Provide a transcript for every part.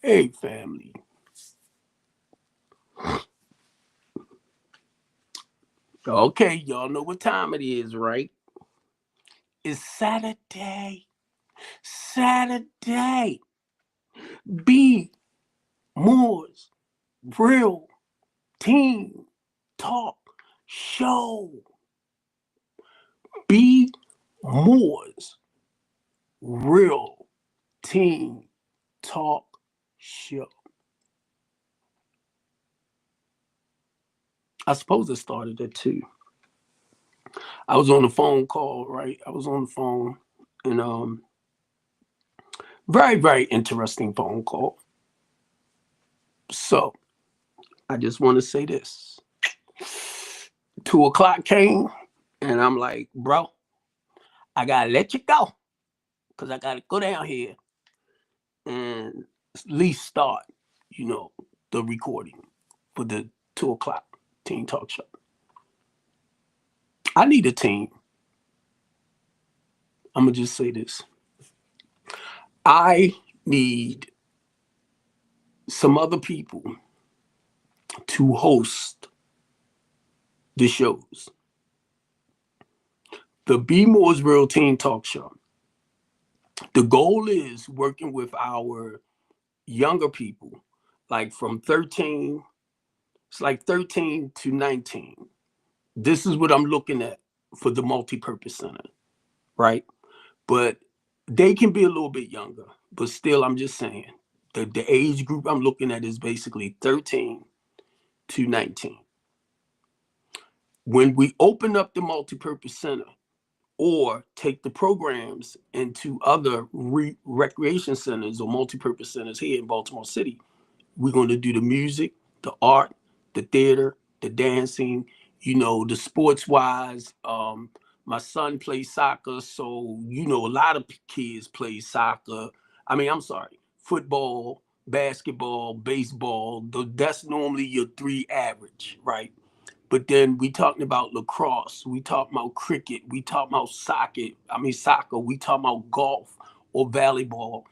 Hey, family. Okay, y'all know what time it is, right? It's Saturday. Saturday. B Moore's Real Team Talk Show. B Moore's Real Team Talk Show. I suppose it started at 2. I was on the phone call, right? I was on the phone and very, very interesting phone call. So I just want to say this. 2 o'clock came, and I'm like, bro, I gotta let you go because I gotta go down here and at least start, you know, the recording for the 2 o'clock team talk show. I need a team. I'm gonna just say this. I need some other people to host the shows. The Be More's Real Team Talk Show. The goal is working with our younger people, like from 13, it's like 13 to 19. This is what I'm looking at for the multi-purpose center, right? But they can be a little bit younger, but still, I'm just saying the age group I'm looking at is basically 13 to 19. When we open up the multi-purpose center or take the programs into other recreation centers or multi-purpose centers here in Baltimore City, we're going to do the music, the art, the theater, the dancing, the sports wise. My son plays soccer, so a lot of kids play soccer. I mean, I'm sorry, football, basketball, baseball. That's normally your three average, right? But then we talking about lacrosse, we talking about cricket, we talking about soccer, we talking about golf or volleyball.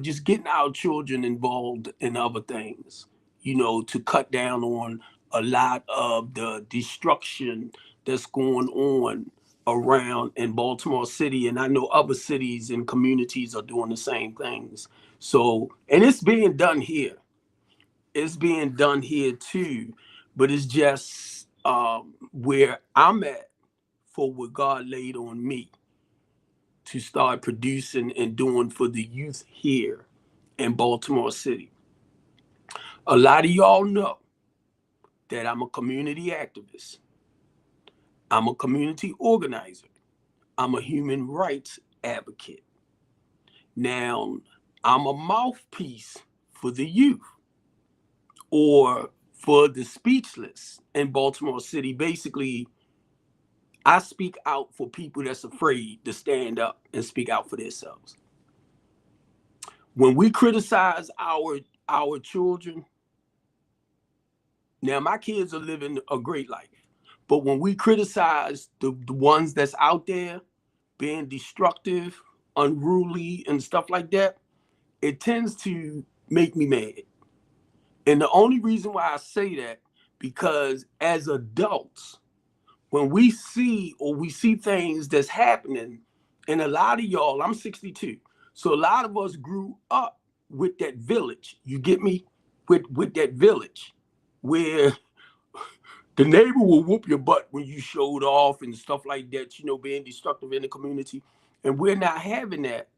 Just getting our children involved in other things, to cut down on a lot of the destruction that's going on around in Baltimore City. And I know other cities and communities are doing the same things. So, and it's being done here. It's being done here too, but it's just where I'm at for what God laid on me to start producing and doing for the youth here in Baltimore City. A lot of y'all know that I'm a community activist. I'm a community organizer. I'm a human rights advocate. Now, I'm a mouthpiece for the youth or for the speechless in Baltimore City. Basically, I speak out for people that's afraid to stand up and speak out for themselves. When we criticize our children, now my kids are living a great life, but when we criticize the ones that's out there being destructive, unruly, and stuff like that, it tends to make me mad. And the only reason why I say that, because as adults, when we see things that's happening, and a lot of y'all, I'm 62, so a lot of us grew up with that village. You get me? With that village where the neighbor will whoop your butt when you showed off and stuff like that, being destructive in the community. And we're not having that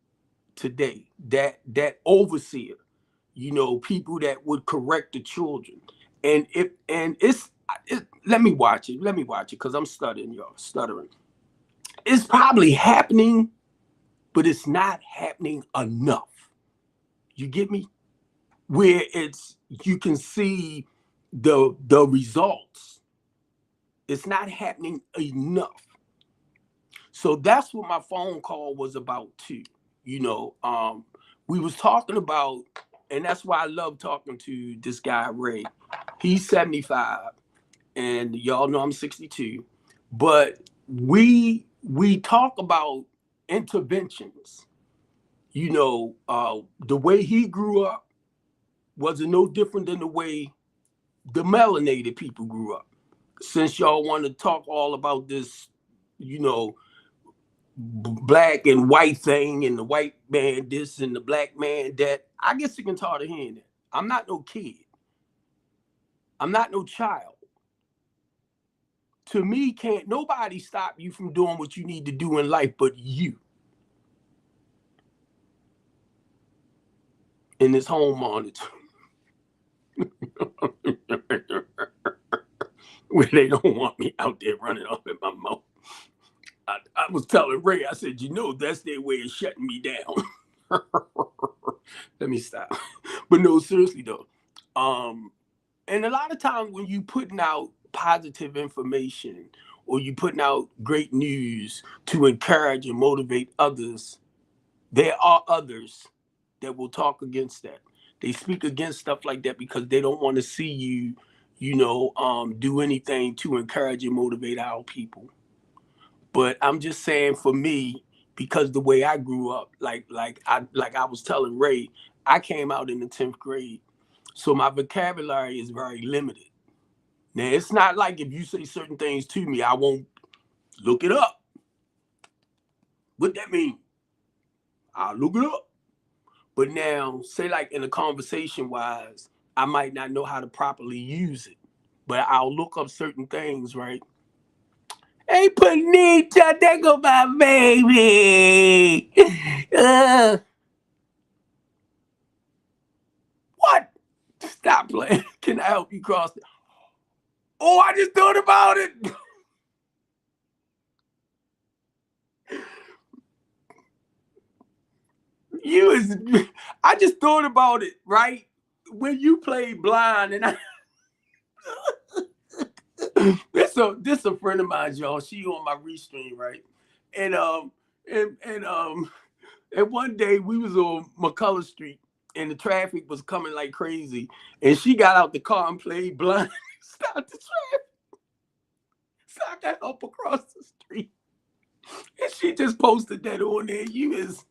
today. That overseer, people that would correct the children. Let me watch it. Let me watch it because I'm stuttering, y'all. Stuttering. It's probably happening, but it's not happening enough. You get me? Where you can see the results. It's not happening enough. So that's what my phone call was about too. You know, um, we was talking about, and that's why I love talking to this guy Ray. He's 75, and y'all know I'm 62. But we talk about interventions. The way he grew up, wasn't no different than the way the melanated people grew up. Since y'all want to talk all about this, you know, black and white thing, and the white man this and the black man that, I guess you can tired of hearing that. I'm not no kid. I'm not no child. To me, can't nobody stop you from doing what you need to do in life but you. In this home monitor. Where they don't want me out there running off in my mouth. I was telling Ray, I said, you know, that's their way of shutting me down. Let me stop. But no, seriously though. And a lot of times when you putting out positive information or you putting out great news to encourage and motivate others, there are others that will talk against that. They speak against stuff like that because they don't want to see you, do anything to encourage and motivate our people. But I'm just saying, for me, because the way I grew up, like I was telling Ray, I came out in the 10th grade, so my vocabulary is very limited. Now it's not like if you say certain things to me, I won't look it up. What that mean? I'll look it up. But now, say like in a conversation wise, I might not know how to properly use it, but I'll look up certain things, right? Hey, Panita, there go my baby. What? Stop playing. Can I help you cross it? Oh, I just thought about it. I just thought about it, right? When you played blind, and this a friend of mine, y'all. She on my restream, right? And and one day we was on McCullough Street and the traffic was coming like crazy, and she got out the car and played blind, stopped the traffic, so I got up across the street, and she just posted that on there. You is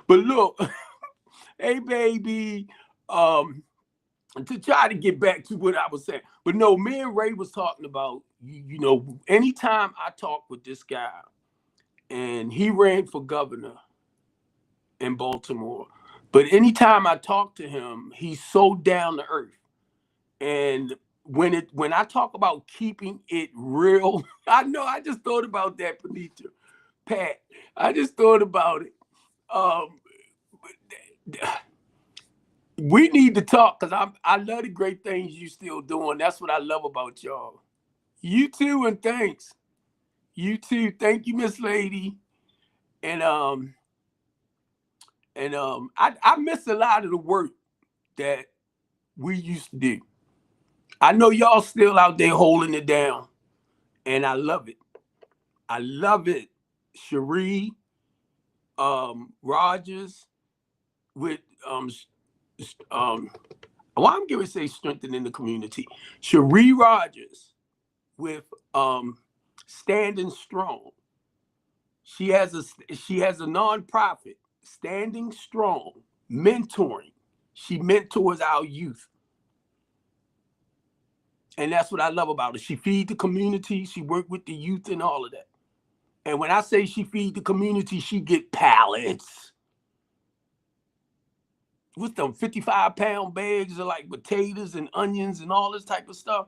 but look, hey baby, to try to get back to what I was saying. But no, me and Ray was talking about, anytime I talk with this guy, and he ran for governor in Baltimore, but anytime I talk to him, he's so down to earth. And when I talk about keeping it real, I know I just thought about that, Panita. Pat, I just thought about it. We need to talk because I love the great things you still doing. That's what I love about y'all. You too, and thanks. You too. Thank you, Miss Lady. And I miss a lot of the work that we used to do. I know y'all still out there holding it down, and I love it. I love it. Cherie, Rogers, with well, I'm going to say strengthening the community. Cherie Rogers with Standing Strong. She has a nonprofit, Standing Strong, mentoring. She mentors our youth. And that's what I love about her. She feeds the community. She worked with the youth and all of that. And when I say she feed the community, she get pallets. With them 55-pound bags of like potatoes and onions and all this type of stuff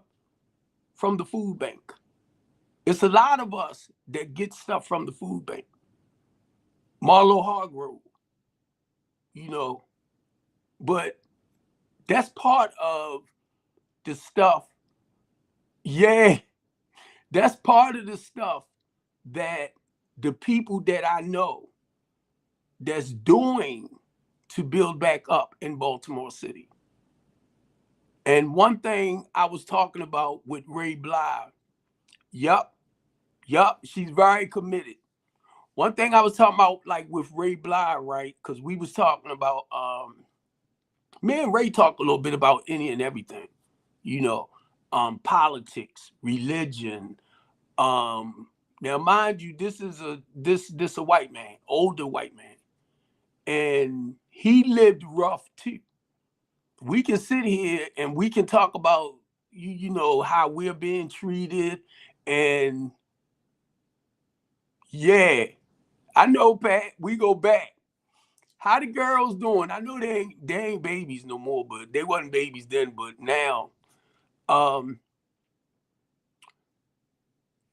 from the food bank. It's a lot of us that get stuff from the food bank. Marlo Hargrove, but that's part of the stuff. Yeah, that's part of the stuff that the people that I know that's doing to build back up in Baltimore City. And one thing I was talking about with Ray Bly, yup, she's very committed. One thing I was talking about, like with Ray Bly, right? Because we was talking about, me and Ray talked a little bit about any and everything, politics, religion. Now, mind you, this is a white man, older white man. And he lived rough too. We can sit here and we can talk about you know how we're being treated, and yeah, I know, Pat. We go back. How the girls doing? I know they ain't babies no more, but they wasn't babies then. But now, um,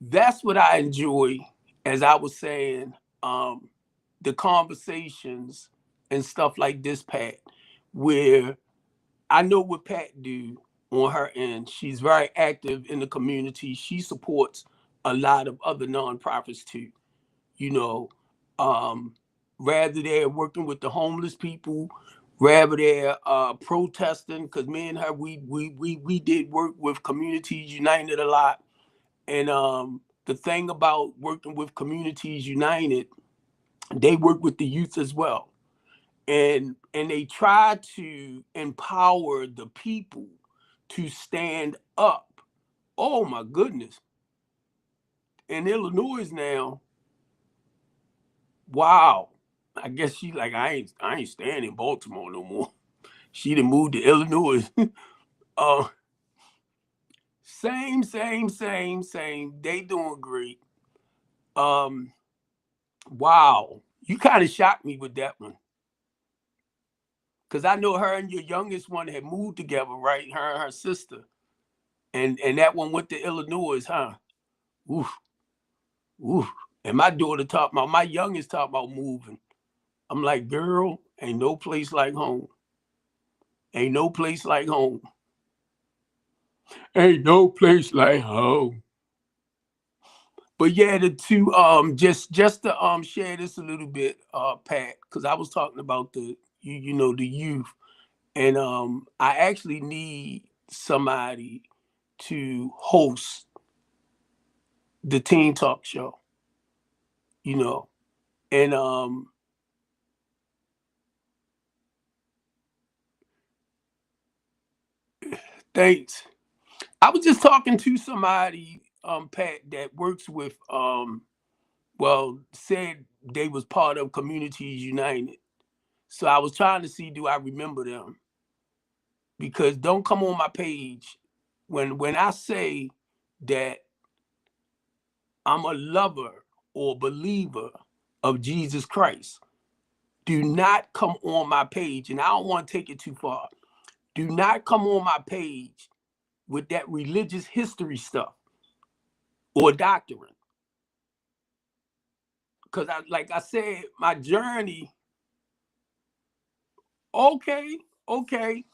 that's what I enjoy. As I was saying, um, the conversations and stuff like this, Pat, where I know what Pat do on her end. She's very active in the community. She supports a lot of other nonprofits too. You know, um, rather they're working with the homeless people, rather they're protesting. Because me and her, we did work with Communities United a lot, and the thing about working with Communities United, they work with the youth as well, and they try to empower the people to stand up. Oh my goodness. In Illinois now, wow. I guess she like I ain't staying in Baltimore no more. She done moved to Illinois. uh same. They doing great. Um wow. You kind of shocked me with that one. Cause I know her and your youngest one had moved together, right? Her and her sister. And that one went to Illinois, huh? Oof, oof. And my daughter talked about my youngest talked about moving. I'm like, girl, ain't no place like home. Ain't no place like home. Ain't no place like home. But yeah, the two just to share this a little bit, Pat, because I was talking about you know the youth, and I actually need somebody to host the teen talk show, you know, and thanks. I was just talking to somebody, Pat, that works with well, said they was part of Communities United. So I was trying to see, do I remember them? Because don't come on my page when I say that I'm a lover or believer of Jesus Christ. Do not come on my page, and I don't want to take it too far. Do not come on my page with that religious history stuff or doctrine. Because like I said, my journey. Okay, okay,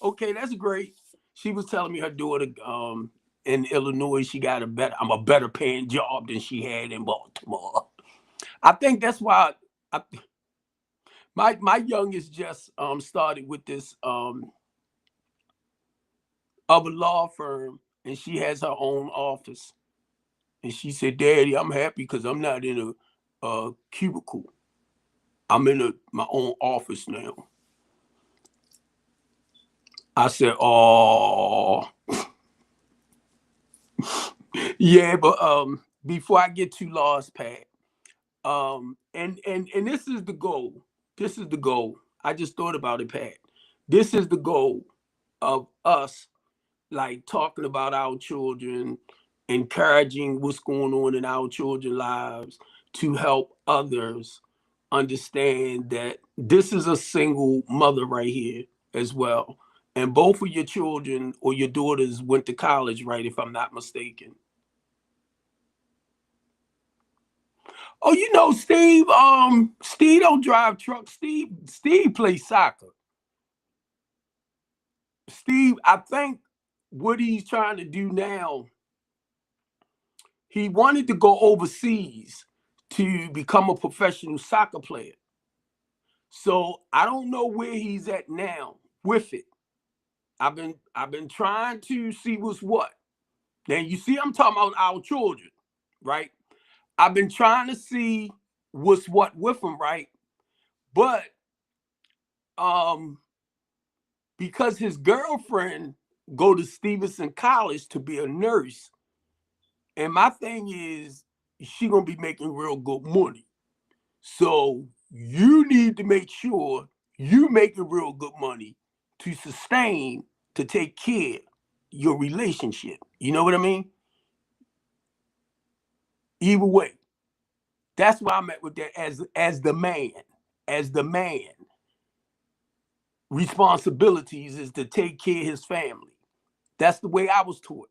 okay, that's great. She was telling me her daughter in Illinois, she got a better paying job than she had in Baltimore. I think that's why I, my youngest just started with this of a law firm, and she has her own office. And she said, "Daddy, I'm happy because I'm not in a cubicle. I'm in my own office now." I said, "Oh, yeah," but before I get too lost, Pat, and this is the goal. This is the goal. I just thought about it, Pat. This is the goal of us, like talking about our children, encouraging what's going on in our children's lives to help others understand that this is a single mother right here as well. And both of your children or your daughters went to college, right? If I'm not mistaken. Oh, you know, Steve. Steve don't drive trucks. Steve plays soccer. Steve, I think what he's trying to do now, he wanted to go overseas to become a professional soccer player. So I don't know where he's at now with it. I've been trying to see what's what. Now you see, I'm talking about our children, right? I've been trying to see what's what with them, right? But um, because his girlfriend go to Stevenson College to be a nurse, and my thing is she gonna be making real good money. So you need to make sure You making real good money to sustain, to take care your relationship. You know what I mean? Either way, that's why I'm at with that as the man, as the man. Responsibilities is to take care of his family. That's the way I was taught.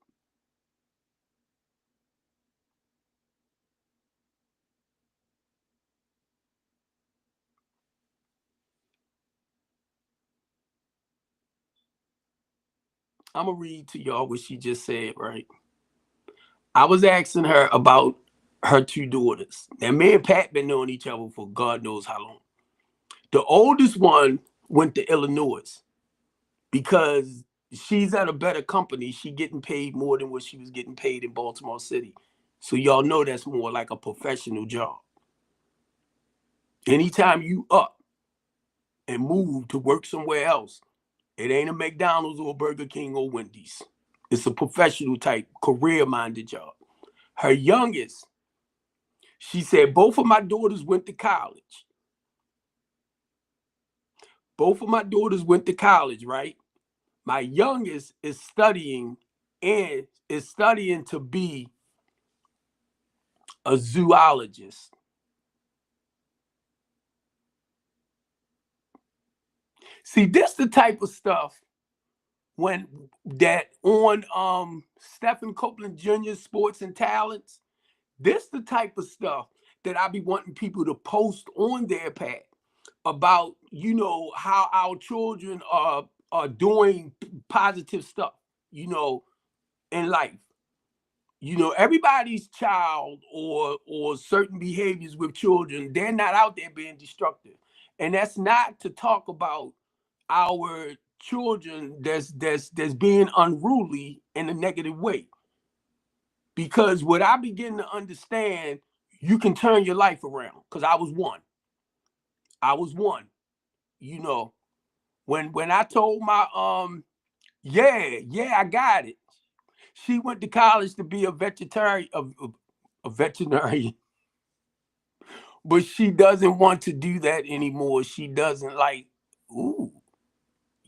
I'm gonna read to y'all what she just said, right? I was asking her about her two daughters. Now, me and Pat been knowing each other for God knows how long. The oldest one went to Illinois because she's at a better company. She getting paid more than what she was getting paid in Baltimore City. So y'all know that's more like a professional job. Anytime you up and move to work somewhere else, it ain't a McDonald's or a Burger King or Wendy's. It's a professional type, career-minded job. Her youngest, she said, both of my daughters went to college. Both of my daughters went to college, right? My youngest is studying and is studying to be a zoologist. See, this the type of stuff when that on Stephen Copeland Jr. Sports and Talents. This the type of stuff that I be wanting people to post on their page about, how our children are doing positive stuff, in life. Everybody's child or certain behaviors with children, they're not out there being destructive. And that's not to talk about our children that's being unruly in a negative way. Because what I begin to understand, you can turn your life around. Because I was one. I was one. You know, when I told my yeah, I got it. She went to college to be a veterinarian, but she doesn't want to do that anymore. She doesn't like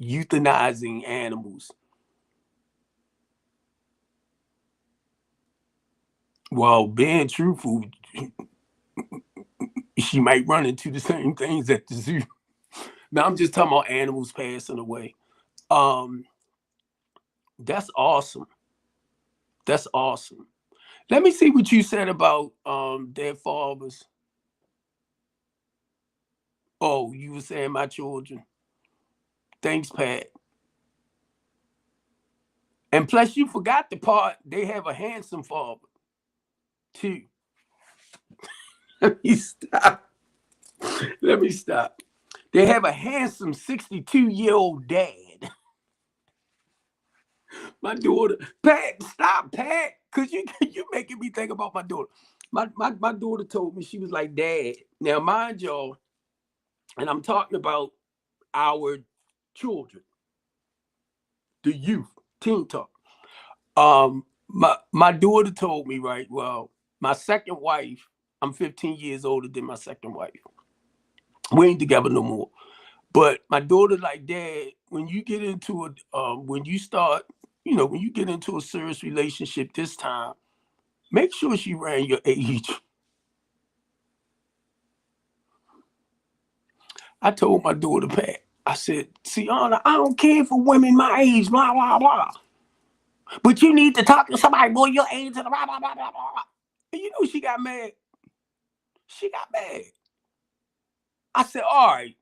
euthanizing animals. Well, being truthful, she might run into the same things at the zoo. Now I'm just talking about animals passing away. Um, that's awesome. That's awesome. Let me see what you said about their fathers. Oh, you were saying my children. Thanks, Pat. And plus, you forgot the part they have a handsome father too. Let me stop. Let me stop. They have a handsome 62-year-old dad. My daughter, Pat, stop, Pat, cause you making me think about my daughter. My daughter told me, she was like, Dad. Now, mind y'all, and I'm talking about our children, the youth, teen talk. My daughter told me, right? Well, my second wife, I'm 15 years older than my second wife. We ain't together no more. But my daughter, like, Dad, when you get into when you start, when you get into a serious relationship this time, make sure she ran your age. I told my daughter, Pat, I said, Sienna, I don't care for women my age, blah, blah, blah. But you need to talk to somebody more your age, and blah, blah, blah, blah, blah. And she got mad. She got mad. I said, all right,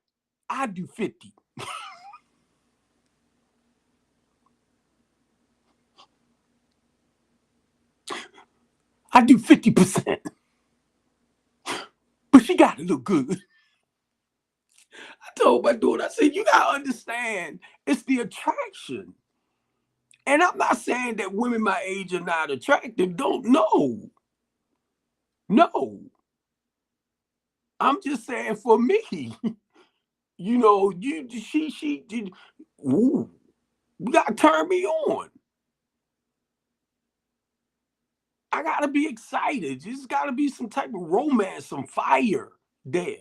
I do 50. I do 50%. But she got to look good. I told my daughter, I said, you got to understand, it's the attraction. And I'm not saying that women my age are not attractive. Don't know. No. I'm just saying for me, she did, ooh, you got to turn me on. I got to be excited. There's got to be some type of romance, some fire there.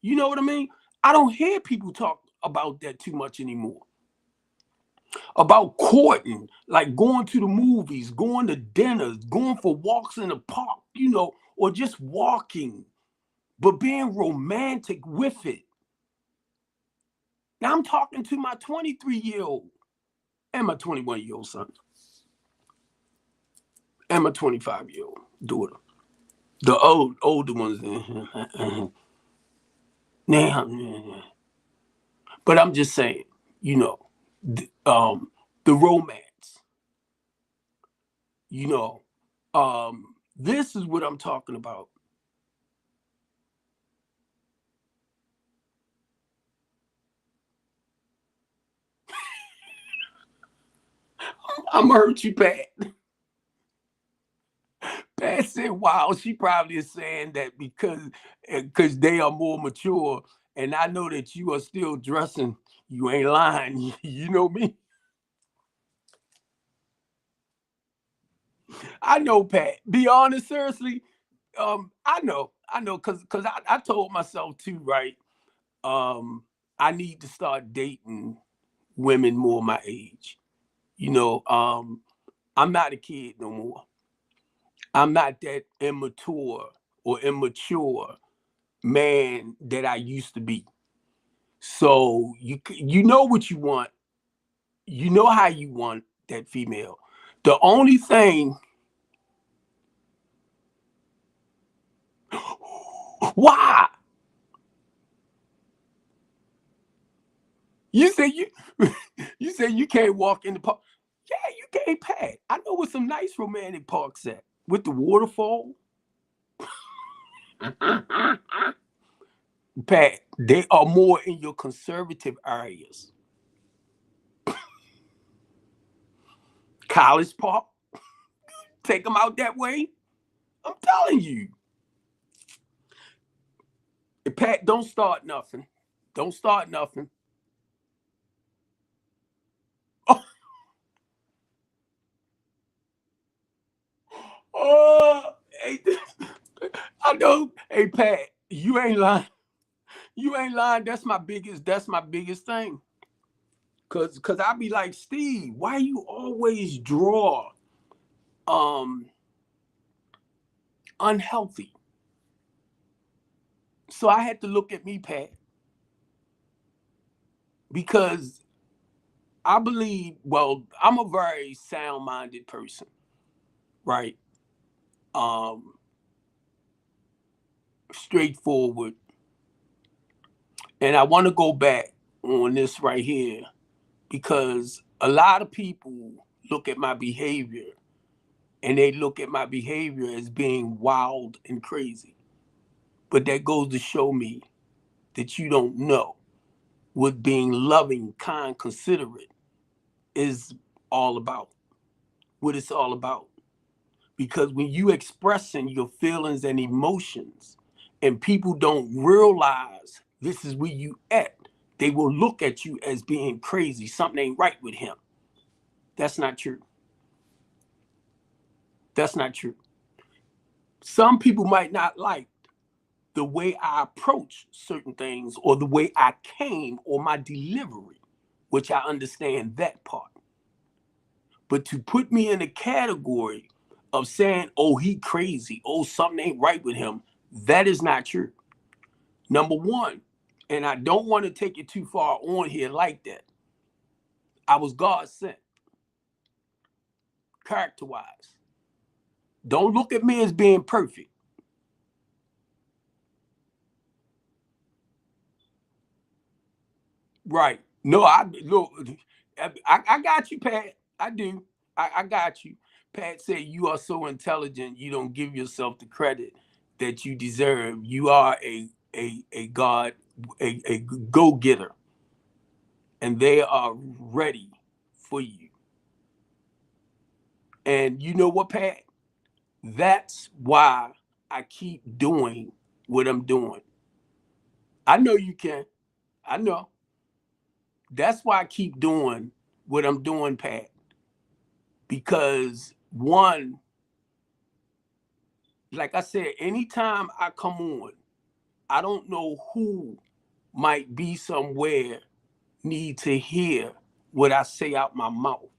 You know what I mean? I don't hear people talk about that too much anymore. About courting, like going to the movies, going to dinners, going for walks in the park, or just walking, but being romantic with it. Now I'm talking to my 23-year-old and my 21-year-old son and my 25-year-old daughter. The older ones. Now, but I'm just saying, the romance, this is what I'm talking about. I'm gonna hurt you, Pat. Pat said, wow, she probably is saying that because they are more mature, and I know that you are still dressing. You ain't lying. You know me. I know, Pat. Be honest, seriously. I know, because I told myself too, right? I need to start dating women more my age. I'm not a kid no more. I'm not that immature or immature man that I used to be. So you know what you want. You know how you want that female. The only thing, why? You say you you say you can't walk in the park. Yeah, you can't, Pat. I know where some nice romantic parks at with the waterfall. Pat, they are more in your conservative areas. College Park, take them out that way. I'm telling you. Pat, don't start nothing. Don't start nothing. Oh, hey, I know. Hey, Pat, you ain't lying. You ain't lying. That's my biggest thing. Cause I be like, Steve, why you always draw um unhealthy? So I had to look at me, Pat, because I believe, well, I'm a very sound-minded person, right? Um, Straightforward. And I want to go back on this right here because a lot of people look at my behavior and they look at my behavior as being wild and crazy. But that goes to show me that you don't know what being loving, kind, considerate is all about, what it's all about. Because when you expressing your feelings and emotions and people don't realize this is where you at, they will look at you as being crazy. Something ain't right with him. That's not true. That's not true. Some people might not like the way I approach certain things or the way I came or my delivery, which I understand that part. But to put me in a category of saying, oh, he crazy, oh, something ain't right with him, that is not true. Number one, and I don't want to take it too far on here like that. I was God sent, character wise. Don't look at me as being perfect. Right. No, I look, I got you, Pat. I do. I got you. Pat said you are so intelligent, you don't give yourself the credit that you deserve. You are a God, a go-getter, and they are ready for you. And you know what, Pat? That's why I keep doing what I'm doing. I know you can. I know. That's why I keep doing what I'm doing, Pat. Because one, like I said, anytime I come on, I don't know who might be somewhere need to hear what I say out my mouth.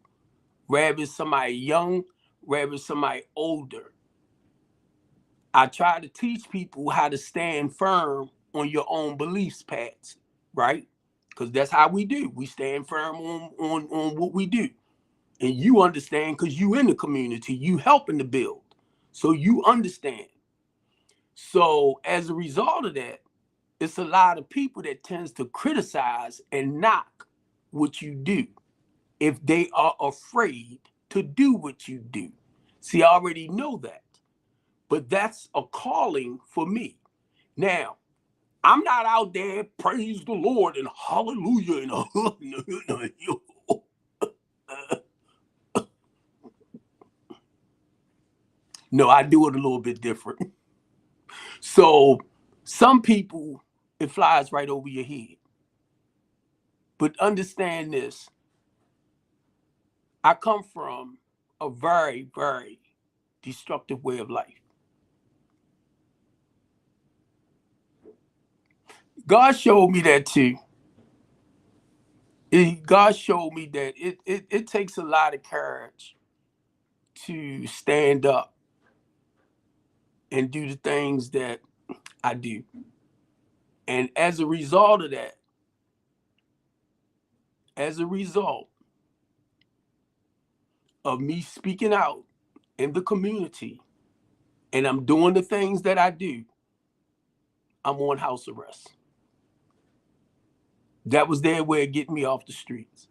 Whether it's somebody young, whether it's somebody older. I try to teach people how to stand firm on your own beliefs, Pat, right? Because that's how we do. We stand firm on what we do. And you understand because you in the community, you helping to build. So you understand. So as a result of that, it's a lot of people that tends to criticize and knock what you do if they are afraid to do what you do. See, I already know that. But that's a calling for me. Now, I'm not out there, praise the Lord and hallelujah. And no, I do it a little bit different. So some people, it flies right over your head. But understand this. I come from a very, very destructive way of life. God showed me that too. God showed me that it takes a lot of courage to stand up and do the things that I do. And as a result of that, as a result of me speaking out in the community and I'm doing the things that I do, I'm on house arrest. That was their way of getting me off the streets.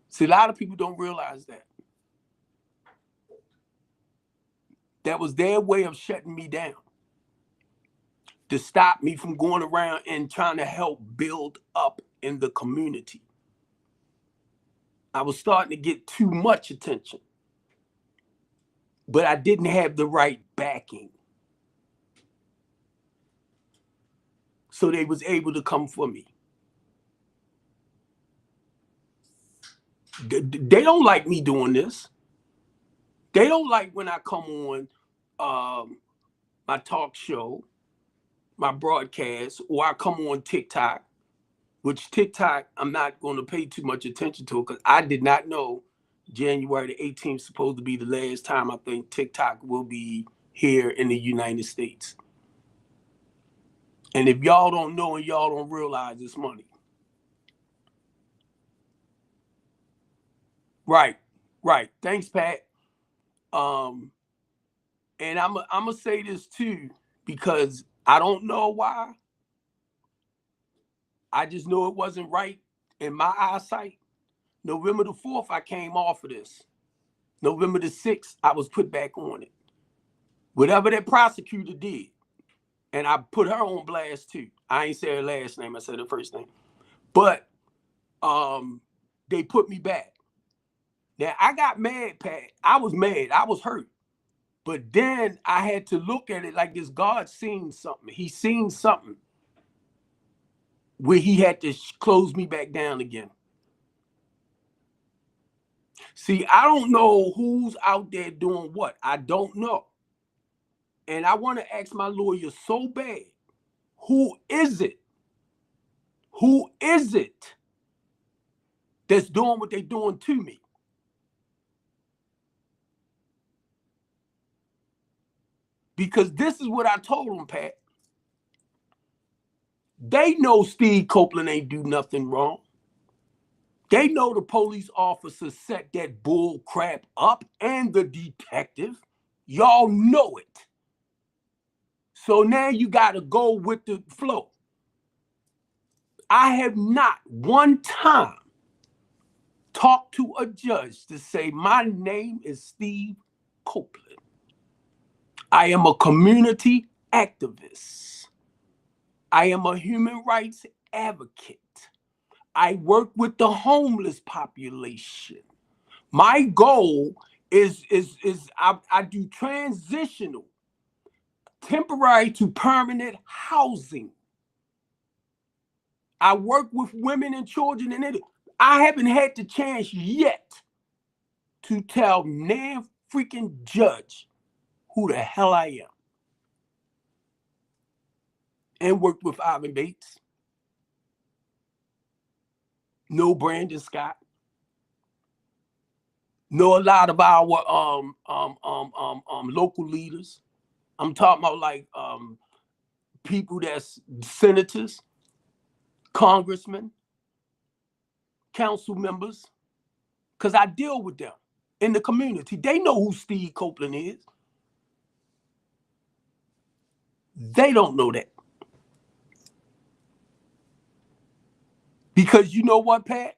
See, a lot of people don't realize that. That was their way of shutting me down to stop me from going around and trying to help build up in the community. I was starting to get too much attention, but I didn't have the right backing. So they was able to come for me. They don't like me doing this. They don't like when I come on my talk show, my broadcast, or I come on TikTok, which TikTok, I'm not going to pay too much attention to because I did not know January the 18th is supposed to be the last time I think TikTok will be here in the United States. And if y'all don't know and y'all don't realize, it's money. Right. Thanks, Pat. And I'm gonna say this too, because I don't know why. I just know it wasn't right in my eyesight. November the 4th, I came off of this. November the 6th, I was put back on it. Whatever that prosecutor did, and I put her on blast too. I ain't say her last name, I said her first name. But they put me back. Now I got mad, Pat. I was mad. I was hurt. But then I had to look at it like this. God seen something. He seen something where he had to close me back down again. See, I don't know who's out there doing what. I don't know. And I want to ask my lawyer so bad, who is it? Who is it that's doing what they're doing to me? Because this is what I told them, Pat. They know Steve Copeland ain't do nothing wrong. They know the police officer set that bull crap up and the detective. Y'all know it. So now you got to go with the flow. I have not one time talked to a judge to say, my name is Steve Copeland. I am a community activist. I am a human rights advocate. I work with the homeless population. My goal is I do transitional, temporary to permanent housing. I work with women and children, and I haven't had the chance yet to tell nan freaking judge who the hell I am. And worked with Ivan Bates. No Brandon Scott. No, a lot of our local leaders. I'm talking about like people that's senators, congressmen, council members, because I deal with them in the community. They know who Steve Copeland is. They don't know that. Because you know what, Pat?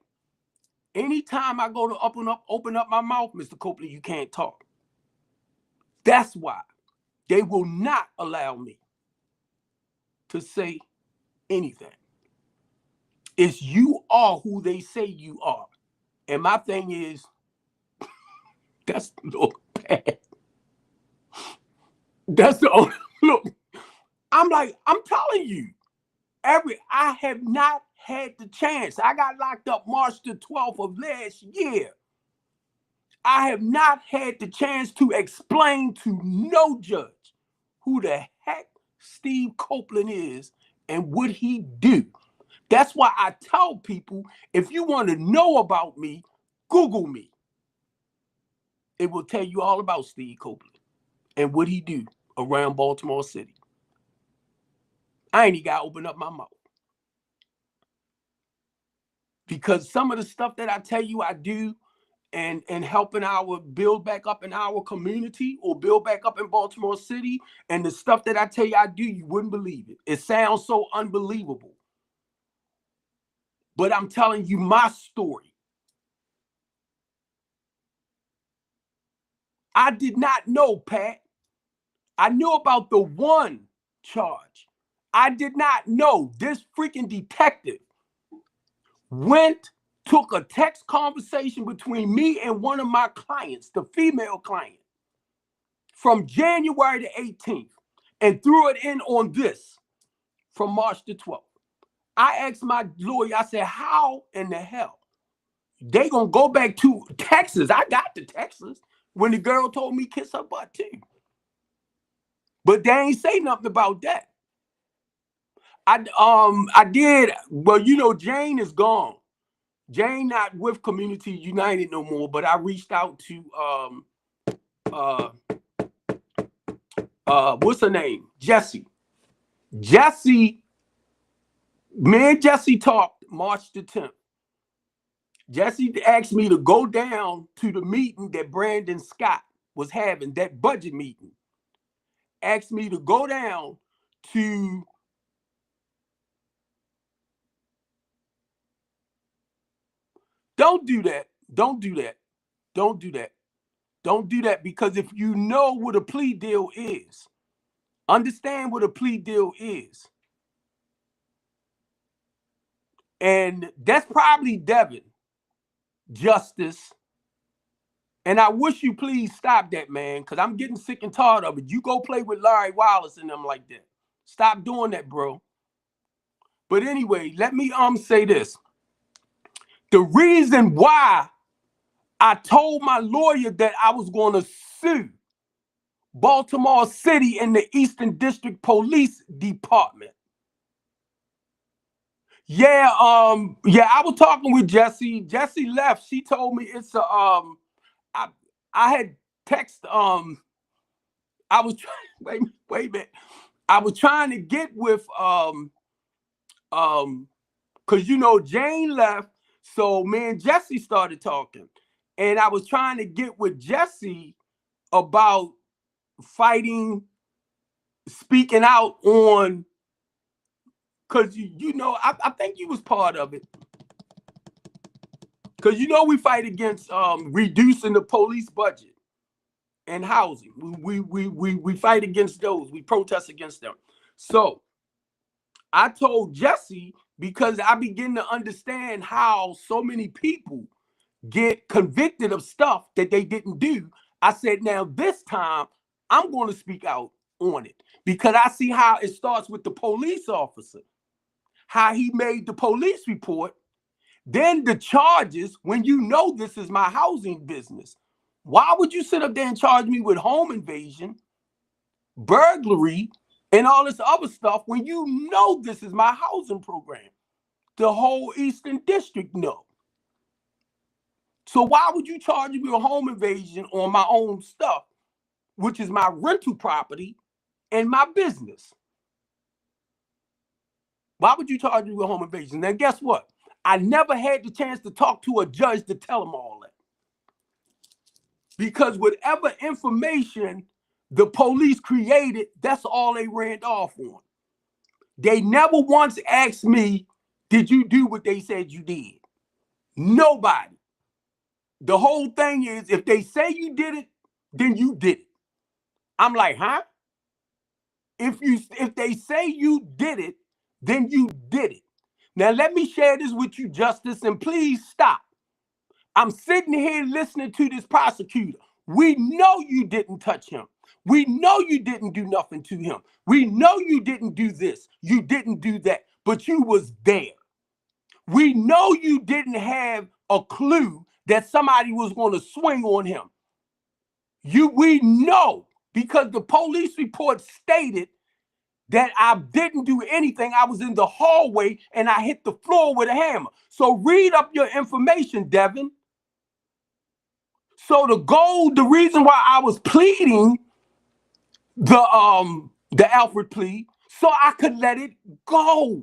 Anytime I go to open up my mouth, Mr. Copeland, you can't talk. That's why they will not allow me to say anything. It's you are who they say you are. And my thing is, that's no bad. That's the only look. I'm telling you, I have not had the chance. I got locked up March the 12th of last year. I have not had the chance to explain to no judge who the heck Steve Copeland is and what he do. That's why I tell people, if you want to know about me, Google me. It will tell you all about Steve Copeland and what he do around Baltimore City. I ain't even got to open up my mouth. Because some of the stuff that I tell you I do and helping our build back up in our community or build back up in Baltimore City, and the stuff that I tell you I do, you wouldn't believe it. It sounds so unbelievable. But I'm telling you my story. I did not know, Pat. I knew about the one charge. I did not know this freaking detective took a text conversation between me and one of my clients, the female client, from January the 18th, and threw it in on this from March the 12th. I asked my lawyer, I said, how in the hell they gonna go back to Texas? I got to Texas when the girl told me kiss her butt too. But they ain't say nothing about that. I did, well, you know, Jane is gone. Jane not with Community United no more, but I reached out to what's her name? Jesse. Me and Jesse talked March the 10th. Jesse asked me to go down to the meeting that Brandon Scott was having, that budget meeting. Asked me to go down to Don't do that. Don't do that. Don't do that. Don't do that, because if you know what a plea deal is, understand what a plea deal is. And that's probably Devin, Justice. And I wish you please stop that, man, because I'm getting sick and tired of it. You go play with Larry Wallace and them like that. Stop doing that, bro. But anyway, let me say this. The reason why I told my lawyer that I was going to sue Baltimore City and the Eastern District Police Department. Yeah, I was talking with Jesse. Jesse left. She told me it's a I had text I was trying wait a minute. I was trying to get with because you know Jane left, so me and Jesse started talking, and I was trying to get with Jesse about fighting, speaking out on, because you know I think you was part of it, because you know we fight against reducing the police budget and housing. We fight against those. We protest against them. So I told Jesse, because I begin to understand how so many people get convicted of stuff that they didn't do. I said, now this time I'm going to speak out on it, because I see how it starts with the police officer, how he made the police report, then the charges. When you know this is my housing business, why would you sit up there and charge me with home invasion, burglary, and all this other stuff when you know this is my housing program? the whole Eastern District know. So why would you charge me a home invasion on my own stuff, which is my rental property and my business? Why would you charge me with a home invasion? Now, guess what? I never had the chance to talk to a judge to tell them all that. Because whatever information the police created, that's all they ran off on. They never once asked me, did you do what they said you did? Nobody. The whole thing is, if they say you did it, then you did it. I'm like, huh? If they say you did it, then you did it. Now let me share this with you, Justice, and please stop. I'm sitting here listening to this prosecutor. We know you didn't touch him. We know you didn't do nothing to him. We know you didn't do this. You didn't do that, but you was there. We know you didn't have a clue that somebody was going to swing on him. We know, because the police report stated that I didn't do anything. I was in the hallway and I hit the floor with a hammer. So read up your information, Devin. So the reason why I was pleading the Alfred plea, so I could let it go.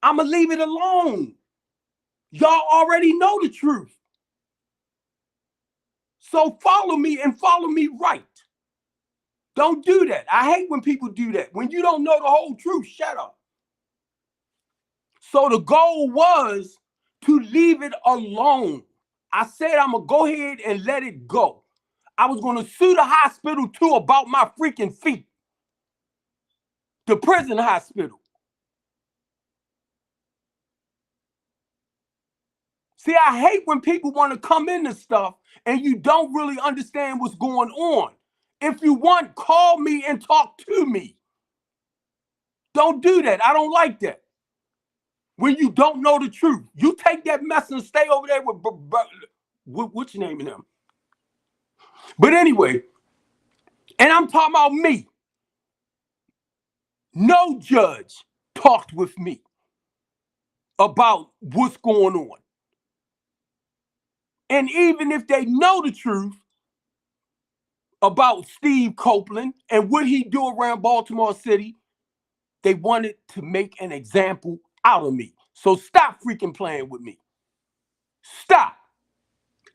I'ma leave it alone. Y'all already know the truth. So follow me and follow me right. Don't do that. I hate when people do that. When you don't know the whole truth, shut up. So the goal was to leave it alone. I said I'm gonna go ahead and let it go. I was gonna sue the hospital too about my freaking feet. The prison hospital. See, I hate when people want to come into stuff and you don't really understand what's going on. If you want, call me and talk to me. Don't do that. I don't like that. When you don't know the truth, you take that mess and stay over there with what's your name in them. But anyway, and I'm talking about me. No judge talked with me about what's going on. And even if they know the truth about Steve Copeland and what he do around Baltimore City, they wanted to make an example out of me. So stop freaking playing with me. Stop.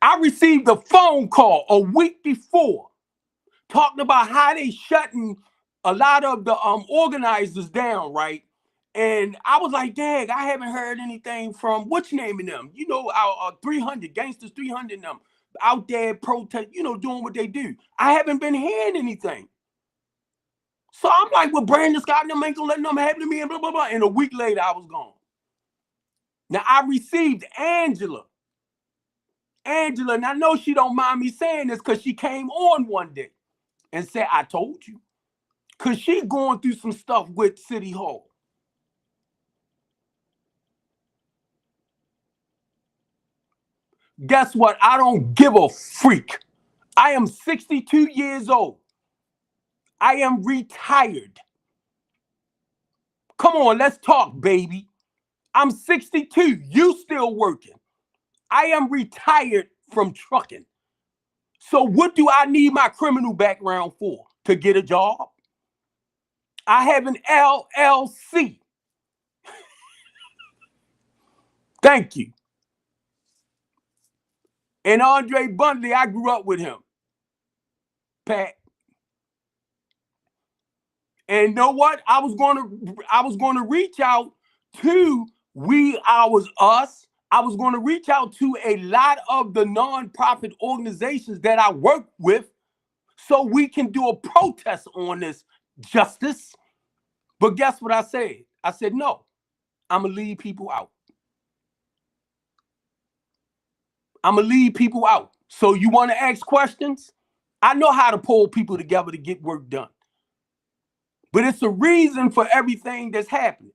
I received a phone call a week before talking about how they shutting a lot of the organizers down, right? And I was like, dang, I haven't heard anything from what's naming them. You know, our 300, Gangsters 300 them out there protest, you know, doing what they do. I haven't been hearing anything. So I'm like, well, Brandon Scott and them ain't gonna let them happen to me and blah, blah, blah. And a week later, I was gone. Now, I received Angela. And I know she don't mind me saying this because she came on one day and said, I told you. Because she going through some stuff with City Hall. Guess what? I don't give a freak. I am 62 years old. I am retired. Come on, let's talk, baby. I'm 62. You still working. I am retired from trucking. So what do I need my criminal background for? To get a job? I have an LLC. Thank you. And Andre Buntley, I grew up with him. Pat. And you know what? I was going to reach out to us. I was going to reach out to a lot of the nonprofit organizations that I work with so we can do a protest on this, Justice. But guess what I said? I said, no, I'm going to leave people out. I'm going to leave people out. So you want to ask questions? I know how to pull people together to get work done. But it's a reason for everything that's happening.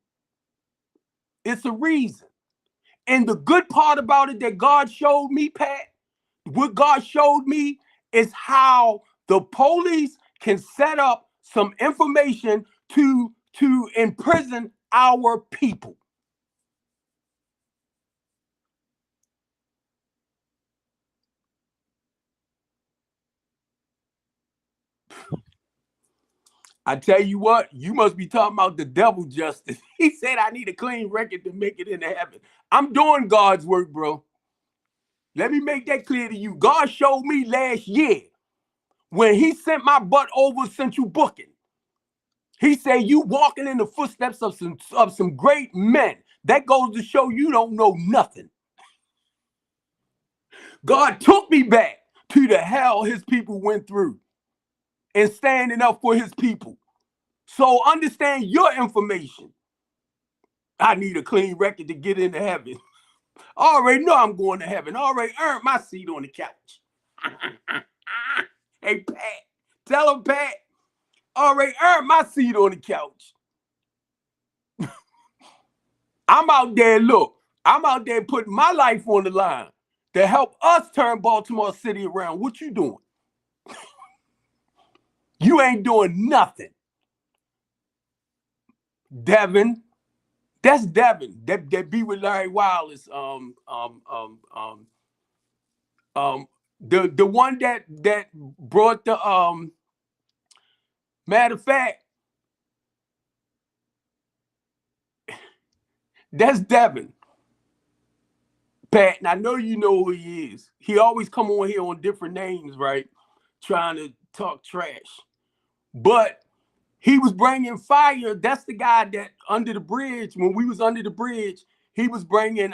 It's a reason. And the good part about it that God showed me, Pat, what God showed me is how the police can set up some information to imprison our people. I tell you what, you must be talking about the devil, Justice. He said I need a clean record to make it into heaven. I'm doing God's work, bro. Let me make that clear to you. God showed me last year when he sent my butt over Central Booking. He said, you walking in the footsteps of some great men. That goes to show you don't know nothing. God took me back to the hell his people went through and standing up for his people. So understand your information. I need a clean record to get into heaven. I already know I'm going to heaven. I already earned my seat on the couch. Hey, Pat. Tell him, Pat. I already earned my seat on the couch. I'm out there, look. I'm out there putting my life on the line to help us turn Baltimore City around. What you doing? You ain't doing nothing. Devin. That's Devin. That be with Larry Wallace. The one that brought the matter of fact, that's Devin. Pat, and I know you know who he is. He always come on here on different names, right? Trying to talk trash. But he was bringing fire. That's the guy that under the bridge, when we was under the bridge, he was bringing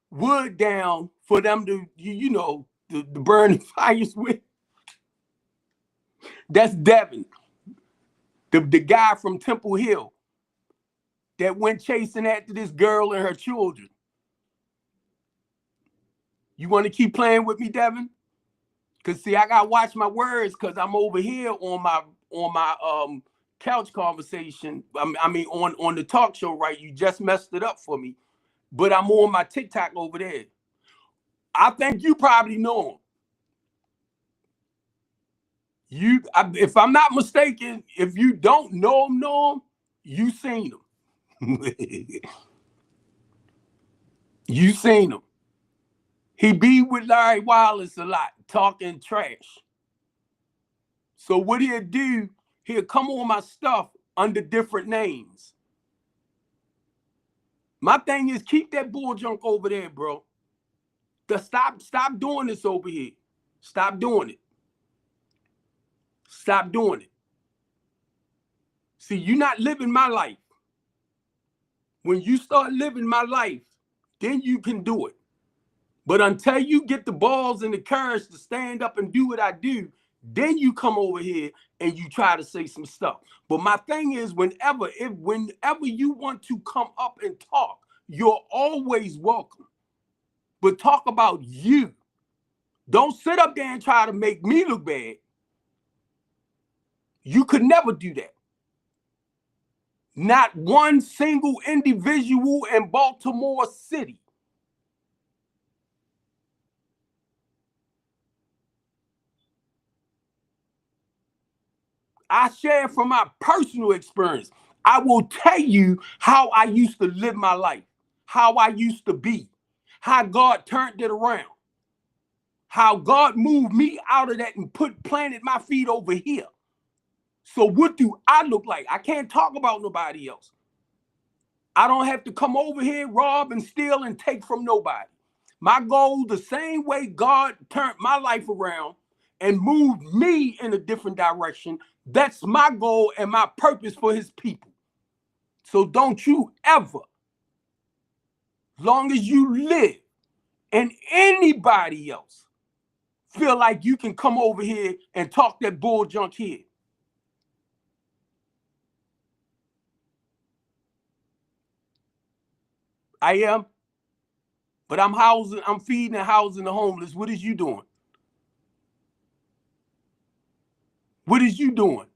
wood down for them to, the burning fires with. That's Devin, the guy from Temple Hill that went chasing after this girl and her children. You want to keep playing with me, Devin? Because see, I gotta watch my words because I'm over here on my couch conversation. I mean on the talk show, right? You just messed it up for me. But I'm on my TikTok over there. I think you probably know him. If I'm not mistaken, if you don't know him, you seen him. You seen him. He be with Larry Wallace a lot, talking trash. So what he'll do, he'll come on my stuff under different names. My thing is keep that bull junk over there, bro. Stop doing this over here. Stop doing it. Stop doing it. See, you're not living my life. When you start living my life, then you can do it. But until you get the balls and the courage to stand up and do what I do, then you come over here and you try to say some stuff. But my thing is, whenever you want to come up and talk, you're always welcome. But talk about you. Don't sit up there and try to make me look bad. You could never do that. Not one single individual in Baltimore City. I share from my personal experience. I will tell you how I used to live my life, how I used to be, how God turned it around, how God moved me out of that and planted my feet over here. So what do I look like? I can't talk about nobody else. I don't have to come over here, rob and steal and take from nobody. My goal, the same way God turned my life around and moved me in a different direction, that's my goal and my purpose for his people. So don't you ever, long as you live and anybody else feel like you can come over here and talk that bull junk here. I am. But I'm feeding and housing the homeless. What is you doing? What is you doing?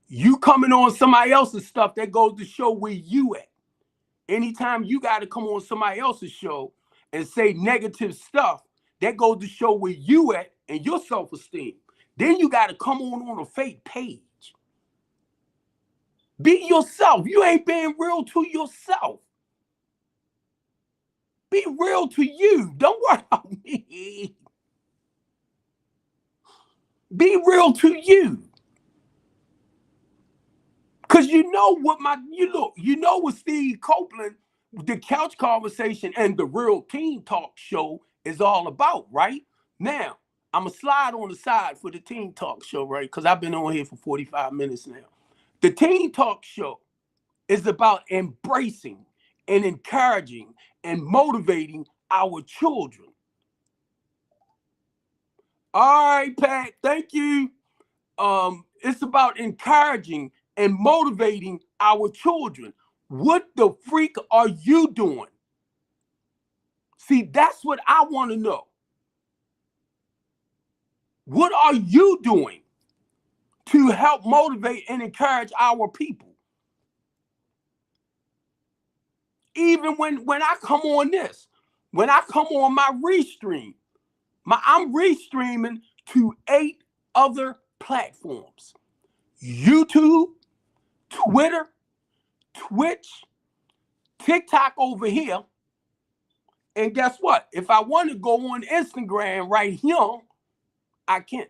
You coming on somebody else's stuff, that goes to show where you at. Anytime you got to come on somebody else's show and say negative stuff, that goes to show where you at and your self-esteem. Then you got to come on a fake page. Be yourself. You ain't being real to yourself. Be real to you. Don't worry about me. Be real to you. Cause you know what you know what Steve Copeland, the couch conversation and the real teen talk show is all about, right? Now, I'm gonna slide on the side for the teen talk show, right? Because I've been on here for 45 minutes now. The teen talk show is about embracing and encouraging and motivating our children. All right, Pat, thank you. It's about encouraging and motivating our children. What the freak are you doing? See, that's what I want to know. What are you doing to help motivate and encourage our people? Even when I come on this, when I come on my restream, I'm restreaming to 8 other platforms: YouTube, Twitter, Twitch, TikTok over here. And guess what? If I want to go on Instagram right here, I can.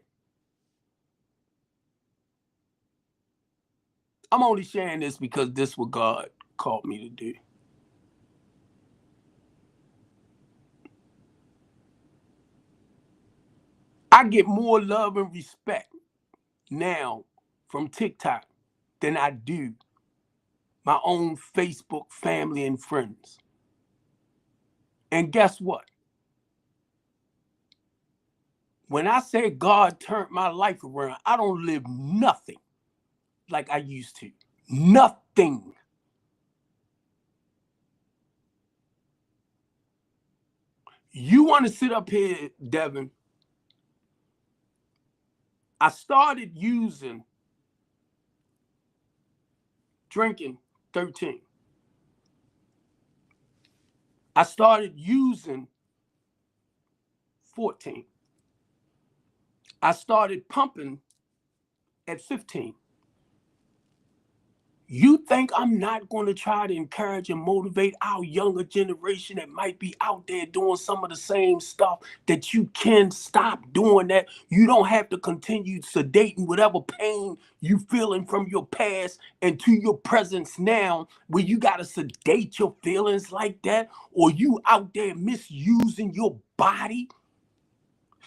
I'm only sharing this because this is what God called me to do. I get more love and respect now from TikTok than I do my own Facebook family and friends. And guess what? When I say God turned my life around, I don't live nothing like I used to. Nothing. You want to sit up here, Devin? I started drinking 13. I started using 14. I started pumping at 15. You think I'm not going to try to encourage and motivate our younger generation that might be out there doing some of the same stuff, that you can stop doing that? You don't have to continue sedating whatever pain you feeling from your past into your presence now, where you got to sedate your feelings like that, or you out there misusing your body.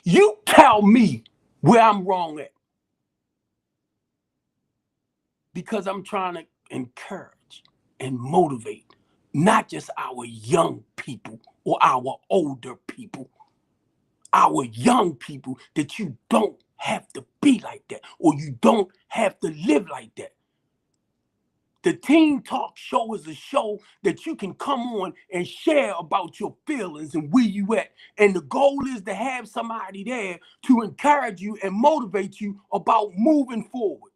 You tell me where I'm wrong at. Because I'm trying to encourage and motivate not just our young people or our older people, our young people, that you don't have to be like that, or you don't have to live like that. The Teen Talk Show is a show that you can come on and share about your feelings and where you at. And the goal is to have somebody there to encourage you and motivate you about moving forward.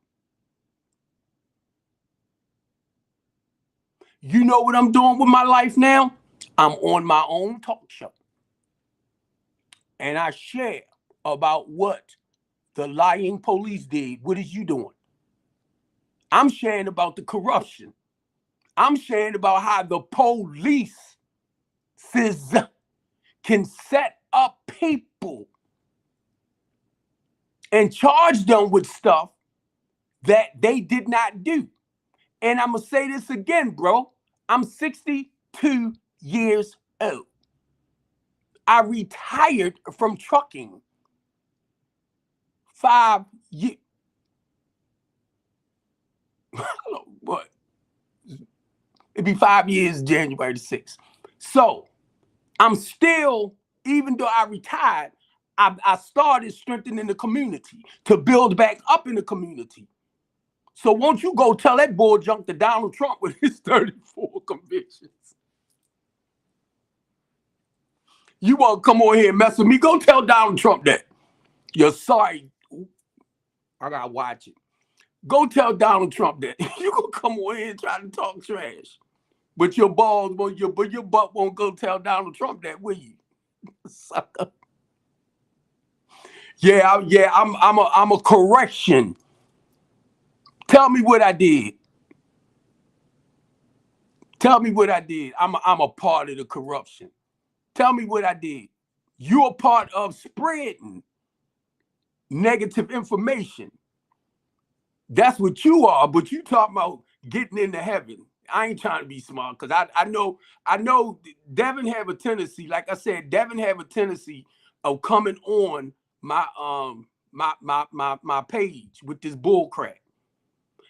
You know what I'm doing with my life now? I'm on my own talk show. And I share about what the lying police did. What is you doing? I'm sharing about the corruption. I'm sharing about how the police can set up people and charge them with stuff that they did not do. And I'm going to say this again, bro. I'm 62 years old. I retired from trucking 5 years. What? It'd be 5 years, January the 6th. So I'm still, even though I retired, I started strengthening the community to build back up in the community. So won't you go tell that bull junk to Donald Trump with his 34 convictions? You want to come over here and mess with me? Go tell Donald Trump that. You're sorry. I got to watch it. Go tell Donald Trump that. You gonna come over here and try to talk trash. But your balls won't, your butt won't go tell Donald Trump that, will you? Sucker. Yeah, I'm a correction. Tell me what I did. Tell me what I did. I'm a part of the corruption. Tell me what I did. You're a part of spreading negative information. That's what you are. But you talking about getting into heaven. I ain't trying to be smart because I know Devin have a tendency, like I said, Devin have a tendency of coming on my my page with this bull crap.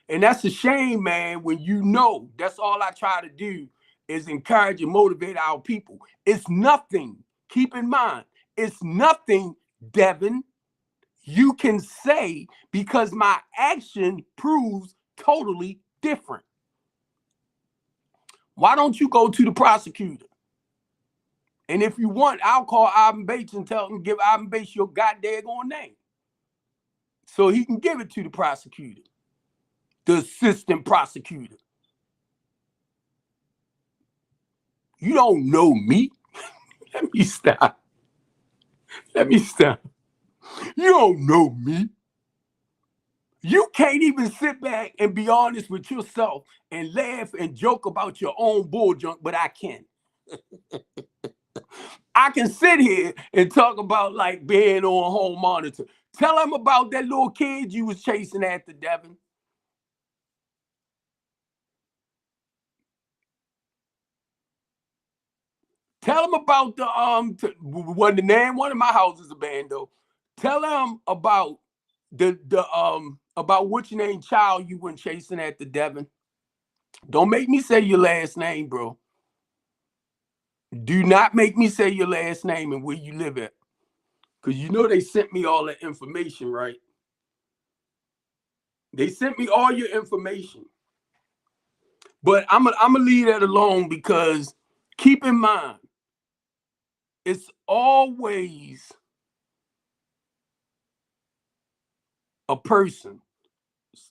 And that's a shame, man, when you know that's all I try to do is encourage and motivate our people. It's nothing. Keep in mind, it's nothing, Devin, you can say because my action proves totally different. Why don't you go to the prosecutor? And if you want, I'll call Ivan Bates and tell him, give Ivan Bates your goddamn name so he can give it to the prosecutor, the assistant prosecutor. You don't know me. Let me stop. You don't know me. You can't even sit back and be honest with yourself and laugh and joke about your own bull junk, but I can. I can sit here and talk about like being on home monitor. Tell them about that little kid you was chasing after, Devin. Tell them about the when the name one of my houses a band though. Tell them about the about which name child you went chasing after, Devin. Don't make me say your last name, bro. Do not make me say your last name and where you live at. Because you know they sent me all that information, right? They sent me all your information. But I'm gonna leave that alone because keep in mind, it's always a person,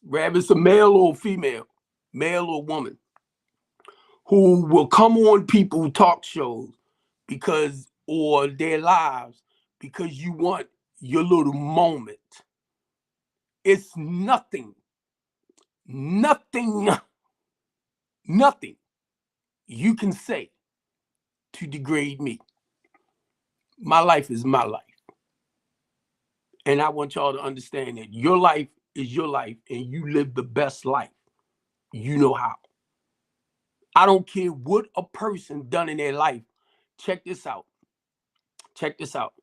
whether it's a male or a female, male or woman, who will come on people talk shows because or their lives because you want your little moment. It's nothing you can say to degrade me. My life is my life. And I want y'all to understand that your life is your life and you live the best life. You know how. I don't care what a person done in their life. Check this out. Check this out.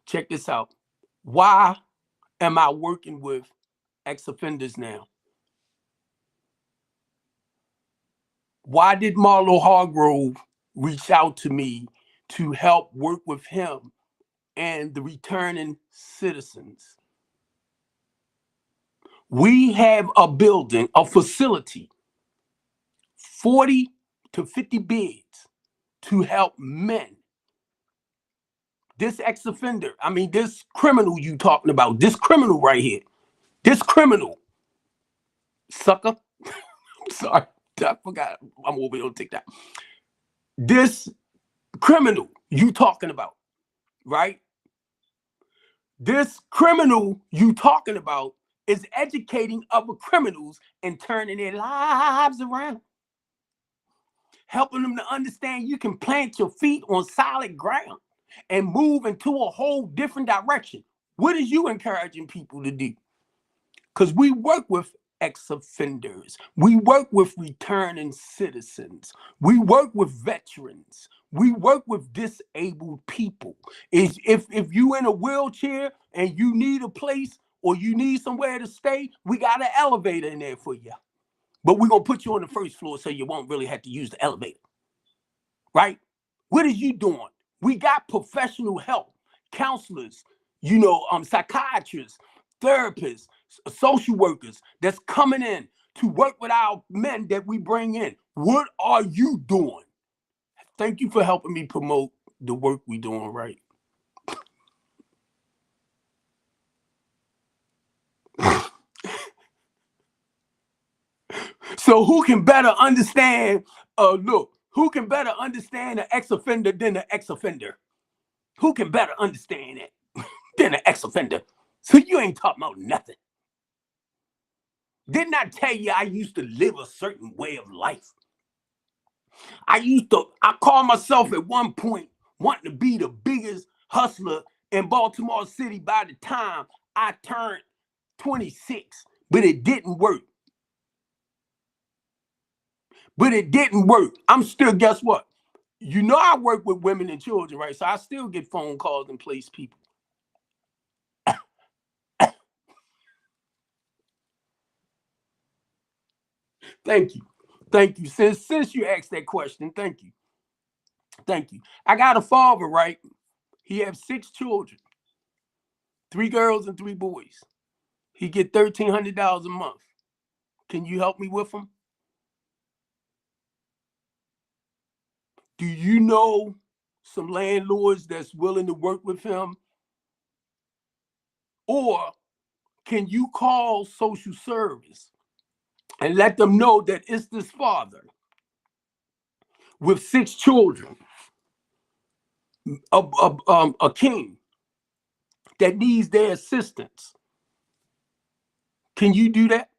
Check this out. Why am I working with ex-offenders now? Why did Marlo Hargrove reach out to me to help work with him and the returning citizens? We have a building, a facility, 40 to 50 beds to help men. This ex-offender, I mean, this criminal you talking about, this criminal right here, this criminal, sucker, I'm sorry, I forgot, I'm over here on TikTok. This criminal you talking about, right? This criminal you talking about is educating other criminals and turning their lives around. Helping them to understand you can plant your feet on solid ground and move into a whole different direction. What is you encouraging people to do? Because we work with ex-offenders. We work with returning citizens. We work with veterans. We work with disabled people. If you in a wheelchair and you need a place or you need somewhere to stay, we got an elevator in there for you. But we're going to put you on the first floor so you won't really have to use the elevator. Right? What are you doing? We got professional help, counselors, psychiatrists, therapists, social workers that's coming in to work with our men that we bring in. What are you doing? Thank you for helping me promote the work we're doing, right? So who can better understand, who can better understand an ex-offender than an ex-offender? Who can better understand it than an ex-offender? So you ain't talking about nothing. Didn't I tell you I used to live a certain way of life? I called myself at one point wanting to be the biggest hustler in Baltimore City by the time I turned 26 but it didn't work. But it didn't work. I'm still, guess what? You know, I work with women and children, right? So I still get phone calls and place people. Thank you. Thank you. Since you asked that question, thank you. Thank you. I got a father, right? He has 6 children, 3 girls and 3 boys. He get $1,300 a month. Can you help me with him? Do you know some landlords that's willing to work with him? Or can you call social service and let them know that it's this father with 6 children, a king that needs their assistance? Can you do that?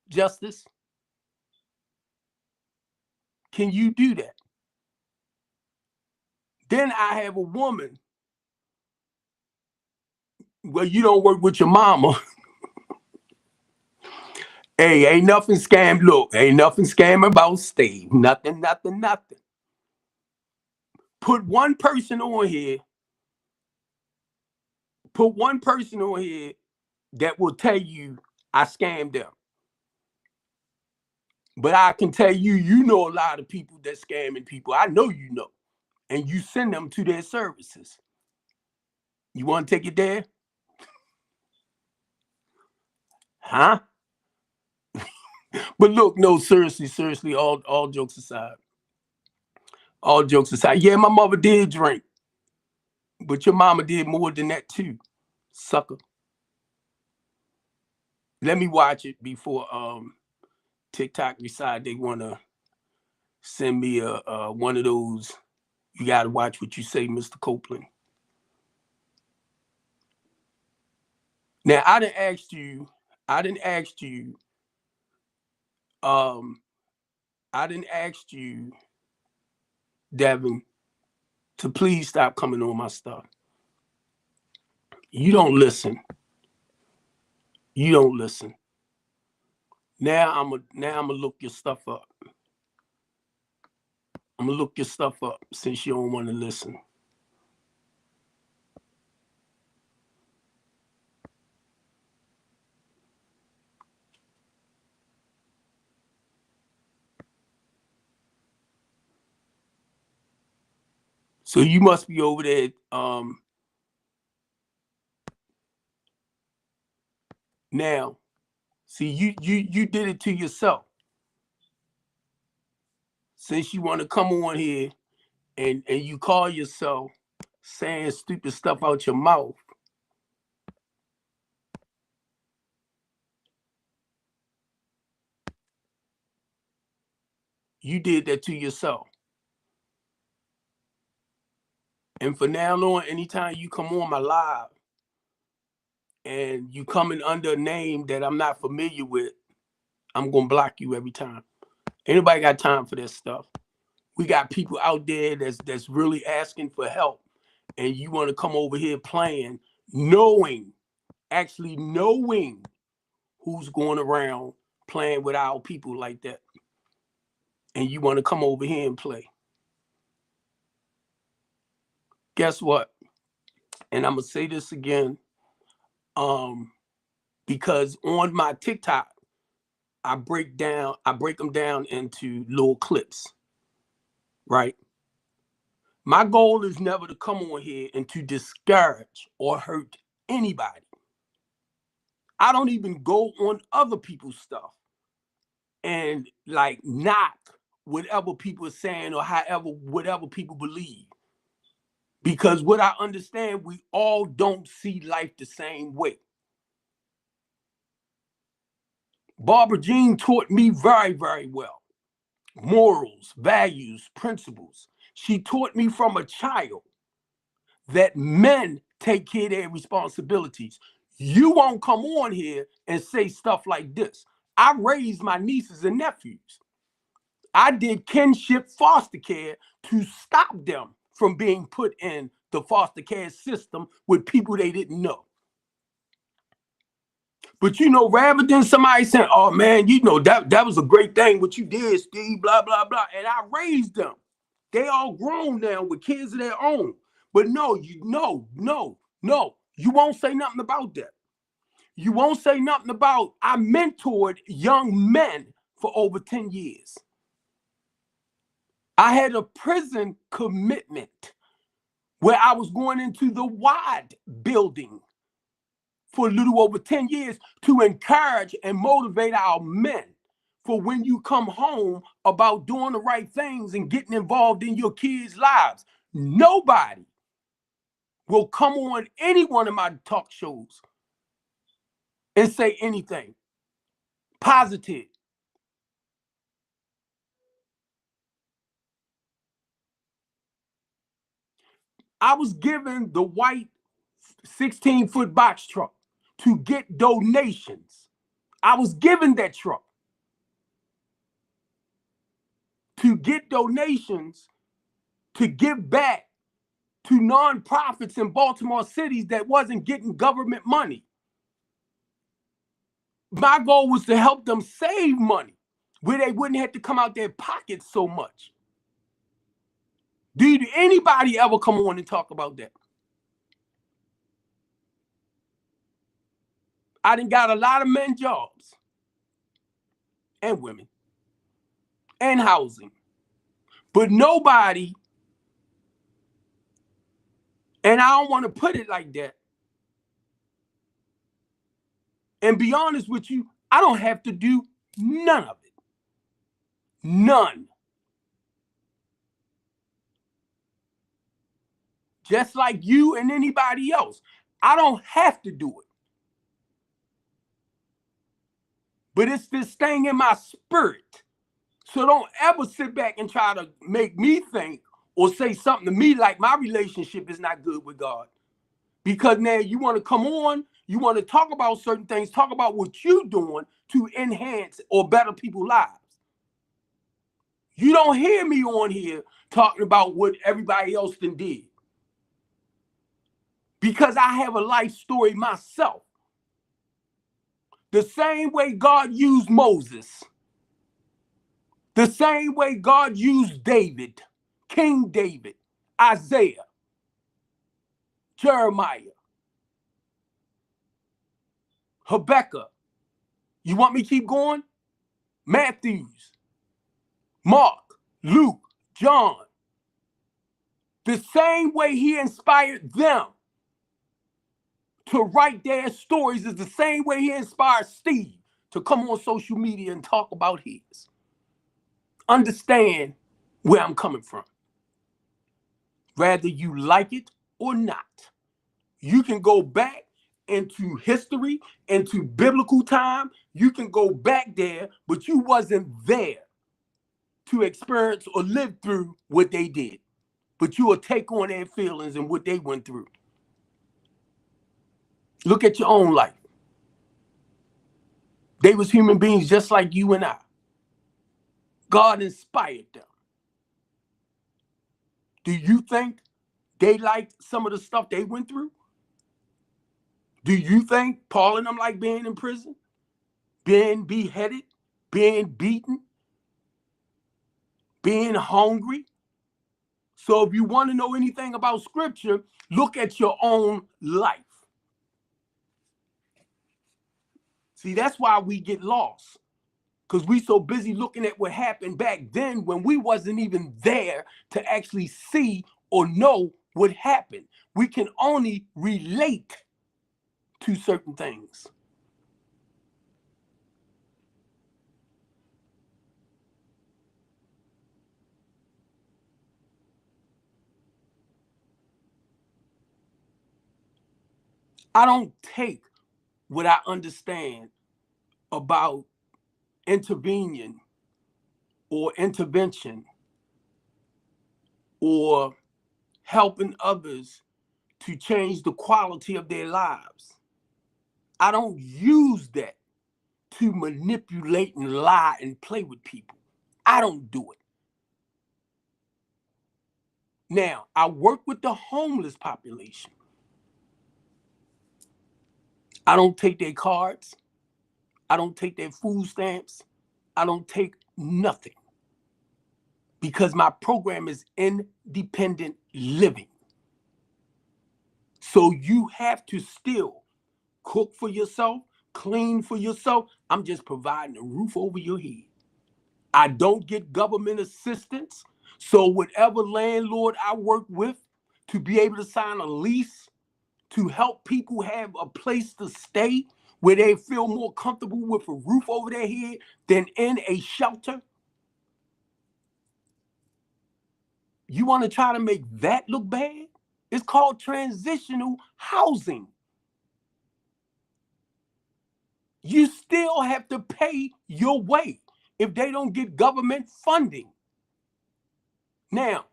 Justice? Can you do that? Then I have a woman. Well, you don't work with your mama. Hey, ain't nothing scam. Look, ain't nothing scam about Steve. Nothing, nothing, nothing. Put one person on here. Put one person on here that will tell you I scammed them. But I can tell you, you know a lot of people that scamming people. I know you know. And you send them to their services. You want to take it there? Huh? But look, no, seriously, all jokes aside. All jokes aside. Yeah, my mother did drink. But your mama did more than that too, sucker. Let me watch it before TikTok decide they want to send me a one of those. You got to watch what you say, Mr. Copeland. Now I didn't ask you. I didn't ask you. I didn't ask you, Devin, to please stop coming on my stuff. You don't listen. You don't listen. Now I'm gonna look your stuff up. I'm gonna look your stuff up since you don't want to listen. So you must be over there. Now, see, you did it to yourself. Since you want to come on here and you call yourself saying stupid stuff out your mouth, you did that to yourself. And for now on, anytime you come on my live and you coming under a name that I'm not familiar with, I'm gonna block you every time. Anybody got time for this stuff? We got people out there that's really asking for help, and you want to come over here playing, actually knowing who's going around playing with our people like that, and you want to come over here and play. Guess what? And I'm gonna say this again, because on my TikTok, I break them down into little clips, right? My goal is never to come on here and to discourage or hurt anybody. I don't even go on other people's stuff and like knock whatever people are saying or whatever people believe. Because what I understand, we all don't see life the same way. Barbara Jean taught me very, very well. Morals, values, principles. She taught me from a child that men take care of their responsibilities. You won't come on here and say stuff like this. I raised my nieces and nephews. I did kinship foster care to stop them from being put in the foster care system with people they didn't know. But rather than somebody saying, "Oh man, that was a great thing what you did, Steve," blah blah blah, and I raised them. They all grown now with kids of their own. But no, no, you won't say nothing about that. You won't say nothing about I mentored young men for over 10 years. I had a prison commitment where I was going into the WAD building for a little over 10 years to encourage and motivate our men for when you come home about doing the right things and getting involved in your kids' lives. Nobody will come on any one of my talk shows and say anything positive. I was given the white 16-foot box truck to get donations. I was given that truck to get donations to give back to nonprofits in Baltimore cities that wasn't getting government money. My goal was to help them save money where they wouldn't have to come out their pockets so much. Did anybody ever come on and talk about that? I done got a lot of men jobs and women and housing, but nobody, and I don't want to put it like that, and be honest with you, I don't have to do none of it. None. Just like you and anybody else. I don't have to do it. But it's this thing in my spirit. So don't ever sit back and try to make me think or say something to me like my relationship is not good with God. Because now you want to come on, you want to talk about certain things, talk about what you're doing to enhance or better people's lives. You don't hear me on here talking about what everybody else did. Because I have a life story myself. The same way God used Moses, the same way God used David, King David, Isaiah, Jeremiah, Habakkuk. You want me to keep going? Matthews, Mark, Luke, John. The same way he inspired them to write their stories is the same way he inspired Steve to come on social media and talk about his. Understand where I'm coming from. Whether you like it or not, you can go back into history, into biblical time. You can go back there, but you wasn't there to experience or live through what they did. But you will take on their feelings and what they went through. Look at your own life. They was human beings just like you and I. God inspired them. Do you think they liked some of the stuff they went through? Do you think Paul and them like being in prison, being beheaded, being beaten, being hungry? So if you want to know anything about scripture, look at your own life. See, that's why we get lost. Because we so busy looking at what happened back then when we wasn't even there to actually see or know what happened. We can only relate to certain things. I don't take what I understand about intervening or intervention or helping others to change the quality of their lives. I don't use that to manipulate and lie and play with people. I don't do it. Now, I work with the homeless population. I don't take their cards. I don't take their food stamps. I don't take nothing because my program is independent living. So you have to still cook for yourself, clean for yourself. I'm just providing a roof over your head. I don't get government assistance. So whatever landlord I work with to be able to sign a lease to help people have a place to stay where they feel more comfortable with a roof over their head than in a shelter. You want to try to make that look bad? It's called transitional housing. You still have to pay your way if they don't get government funding. Now,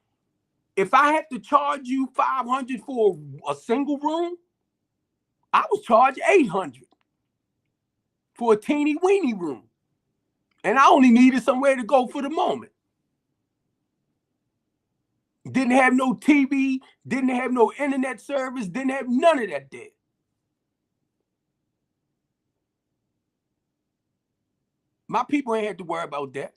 if I had to charge you $500 for a single room, I was charged $800 for a teeny weeny room. And I only needed somewhere to go for the moment. Didn't have no TV, didn't have no internet service, didn't have none of that there. My people ain't had to worry about that.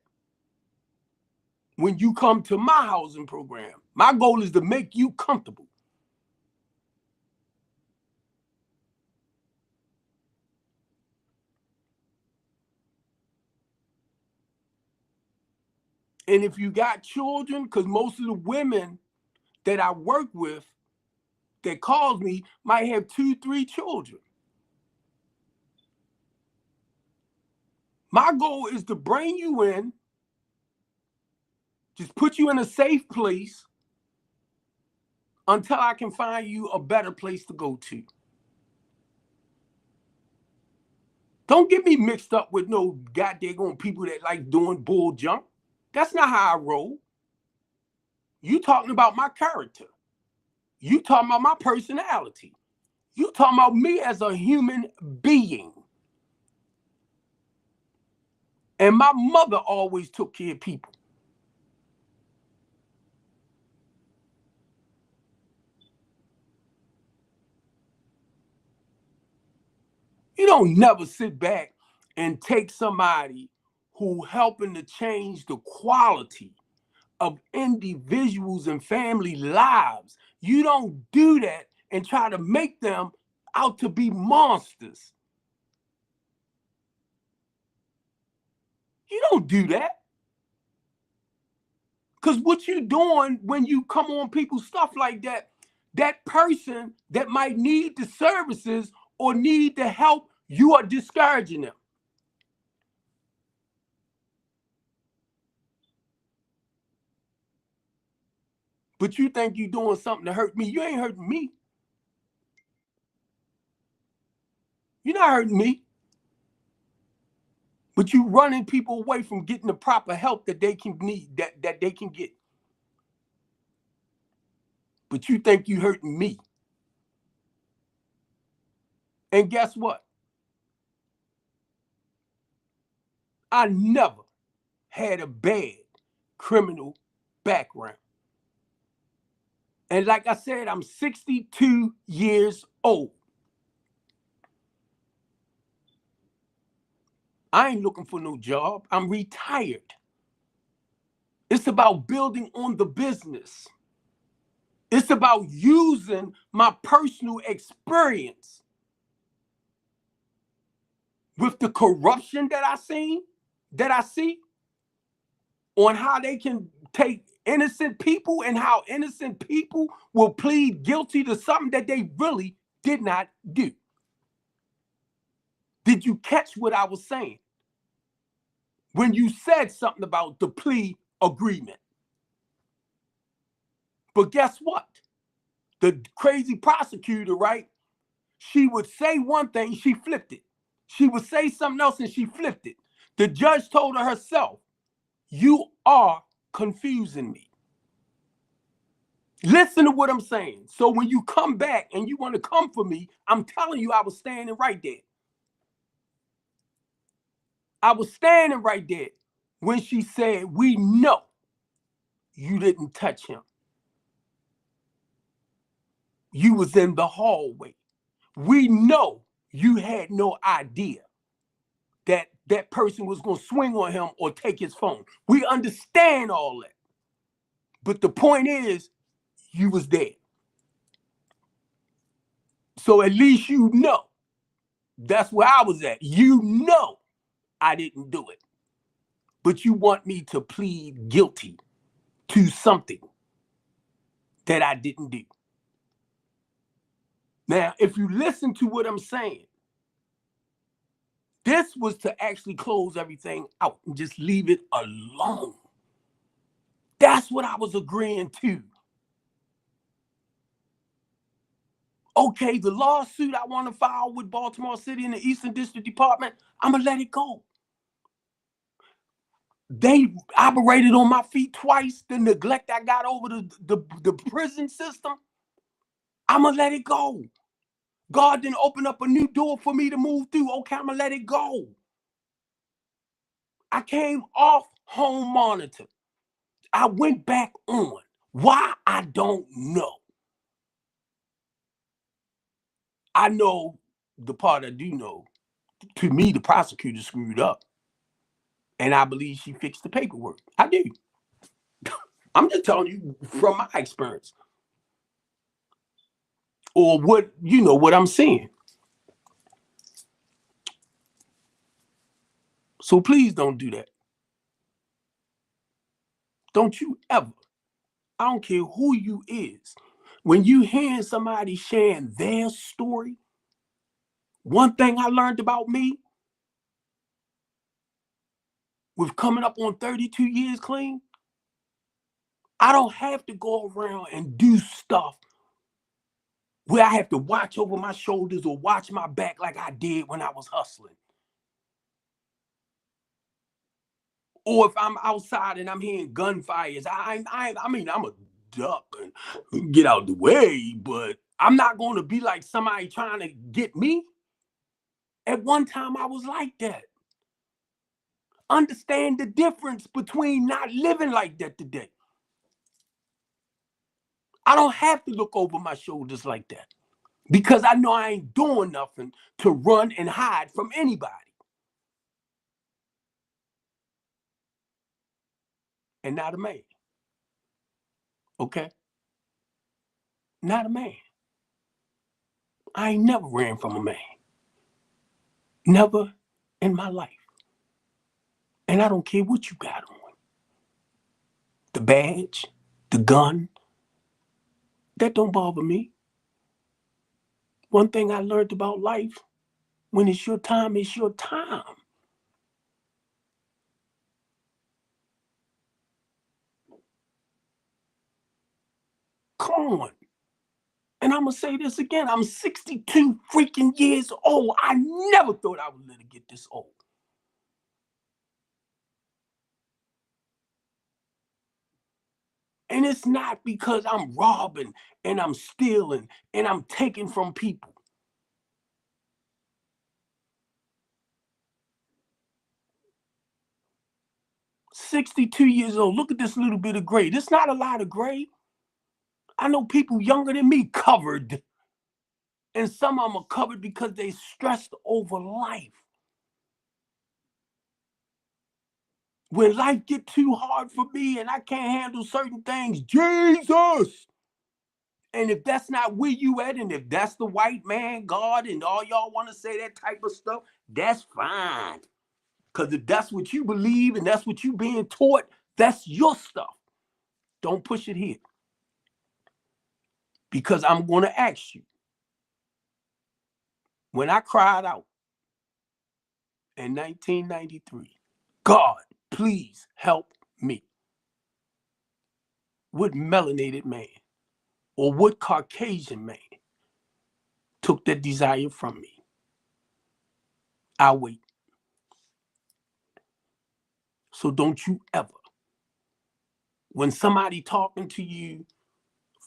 When you come to my housing program, my goal is to make you comfortable. And if you got children, because most of the women that I work with that calls me might have 2, 3 children. My goal is to bring you in, just put you in a safe place until I can find you a better place to go to. Don't get me mixed up with no goddamn people that like doing bull junk. That's not how I roll. You talking about my character. You talking about my personality. You talking about me as a human being. And my mother always took care of people. You don't never sit back and take somebody who helping to change the quality of individuals and family lives. You don't do that and try to make them out to be monsters. You don't do that. Because what you doing when you come on people's stuff like that, that person that might need the services or need the help, you are discouraging them. But you think you're doing something to hurt me. You ain't hurting me. You're not hurting me. But you running people away from getting the proper help that they can need, that they can get. But you think you hurting me. And guess what? I never had a bad criminal background. And like I said, I'm 62 years old. I ain't looking for no job. I'm retired. It's about building on the business. It's about using my personal experience with the corruption that I see on how they can take innocent people and how innocent people will plead guilty to something that they really did not do. Did you catch what I was saying when you said something about the plea agreement? But guess what? The crazy prosecutor, right? She would say one thing, she flipped it. She would say something else and she flipped it. The judge told her herself, you are confusing me. Listen to what I'm saying. So when you come back and you want to come for me, I'm telling you I was standing right there. I was standing right there when she said, we know you didn't touch him. You was in the hallway. We know you had no idea that that person was going to swing on him or take his phone. We understand all that. But the point is, you was there. So at least you know. That's where I was at. You know I didn't do it. But you want me to plead guilty to something that I didn't do. Now, if you listen to what I'm saying, this was to actually close everything out and just leave it alone. That's what I was agreeing to. Okay, the lawsuit I want to file with Baltimore City and the Eastern District Department, I'm going to let it go. They operated on my feet twice. The neglect I got over the prison system, I'm going to let it go. God didn't open up a new door for me to move through. Okay, I'm going to let it go. I came off home monitor. I went back on. Why? I don't know. I know the part I do know. To me, the prosecutor screwed up. And I believe she fixed the paperwork. I do. I'm just telling you from my experience. Or what, what I'm seeing. So please don't do that. Don't you ever. I don't care who you is. When you hear somebody sharing their story, one thing I learned about me with coming up on 32 years clean, I don't have to go around and do stuff where I have to watch over my shoulders or watch my back like I did when I was hustling. Or if I'm outside and I'm hearing gunfires, I mean, I'm a duck and get out the way, but I'm not going to be like somebody trying to get me. At one time, I was like that. Understand the difference between not living like that today. I don't have to look over my shoulders like that because I know I ain't doing nothing to run and hide from anybody. And not a man. Okay? Not a man. I ain't never ran from a man. Never in my life. And I don't care what you got on. The badge, the gun, that don't bother me. One thing I learned about life, when it's your time, it's your time. Come on. And I'm going to say this again. I'm 62 freaking years old. I never thought I would live to get this old. And it's not because I'm robbing and I'm stealing and I'm taking from people. "62 years old. Look at this little bit of gray. There's not a lot of gray. I know people younger than me covered. And some of them are covered because they stressed over life. When life get too hard for me and I can't handle certain things, Jesus. And if that's not where you at, and if that's the white man, God, and all y'all want to say that type of stuff, that's fine. Because if that's what you believe and that's what you being taught, that's your stuff. Don't push it here. Because I'm going to ask you. When I cried out in 1993, God, please help me. What melanated man or what Caucasian man took that desire from me? I'll wait. So don't you ever, when somebody talking to you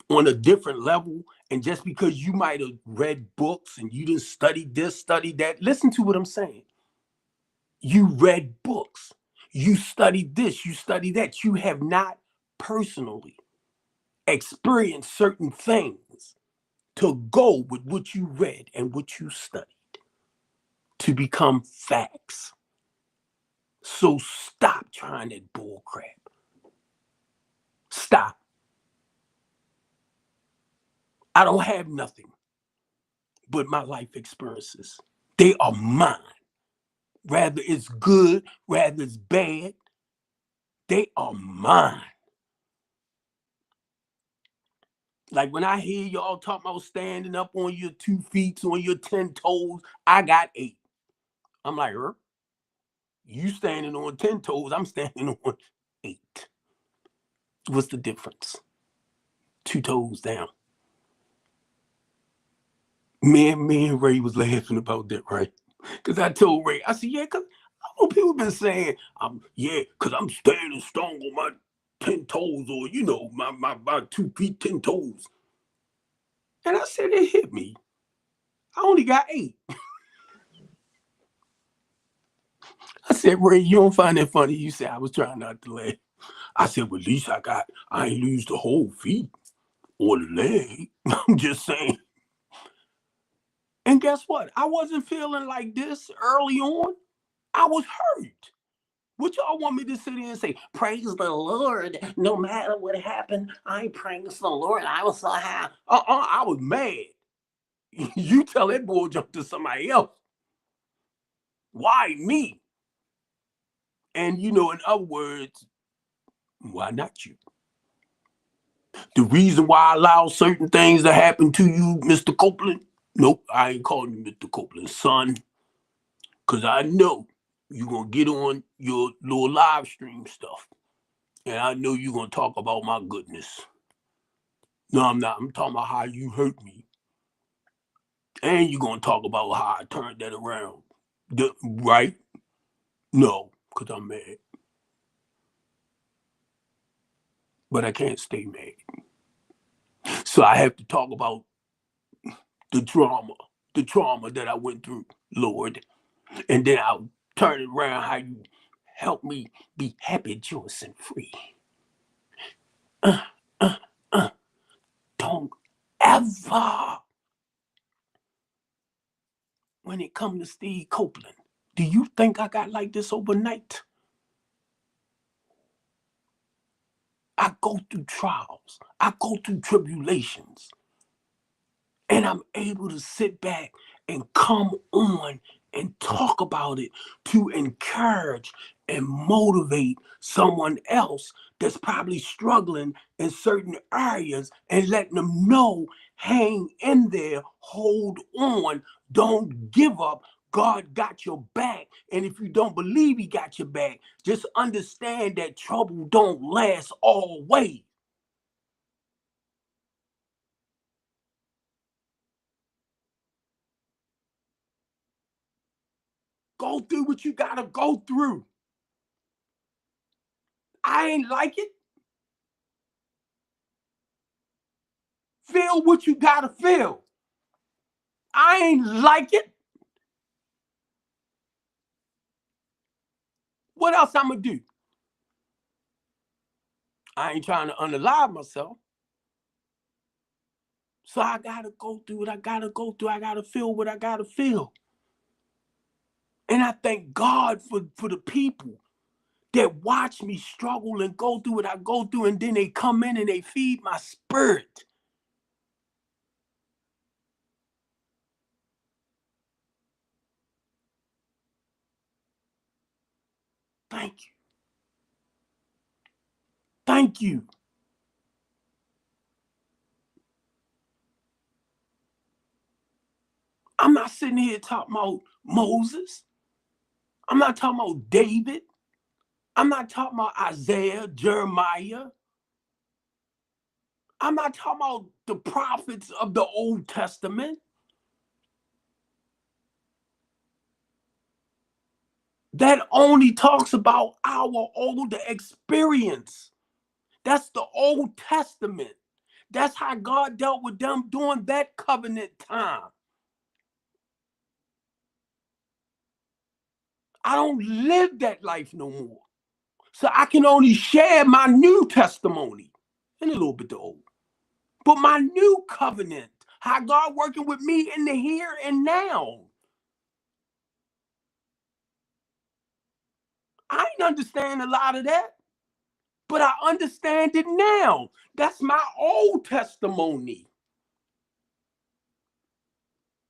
on a different level, and just because you might have read books and you didn't study this, study that, listen to what I'm saying. You read books, you studied this, you studied that. You have not personally experienced certain things to go with what you read and what you studied to become facts. So stop trying that bull crap. Stop. I don't have nothing but my life experiences. They are mine. Rather it's good, rather it's bad, they are mine. Like when I hear y'all talking about standing up on your 2 feet, on your 10 toes, I got 8. I'm like, you standing on 10 toes, I'm standing on 8. What's the difference? 2 toes down. Me and Ray was laughing about that, right? Because I told Ray, I said, yeah, because I know people been saying, because I'm standing strong on my 10 toes, or, my 2 feet, 10 toes. And I said, it hit me. I only got 8. I said, Ray, you don't find that funny? You said I was trying not to laugh. I said, well, at least I ain't lose the whole feet or the leg. I'm just saying. And guess what? I wasn't feeling like this early on. I was hurt. What y'all want me to sit here and say, praise the Lord, no matter what happened, I praise the Lord. I was so happy. I was mad. You tell that bull jump to somebody else. Why me? And in other words, why not you? The reason why I allow certain things to happen to you, Mr. Copeland, nope, I ain't calling you Mr. Copeland, son, because I know you're going to get on your little live stream stuff, and I know you're going to talk about my goodness. No, I'm not. I'm talking about how you hurt me, and you're going to talk about how I turned that around, right? No, because I'm mad. But I can't stay mad. So I have to talk about the trauma that I went through, Lord. And then I'll turn it around how you help me be happy, joyous, and free. Don't ever, when it comes to Steve Copeland, do you think I got like this overnight? I go through trials. I go through tribulations. And I'm able to sit back and come on and talk about it to encourage and motivate someone else that's probably struggling in certain areas and letting them know, hang in there, hold on, don't give up. God got your back. And if you don't believe he got your back, just understand that trouble don't last always. Go through what you gotta go through. I ain't like it. Feel what you gotta feel. I ain't like it. What else I'm gonna do? I ain't trying to unalive myself. So I gotta go through what I gotta go through. I gotta feel what I gotta feel. And I thank God for the people that watch me struggle and go through what I go through, and then they come in and they feed my spirit. Thank you. Thank you. I'm not sitting here talking about Moses. I'm not talking about David. I'm not talking about Isaiah, Jeremiah. I'm not talking about the prophets of the Old Testament. That only talks about our older experience. That's the Old Testament. That's how God dealt with them during that covenant time. I don't live that life no more. So I can only share my new testimony and a little bit the old. But my new covenant, how God working with me in the here and now. I ain't understand a lot of that, but I understand it now. That's my old testimony.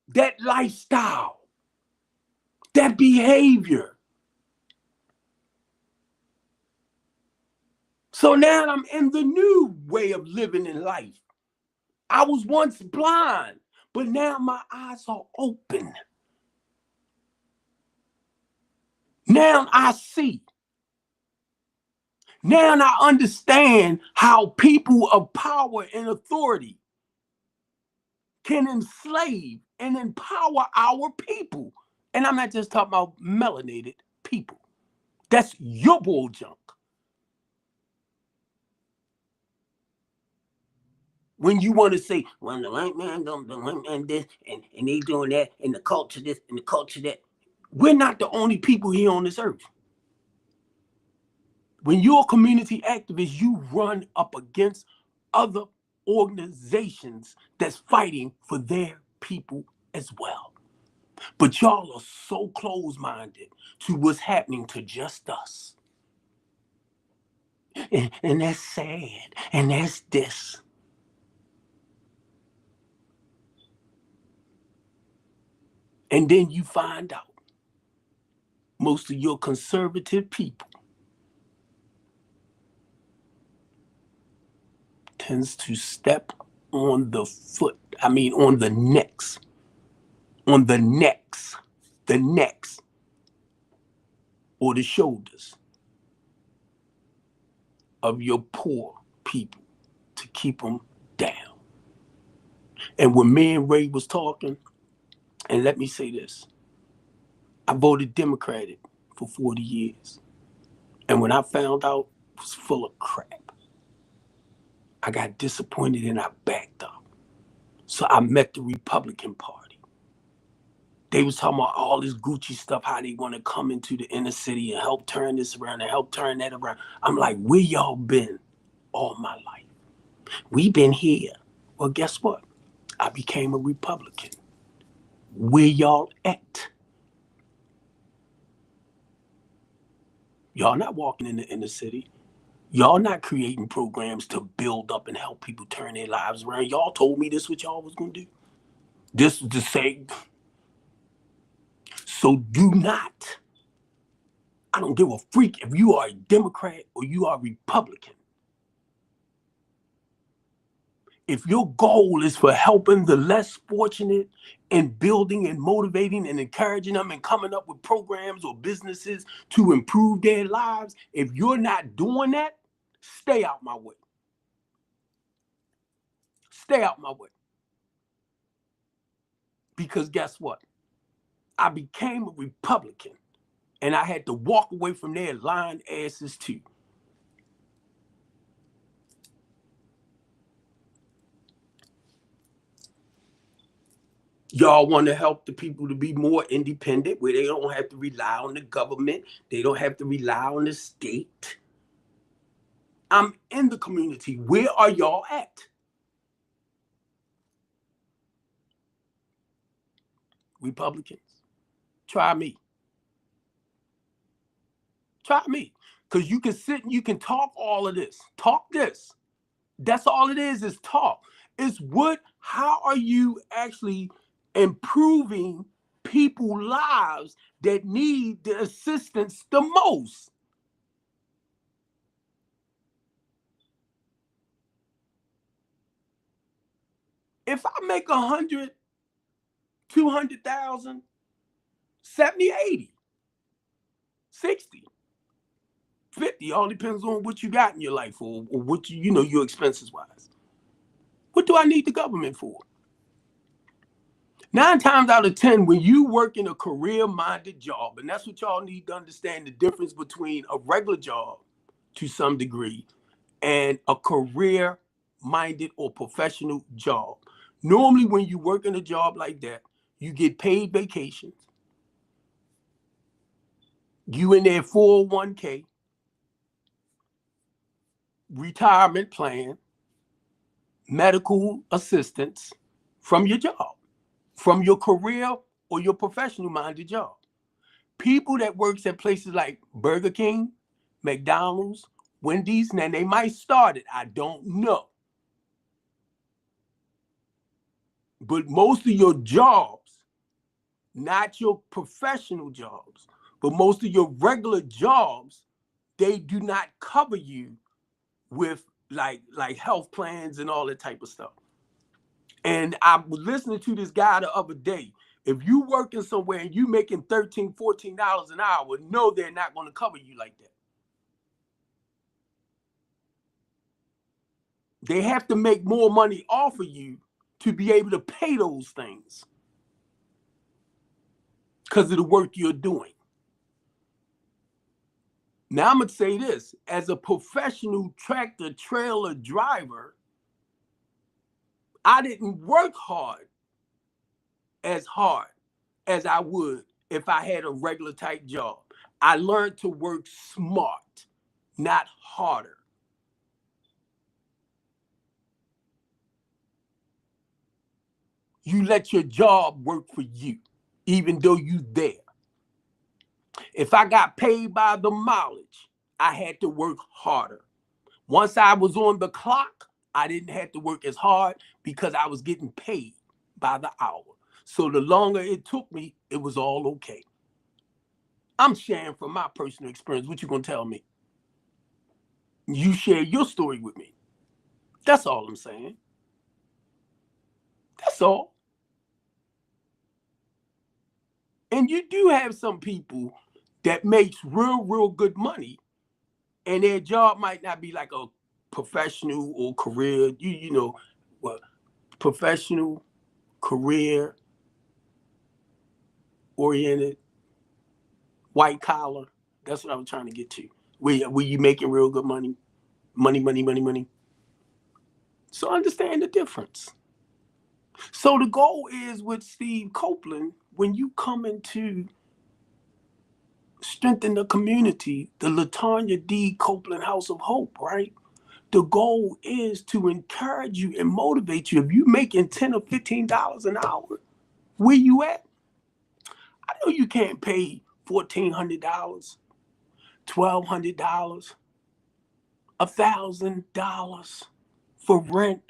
That lifestyle, that behavior. So now I'm in the new way of living in life. I was once blind, but now my eyes are open. Now I see. Now I understand how people of power and authority can enslave and empower our people. And I'm not just talking about melanated people. That's your bull junk. When you want to say, well, the white man don't, the white man this, and they doing that, and the culture this, and the culture that. We're not the only people here on this earth. When you're a community activist, you run up against other organizations that's fighting for their people as well. But y'all are so close-minded to what's happening to just us. And that's sad. And that's this. And then you find out most of your conservative people tends to step on the foot, on the necks, or the shoulders of your poor people to keep them down. And when me and Ray was talking, and let me say this, I voted Democratic for 40 years. And when I found out it was full of crap, I got disappointed and I backed up. So I met the Republican Party. They was talking about all this Gucci stuff, how they want to come into the inner city and help turn this around and help turn that around. I'm like, where y'all been all my life? We've been here. Well, guess what? I became a Republican. Where y'all at? Y'all not walking in the inner city. Y'all not creating programs to build up and help people turn their lives around. Y'all told me this what y'all was going to do. This was to say, so do not. I don't give a freak if you are a Democrat or you are a Republican. If your goal is for helping the less fortunate and building and motivating and encouraging them and coming up with programs or businesses to improve their lives, if you're not doing that, stay out my way. Stay out my way. Because guess what? I became a Republican and I had to walk away from their lying asses too. Y'all want to help the people to be more independent, where they don't have to rely on the government. They don't have to rely on the state. I'm in the community. Where are y'all at? Republicans, try me. Try me. Because you can sit and you can talk all of this. Talk this. That's all it is talk. It's how are you actually improving people's lives that need the assistance the most? If I make 100, 200,000, 70, 80, 60, 50, all depends on what you got in your life or what your expenses wise. What do I need the government for? 9 times out of 10, when you work in a career-minded job, and that's what y'all need to understand, the difference between a regular job to some degree and a career-minded or professional job. Normally, when you work in a job like that, you get paid vacations. You in their 401k, retirement plan, medical assistance from your job, from your career or your professional-minded job. People that works at places like Burger King, McDonald's, Wendy's, now they might start it. I don't know. But most of your jobs, not your professional jobs, but most of your regular jobs, they do not cover you with like health plans and all that type of stuff. And I was listening to this guy the other day. If you working somewhere and you making $13, $14 an hour, no, they're not going to cover you like that. They have to make more money off of you to be able to pay those things because of the work you're doing. Now I'm going to say this, as a professional tractor trailer driver, I didn't work hard as I would if I had a regular type job. I learned to work smart, not harder. You let your job work for you, even though you there. If I got paid by the mileage, I had to work harder. Once I was on the clock, I didn't have to work as hard because I was getting paid by the hour. So the longer it took me, it was all okay. I'm sharing from my personal experience. What you gonna tell me? You share your story with me. That's all I'm saying. That's all. And you do have some people that makes real good money, and their job might not be like a professional or career, you know, well, professional, career oriented, white collar. That's what I was trying to get to. Where you making real good money. Money. So understand the difference. So the goal is with Steve Copeland, when you come into strengthen the community, the Latanya D. Copeland House of Hope, right? The goal is to encourage you and motivate you. If you're making $10 or $15 an hour, where you at? I know you can't pay $1,400, $1,200, $1,000 for rent.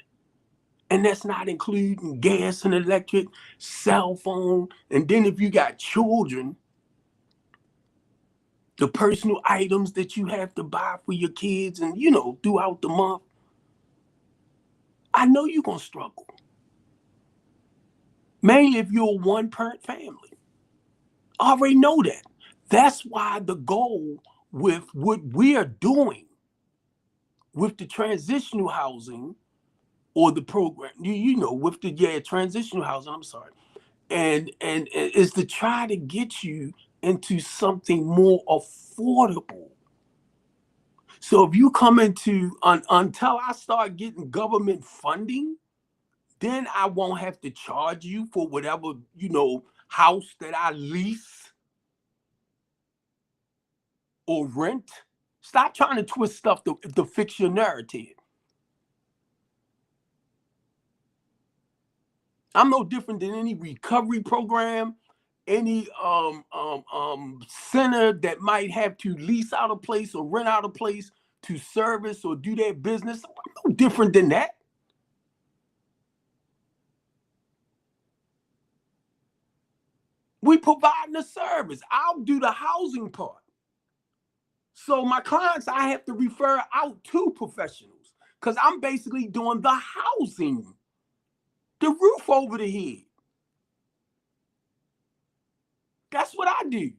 And that's not including gas and electric, cell phone. And then if you got children, the personal items that you have to buy for your kids and, you know, throughout the month. I know you're going to struggle. Mainly if you're a one-parent family. I already know that. That's why the goal with what we are doing with the transitional housing or the program, you know, with the transitional housing, I'm sorry, and is to try to get you into something more affordable. So if you come into, until I start getting government funding, then I won't have to charge you for whatever, you know, house that I lease or rent. Stop trying to twist stuff to fix your narrative. I'm no different than any recovery program, any center that might have to lease out a place or rent out a place to service or do their business. I'm no different than that. We providing a service. I'll do the housing part. So my clients, I have to refer out to professionals because I'm basically doing the housing, the roof over the head. That's what I do.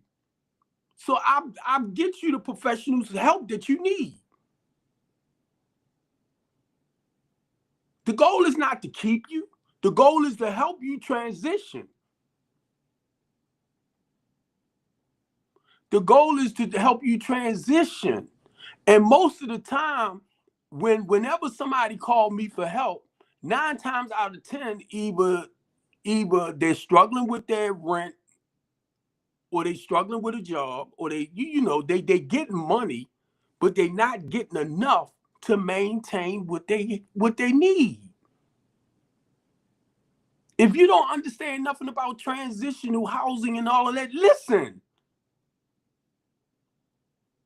So I get you the professionals' help that you need. The goal is not to keep you. The goal is to help you transition. The goal is to help you transition. And most of the time, whenever somebody called me for help, 9 times out of 10, either they're struggling with their rent, or they struggling with a job, or they getting money, but they're not getting enough to maintain what they need. If you don't understand nothing about transitional housing and all of that, listen.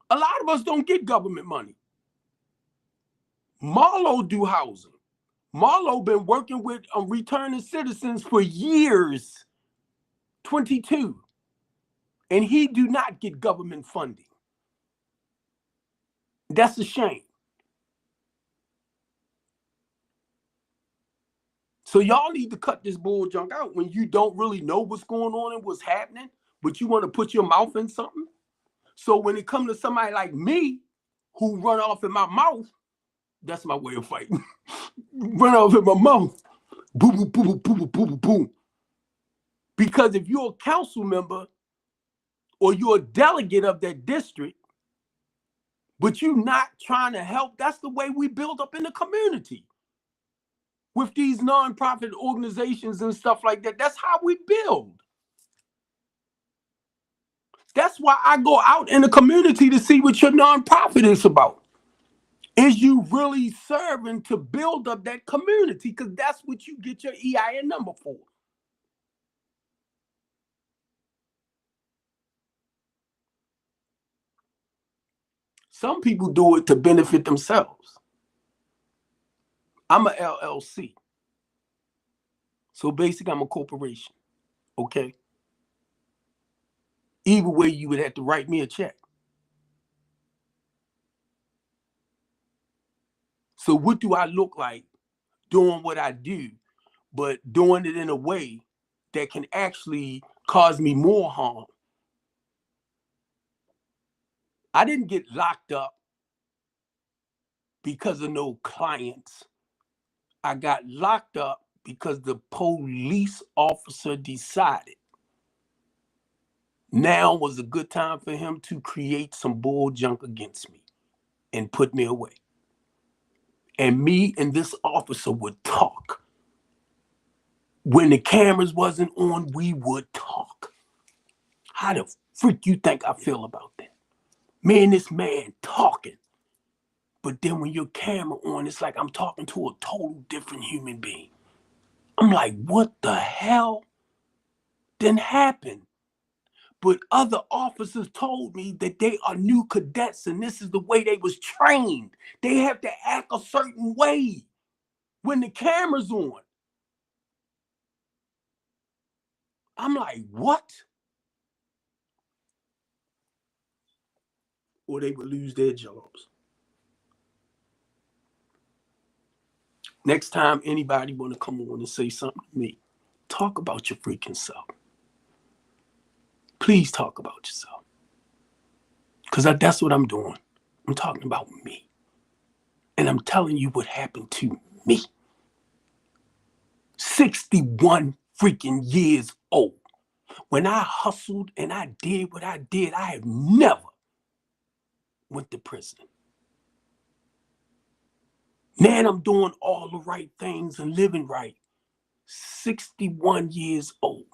A lot of us don't get government money. Marlo do housing. Marlo been working with returning citizens for years, 22, and he do not get government funding. That's a shame. So y'all need to cut this bull junk out when you don't really know what's going on and what's happening, but you want to put your mouth in something. So when it comes to somebody like me who run off in my mouth, that's my way of fighting. Run off in my mouth. Boom, boom, boom, boom, boom, boom, boom. Because if you're a council member or you're a delegate of that district, but you're not trying to help, that's the way we build up in the community. With these nonprofit organizations and stuff like that, that's how we build. That's why I go out in the community to see what your nonprofit is about. Is you really serving to build up that community? Because that's what you get your EIN number for. Some people do it to benefit themselves. I'm a LLC. So basically, I'm a corporation. Okay? Either way, you would have to write me a check. So what do I look like doing what I do, but doing it in a way that can actually cause me more harm? I didn't get locked up because of no clients. I got locked up because the police officer decided now was a good time for him to create some bull junk against me and put me away. And me and this officer would talk. When the cameras wasn't on, we would talk. How the freak you think I feel about that? Me and this man talking. But then when your camera on, it's like I'm talking to a total different human being. I'm like, what the hell didn't happen? But other officers told me that they are new cadets and this is the way they was trained. They have to act a certain way when the camera's on. I'm like, what? Or they would lose their jobs. Next time anybody want to come on and say something to me, talk about your freaking self. Please talk about yourself. Because that's what I'm doing. I'm talking about me. And I'm telling you what happened to me. 61 freaking years old. When I hustled and I did what I did, I have never went to prison. Man, I'm doing all the right things and living right. 61 years old.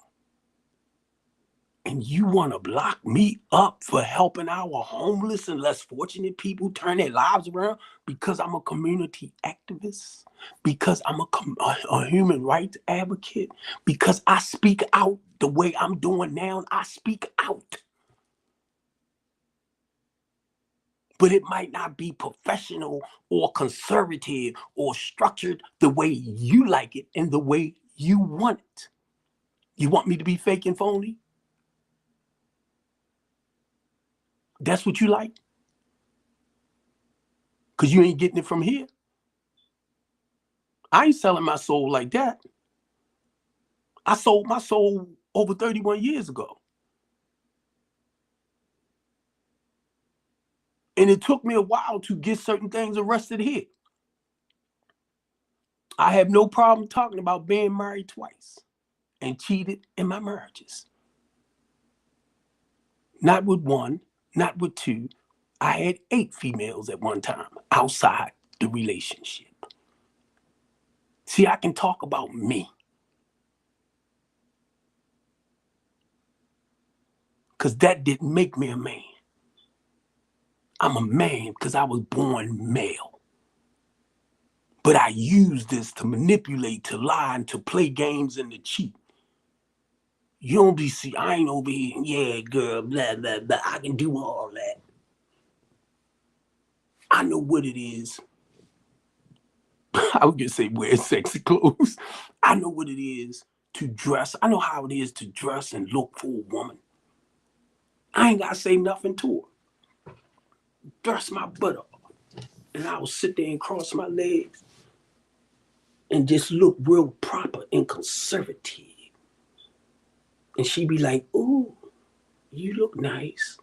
And you want to lock me up for helping our homeless and less fortunate people turn their lives around because I'm a community activist, because I'm a human rights advocate, because I speak out the way I'm doing now. I speak out. But it might not be professional or conservative or structured the way you like it and the way you want it. You want me to be fake and phony? That's what you like? Because you ain't getting it from here. I ain't selling my soul like that. I sold my soul over 31 years ago. And it took me a while to get certain things arrested here. I have no problem talking about being married twice and cheated in my marriages. Not with one, not with two. I had 8 females at one time outside the relationship. See, I can talk about me. Because that didn't make me a man. I'm a man because I was born male. But I use this to manipulate, to lie, and to play games and to cheat. You don't be see, I ain't over here, yeah, girl, blah, blah, blah. I can do all that. I know what it is. I was gonna say wear sexy clothes. I know what it is to dress. I know how it is to dress and look for a woman. I ain't gotta say nothing to her. Dress my butt up. And I will sit there and cross my legs and just look real proper and conservative. And she be like, ooh, you look nice.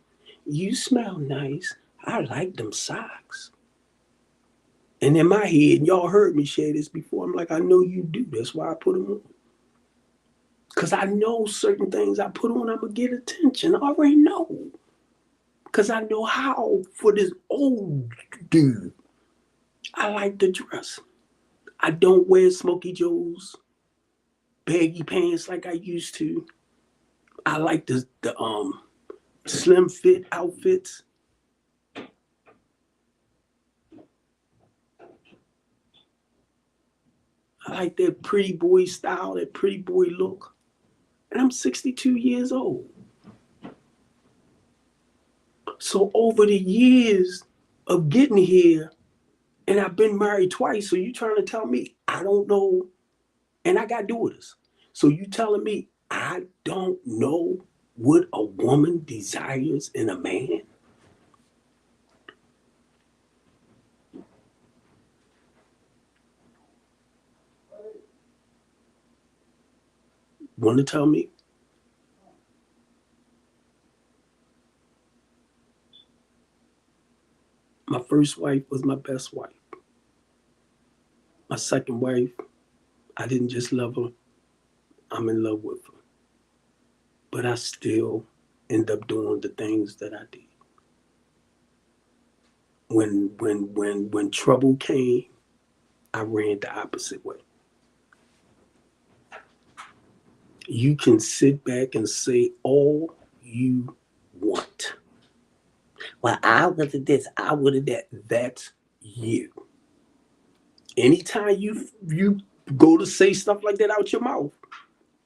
You smell nice. I like them socks. And in my head, and y'all heard me share this before, I'm like, I know you do. That's why I put them on. Because I know certain things I put on, I'm going to get attention. I already know. Because I know how for this old dude, I like to dress. I don't wear Smokey Joe's, baggy pants like I used to. I like the slim fit outfits. I like that pretty boy style, that pretty boy look. And I'm 62 years old. So over the years of getting here, and I've been married twice, so you trying to tell me I don't know, and I got daughters. So you telling me I don't know what a woman desires in a man? Want to tell me? My first wife was my best wife. My second wife, I didn't just love her, I'm in love with her. But I still end up doing the things that I did. When trouble came, I ran the opposite way. You can sit back and say all you want. Well, I would have this, I would have that. That's you. Anytime you go to say stuff like that out your mouth,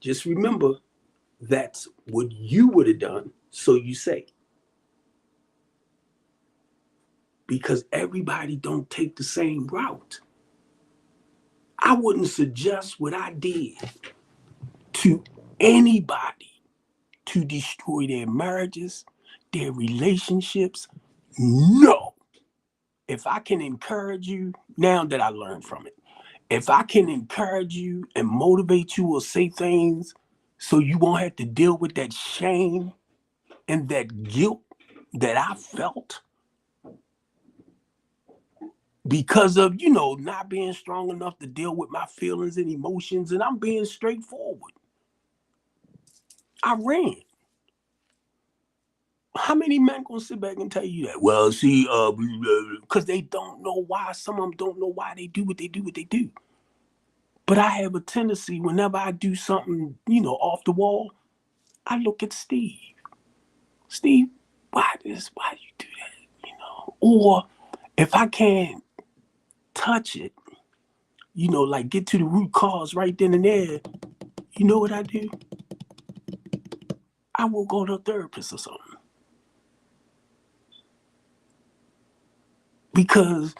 just remember that's what you would have done. So you say, because everybody don't take the same route. I wouldn't suggest what I did to anybody to destroy their marriages, their relationships. No. If I can encourage you, now that I learned from it, if I can encourage you and motivate you or say things so you won't have to deal with that shame and that guilt that I felt because of, not being strong enough to deal with my feelings and emotions, and I'm being straightforward. I ran. How many men gonna sit back and tell you that? Well, see, because they don't know why. Some of them don't know why they do what they do. But I have a tendency whenever I do something, off the wall, I look at Steve. Steve, why do you do that? Or if I can't touch it, like get to the root cause right then and there, you know what I do? I will go to a therapist or something. Because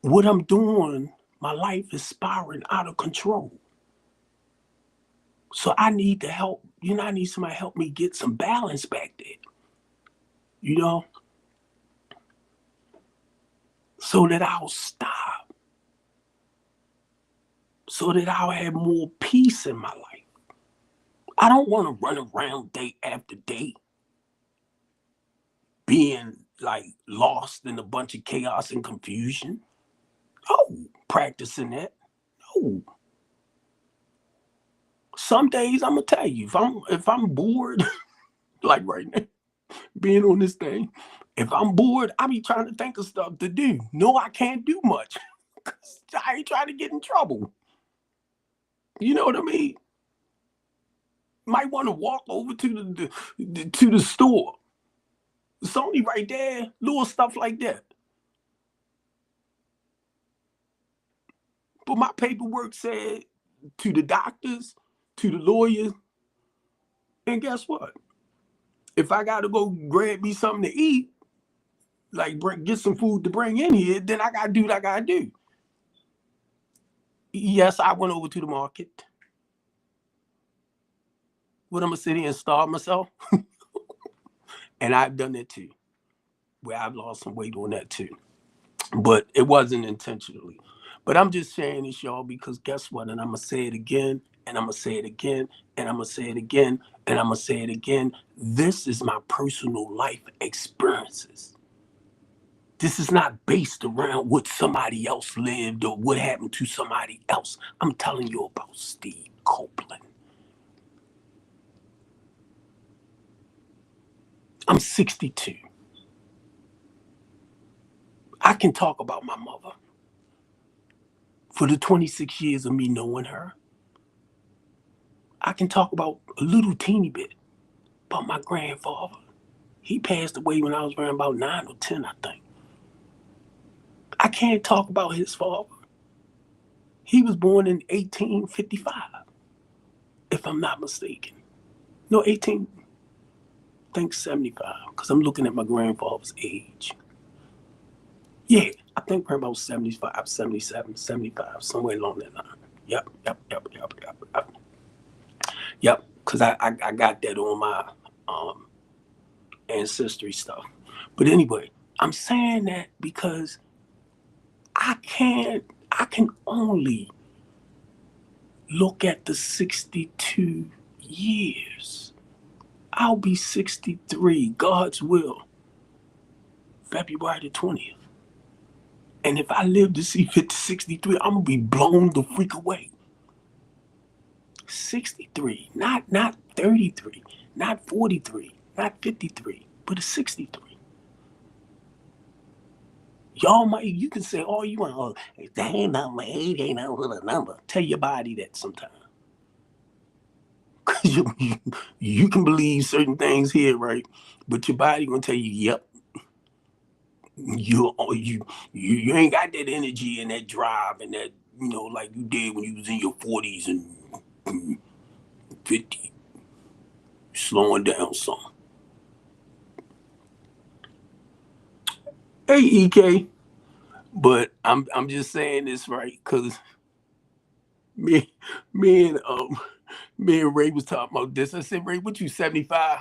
what I'm doing, my life is spiraling out of control. So I need to help, I need somebody to help me get some balance back there, so that I'll stop, so that I'll have more peace in my life. I don't want to run around day after day being like lost in a bunch of chaos and confusion. No, practicing that. No. Some days I'm gonna tell you, if I'm bored, like right now, being on this thing, if I'm bored, I be trying to think of stuff to do. No, I can't do much. I ain't trying to get in trouble. You know what I mean? Might want to walk over to the store. It's only right there, little stuff like that. But my paperwork said to the doctors, to the lawyers, and guess what? If I got to go grab me something to eat, like get some food to bring in here, then I gotta do what I gotta do. Yes, I went over to the market. What, I'm gonna sit here and starve myself? And I've done that too, where I've lost some weight on that too. But it wasn't intentionally. But I'm just saying this, y'all, because guess what? And I'm gonna say it again, and I'm gonna say it again, and I'm gonna say it again, and I'm gonna say it again. This is my personal life experiences. This is not based around what somebody else lived or what happened to somebody else. I'm telling you about Steve Copeland. I'm 62. I can talk about my mother for the 26 years of me knowing her. I can talk about a little teeny bit about my grandfather. He passed away when I was around about 9 or 10, I think. I can't talk about his father. He was born in 1855, if I'm not mistaken. No, 18, I think 75, because I'm looking at my grandfather's age. Yeah, I think we're about 75, 77, 75, somewhere along that line. Yep. Yep, because I got that on my um, ancestry stuff. But anyway, I'm saying that because I can only look at the 62 years. I'll be 63, God's will, February the 20th. And if I live to see 50, 63, I'm gonna be blown the freak away. 63, not 33, not 43, not 53, but a 63. Y'all might, you can say all you want, oh, that ain't not my age, ain't not a number. Tell your body that sometime. Cause you can believe certain things here, right? But your body gonna tell you, yep, you ain't got that energy and that drive and that, like you did when you was in your 40s and 50, slowing down some. Hey, EK, but I'm just saying this right because me me and me and Ray was talking about this. I said, Ray, what you 75?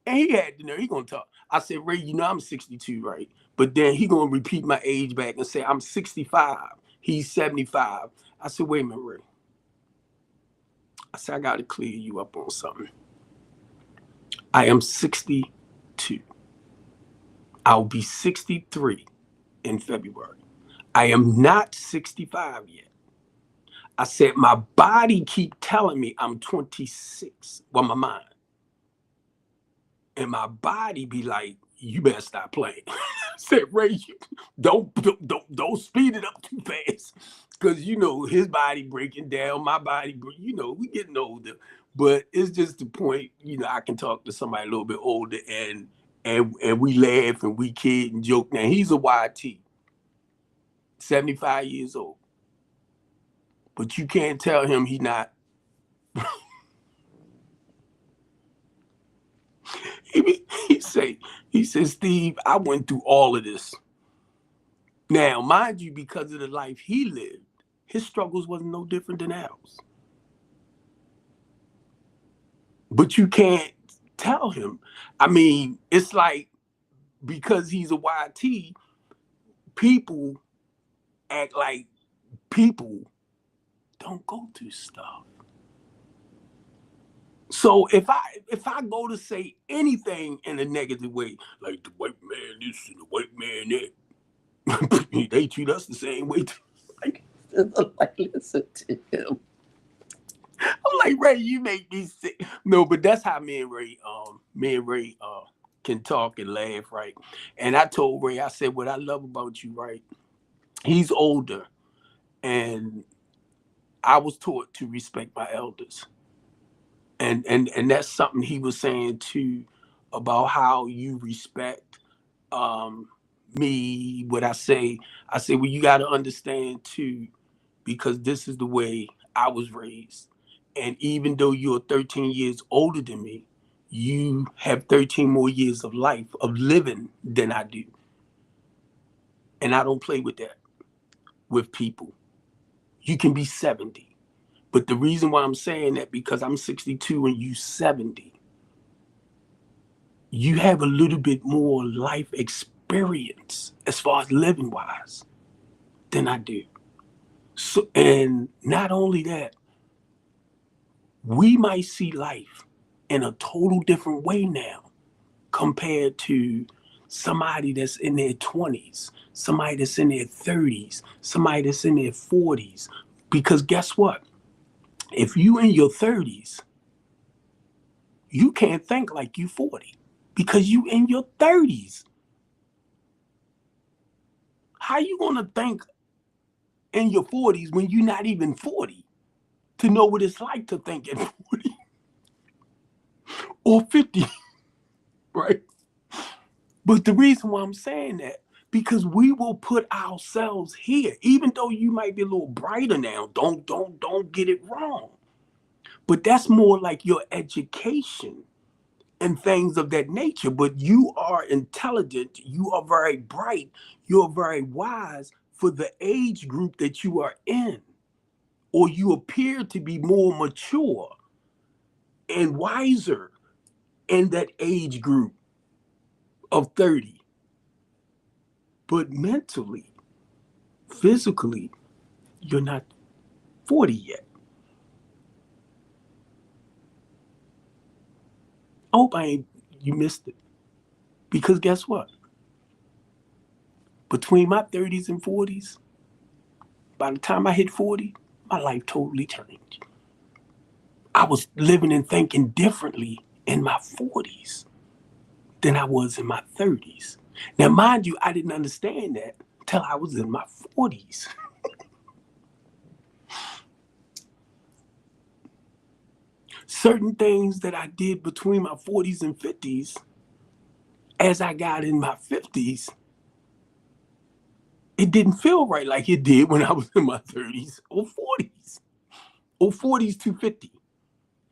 And he had to know he gonna talk. I said, Ray, I'm 62, right? But then he gonna repeat my age back and say I'm 65. He's 75. I said, wait a minute, Ray. I said, I gotta clear you up on something. I am 62. I'll be 63 in February. I am not 65 yet. I said, my body keep telling me I'm 26. Well, my mind. And my body be like, you better stop playing. I said, Ray, don't speed it up too fast. Because, his body breaking down, my body, we getting older. But it's just the point, I can talk to somebody a little bit older and we laugh and we kid and joke. Now, he's a YT, 75 years old. But you can't tell him he not. he said, Steve, I went through all of this. Now, mind you, because of the life he lived, his struggles wasn't no different than ours. But you can't tell him. I mean, it's like because he's a YT, people act like people don't go through stuff. So if I go to say anything in a negative way, like the white man this and the white man that, they treat us the same way. Like, listen to him. I'm like, Ray, you make me sick. No, but that's how me and Ray can talk and laugh, right? And I told Ray, I said, what I love about you, right? He's older, and I was taught to respect my elders. And that's something he was saying too about how you respect me. What I say, well, you got to understand too, because this is the way I was raised. And even though you're 13 years older than me, you have 13 more years of life, of living, than I do. And I don't play with that with people. You can be 70. But the reason why I'm saying that, because I'm 62 and you 70, you have a little bit more life experience as far as living wise than I do. So, and not only that, we might see life in a total different way now compared to somebody that's in their 20s, somebody that's in their 30s, somebody that's in their 40s. Because guess what? If you in your 30s, you can't think like you 40 because you in your 30s. How you gonna think in your 40s when you're not even 40 to know what it's like to think at 40 or 50, right? But the reason why I'm saying that, because we will put ourselves here, even though you might be a little brighter now. Don't get it wrong. But that's more like your education and things of that nature. But you are intelligent, you are very bright, you're very wise for the age group that you are in, or you appear to be more mature and wiser in that age group of 30. But mentally, physically, you're not 40 yet. I hope you missed it. Because guess what? Between my 30s and 40s, by the time I hit 40, my life totally changed. I was living and thinking differently in my 40s than I was in my 30s. Now, mind you, I didn't understand that till I was in my 40s. Certain things that I did between my 40s and 50s, as I got in my 50s, it didn't feel right like it did when I was in my 30s or 40s or 40s to 50.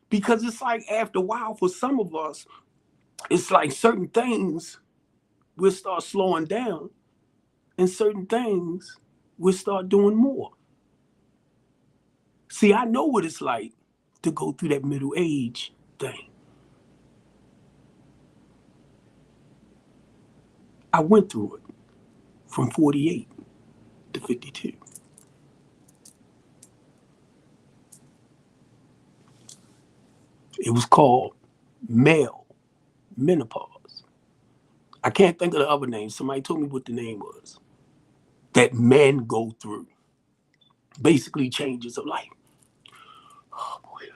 Because it's like after a while, for some of us, it's like certain things will start slowing down and certain things will start doing more. See, I know what it's like to go through that middle age thing. I went through it from 48 to 52. It was called male menopause. I can't think of the other name. Somebody told me what the name was. That men go through. Basically changes of life. Oh boy.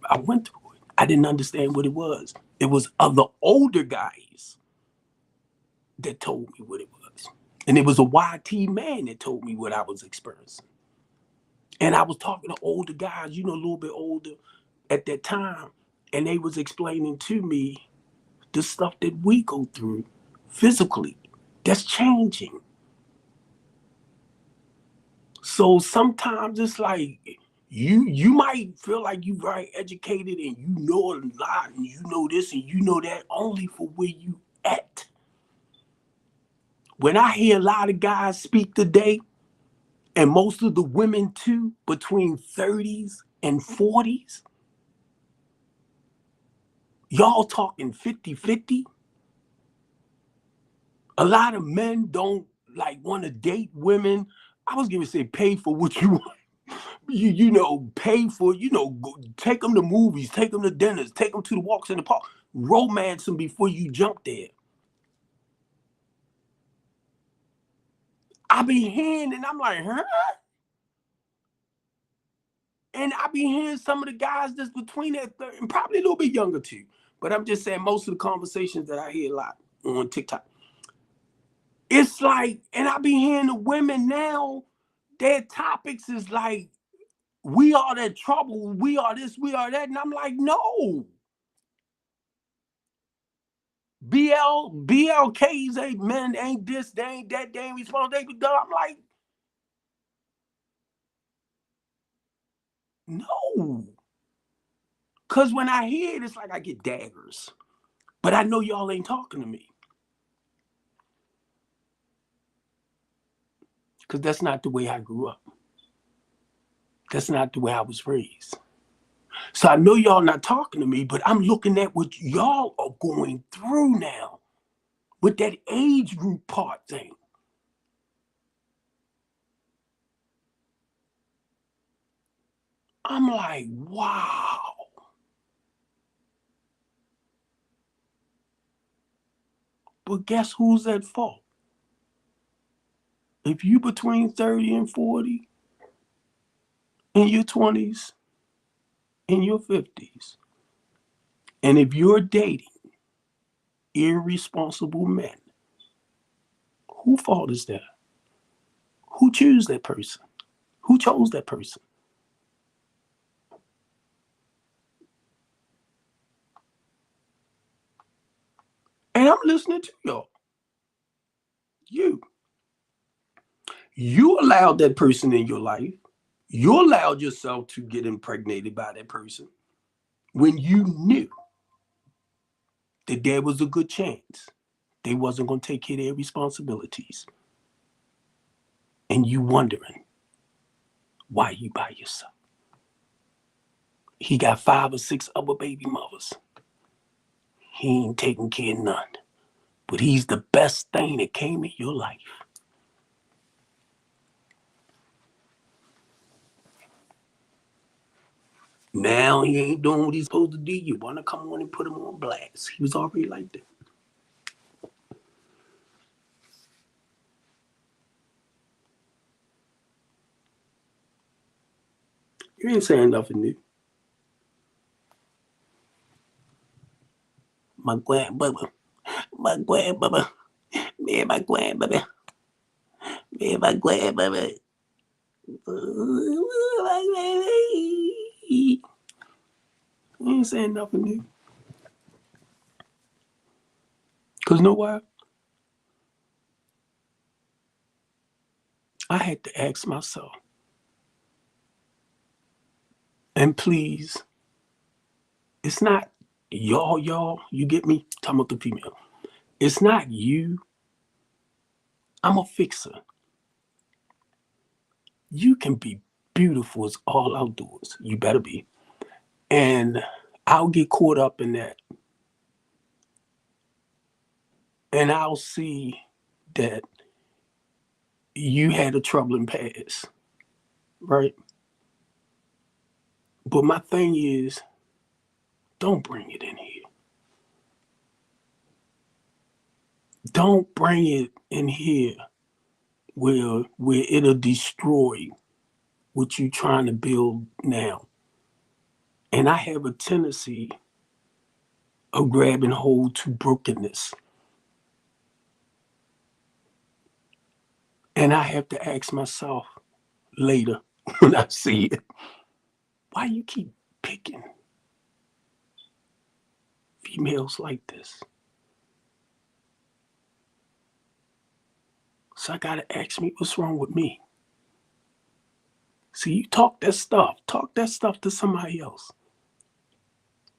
I went through it. I didn't understand what it was. It was other older guys that told me what it was. And it was a YT man that told me what I was experiencing. And I was talking to older guys, a little bit older at that time, and they was explaining to me the stuff that we go through physically that's changing. So sometimes it's like you might feel like you're very educated and you know a lot and you know this and you know that only for where you at. When I hear a lot of guys speak today, and most of the women too, between 30s and 40s, y'all talking 50-50. A lot of men don't like want to date women. I was going to say pay for what you want. Pay for, go, take them to movies, take them to dinners, take them to the walks in the park, romance them before you jump there. I be hearing and I'm like, huh? And I be hearing some of the guys that's between that and probably a little bit younger too. But I'm just saying most of the conversations that I hear a lot on TikTok, it's like, and I be hearing the women now, their topics is like, we are that trouble, we are this, we are that. And I'm like, no. BLKs ain't men, ain't this, they ain't that, they ain't responsible, they be done. I'm like, no. Because when I hear it, it's like I get daggers. But I know y'all ain't talking to me. Because that's not the way I grew up. That's not the way I was raised. So I know y'all not talking to me, but I'm looking at what y'all are going through now with that age group part thing. I'm like, wow. But guess who's at fault? If you between 30 and 40, in your 20s, in your 50s, and if you're dating irresponsible men, who fault is that? Who chose that person? Who chose that person? And I'm listening to y'all. You. You allowed that person in your life. You allowed yourself to get impregnated by that person when you knew that there was a good chance they wasn't going to take care of their responsibilities. And you wondering why you by yourself. He got 5 or 6 other baby mothers. He ain't taking care of none. But he's the best thing that came in your life. Now he ain't doing what he's supposed to do. You want to come on and put him on blast. He was already like that. You ain't saying nothing new. My grandmother, me and my grandmother, me and my grandmother. You ain't saying nothing new. Because you know why? I had to ask myself, and please, it's not y'all, you get me? Talking about the female. It's not you. I'm a fixer. You can be beautiful as all outdoors. You better be. And I'll get caught up in that. And I'll see that you had a troubling past, right? But my thing is, don't bring it in here. Don't bring it in here where it'll destroy what you're trying to build now. And I have a tendency of grabbing hold to brokenness. And I have to ask myself later when I see it, why you keep picking females like this? So I gotta ask me what's wrong with me. See, you talk that stuff to somebody else.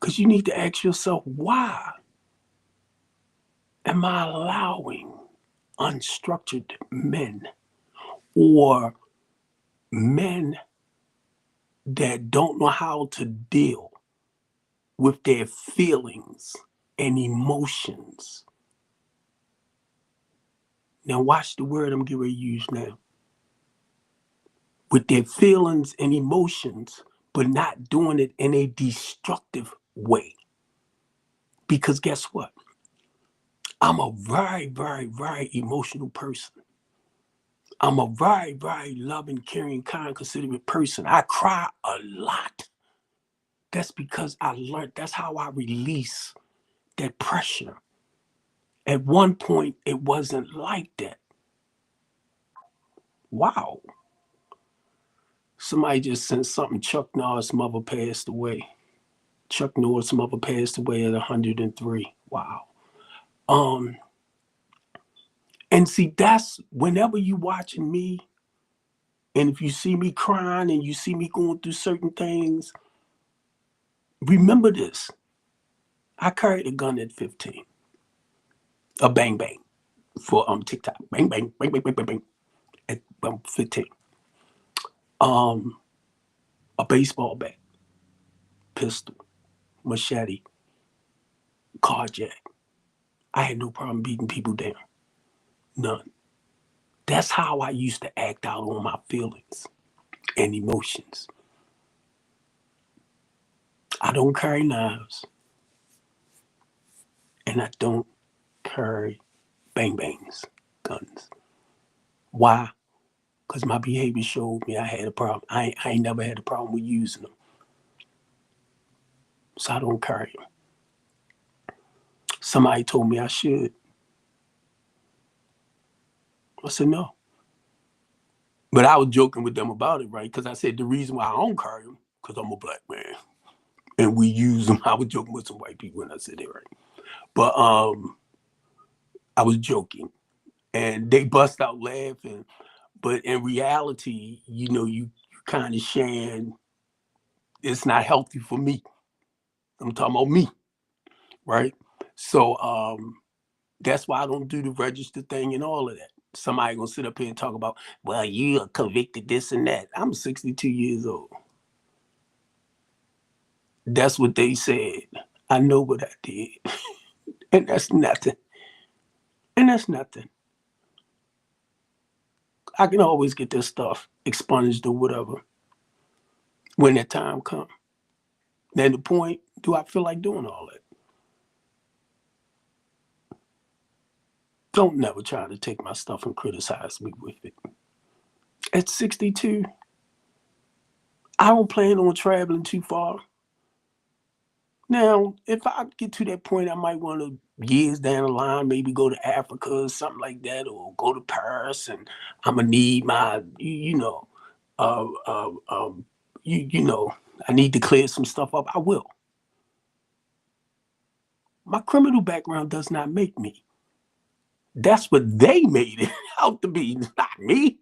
Because you need to ask yourself, why am I allowing unstructured men or men that don't know how to deal with their feelings and emotions? Now watch the word I'm getting ready to use now. With their feelings and emotions, but not doing it in a destructive way. Because guess what? I'm a very, very, very emotional person. I'm a very, very loving, caring, kind, considerate person. I cry a lot. That's because I learned, that's how I release that pressure. At one point, it wasn't like that. Wow. Somebody just sent something. Chuck Norris' mother passed away. Chuck Norris' mother passed away at 103. Wow. And see, that's whenever you watching me, and if you see me crying and you see me going through certain things, Remember this. I carried a gun at 15. A bang bang for TikTok. Bang bang bang bang bang bang bang at 15. Um, a baseball bat, pistol, machete, carjack. I had no problem beating people down. None. That's how I used to act out on my feelings and emotions. I don't carry knives and I don't carry bang bangs, guns. Why? Because my behavior showed me I had a problem. I ain't never had a problem with using them. So I don't carry them. Somebody told me I should. I said no. But I was joking with them about it, right? Because I said the reason why I don't carry them, because I'm a black man. And we use them. I was joking with some white people when I said that, right? But I was joking. And they bust out laughing. But in reality, you kind of sharing it's not healthy for me. I'm talking about me, right? So that's why I don't do the register thing and all of that. Somebody gonna sit up here and talk about, well, you are convicted this and that. I'm 62 years old. That's what they said. I know what I did. And that's nothing. And that's nothing. I can always get this stuff expunged or whatever when that time comes. Then the point, do I feel like doing all that? Don't never try to take my stuff and criticize me with it. At 62, I don't plan on traveling too far. Now, if I get to that point, I might want to, years down the line, maybe go to Africa or something like that, or go to Paris, and I'm gonna need my, uh, uh, um, I need to clear some stuff up. I will. My criminal background does not make me. That's what they made it out to be, not me.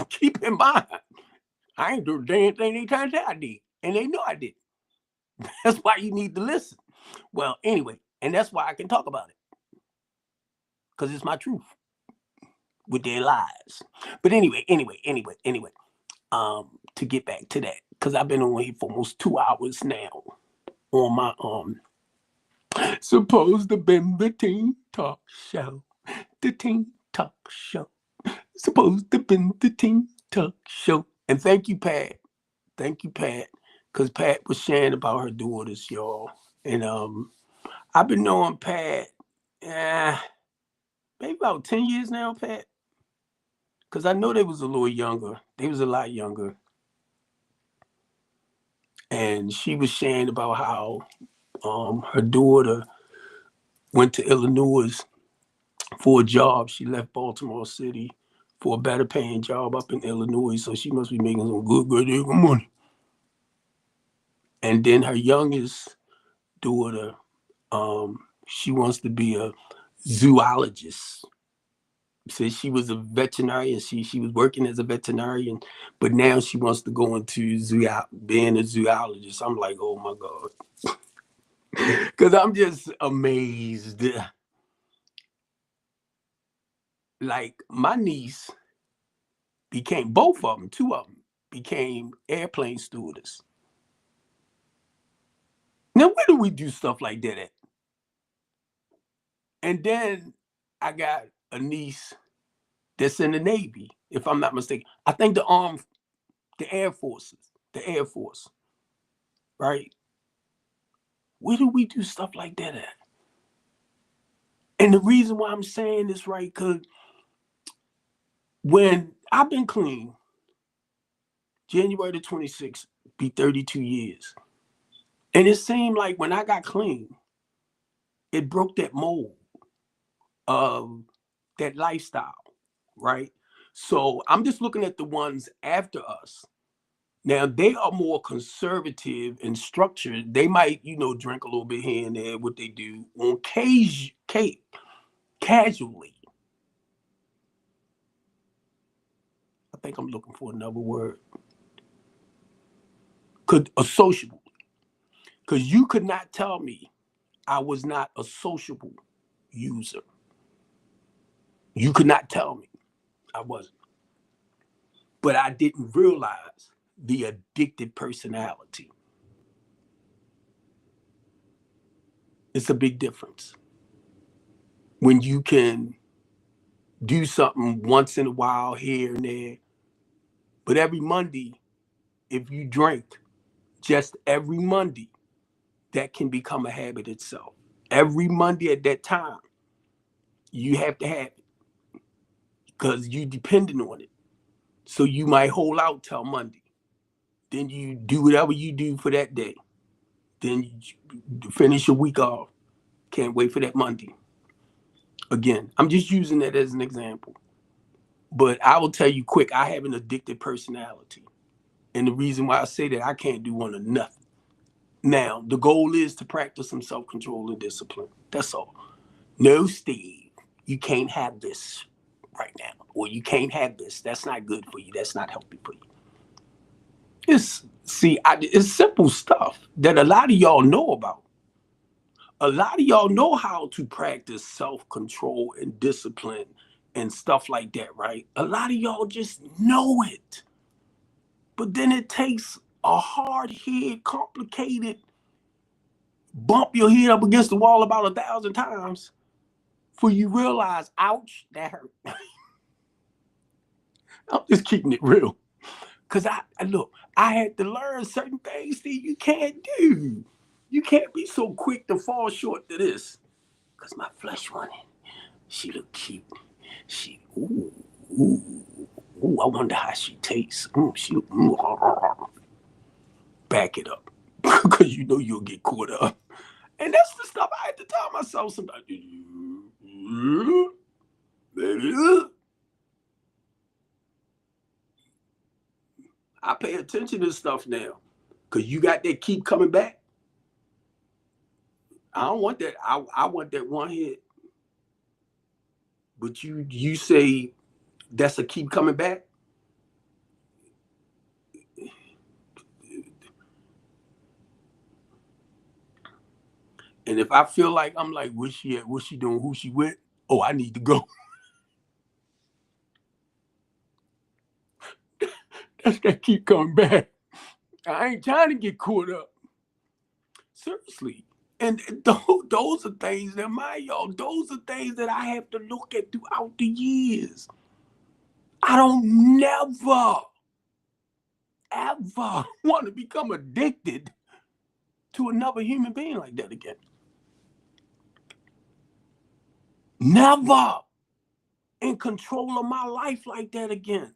Keep in mind, I ain't do the damn thing they tried to say I did, and they know I did. That's why you need to listen. Well, anyway, and that's why I can talk about it because it's my truth with their lies. But anyway, to get back to that, because I've been on here for almost 2 hours now on my supposed to been the teen talk show, the teen talk show, supposed to been the teen talk show. And thank you, Pat, because Pat was sharing about her daughters, y'all, and I've been knowing Pat, maybe about 10 years now, Pat. Because I know they was a little younger. They was a lot younger. And she was sharing about how her daughter went to Illinois for a job. She left Baltimore City for a better paying job up in Illinois. So she must be making some good money. And then her youngest daughter, she wants to be a zoologist. Said she was a veterinarian. She was working as a veterinarian, but now she wants to go into being a zoologist. I'm like, oh my God. Because I'm just amazed. Like my niece became, both of them, two of them, became airplane stewardess. Now, where do we do stuff like that at? And then I got a niece that's in the Navy, if I'm not mistaken. I think the Air Forces, the Air Force, right? Where do we do stuff like that at? And the reason why I'm saying this, right, because when I've been clean, January the 26th, be 32 years. And it seemed like when I got clean, it broke that mold of that lifestyle, right? So I'm just looking at the ones after us. Now they are more conservative and structured. They might, drink a little bit here and there, what they do on casually. I think I'm looking for another word. Could a sociable, because you could not tell me I was not a sociable user. You could not tell me I wasn't. But I didn't realize the addicted personality. It's a big difference when you can do something once in a while here and there. But every Monday, if you drink just every Monday, that can become a habit itself. Every Monday at that time, you have to have it because you dependent on it. So you might hold out till Monday. Then you do whatever you do for that day. Then you finish your week off. Can't wait for that Monday. Again, I'm just using that as an example. But I will tell you quick, I have an addicted personality. And the reason why I say that, I can't do one of nothing. Now, the goal is to practice some self-control and discipline. That's all. No, Steve, you can't have this right now. Or you can't have this. That's not good for you. That's not healthy for you. It's simple stuff that a lot of y'all know about. A lot of y'all know how to practice self-control and discipline and stuff like that, right? A lot of y'all just know it. But then it takes a hard head, complicated, bump your head up against the wall about 1,000 times for you realize, ouch, that hurt. I'm just keeping it real. Because I had to learn certain things that you can't do. You can't be so quick to fall short to this. Because my flesh wanted, she look cute. Ooh, I wonder how she tastes. Back it up. Because you know you'll get caught up. And that's the stuff I had to tell myself sometimes. I pay attention to stuff now. Because you got that keep coming back. I don't want that. I want that one hit. But you say that's a keep coming back? And if I feel like I'm like, where's she at? What's she doing? Who she with? Oh, I need to go. That's that keep coming back. I ain't trying to get caught up. Seriously. And those are things that those are things that I have to look at throughout the years. I don't never, ever want to become addicted to another human being like that again. Never in control of my life like that again.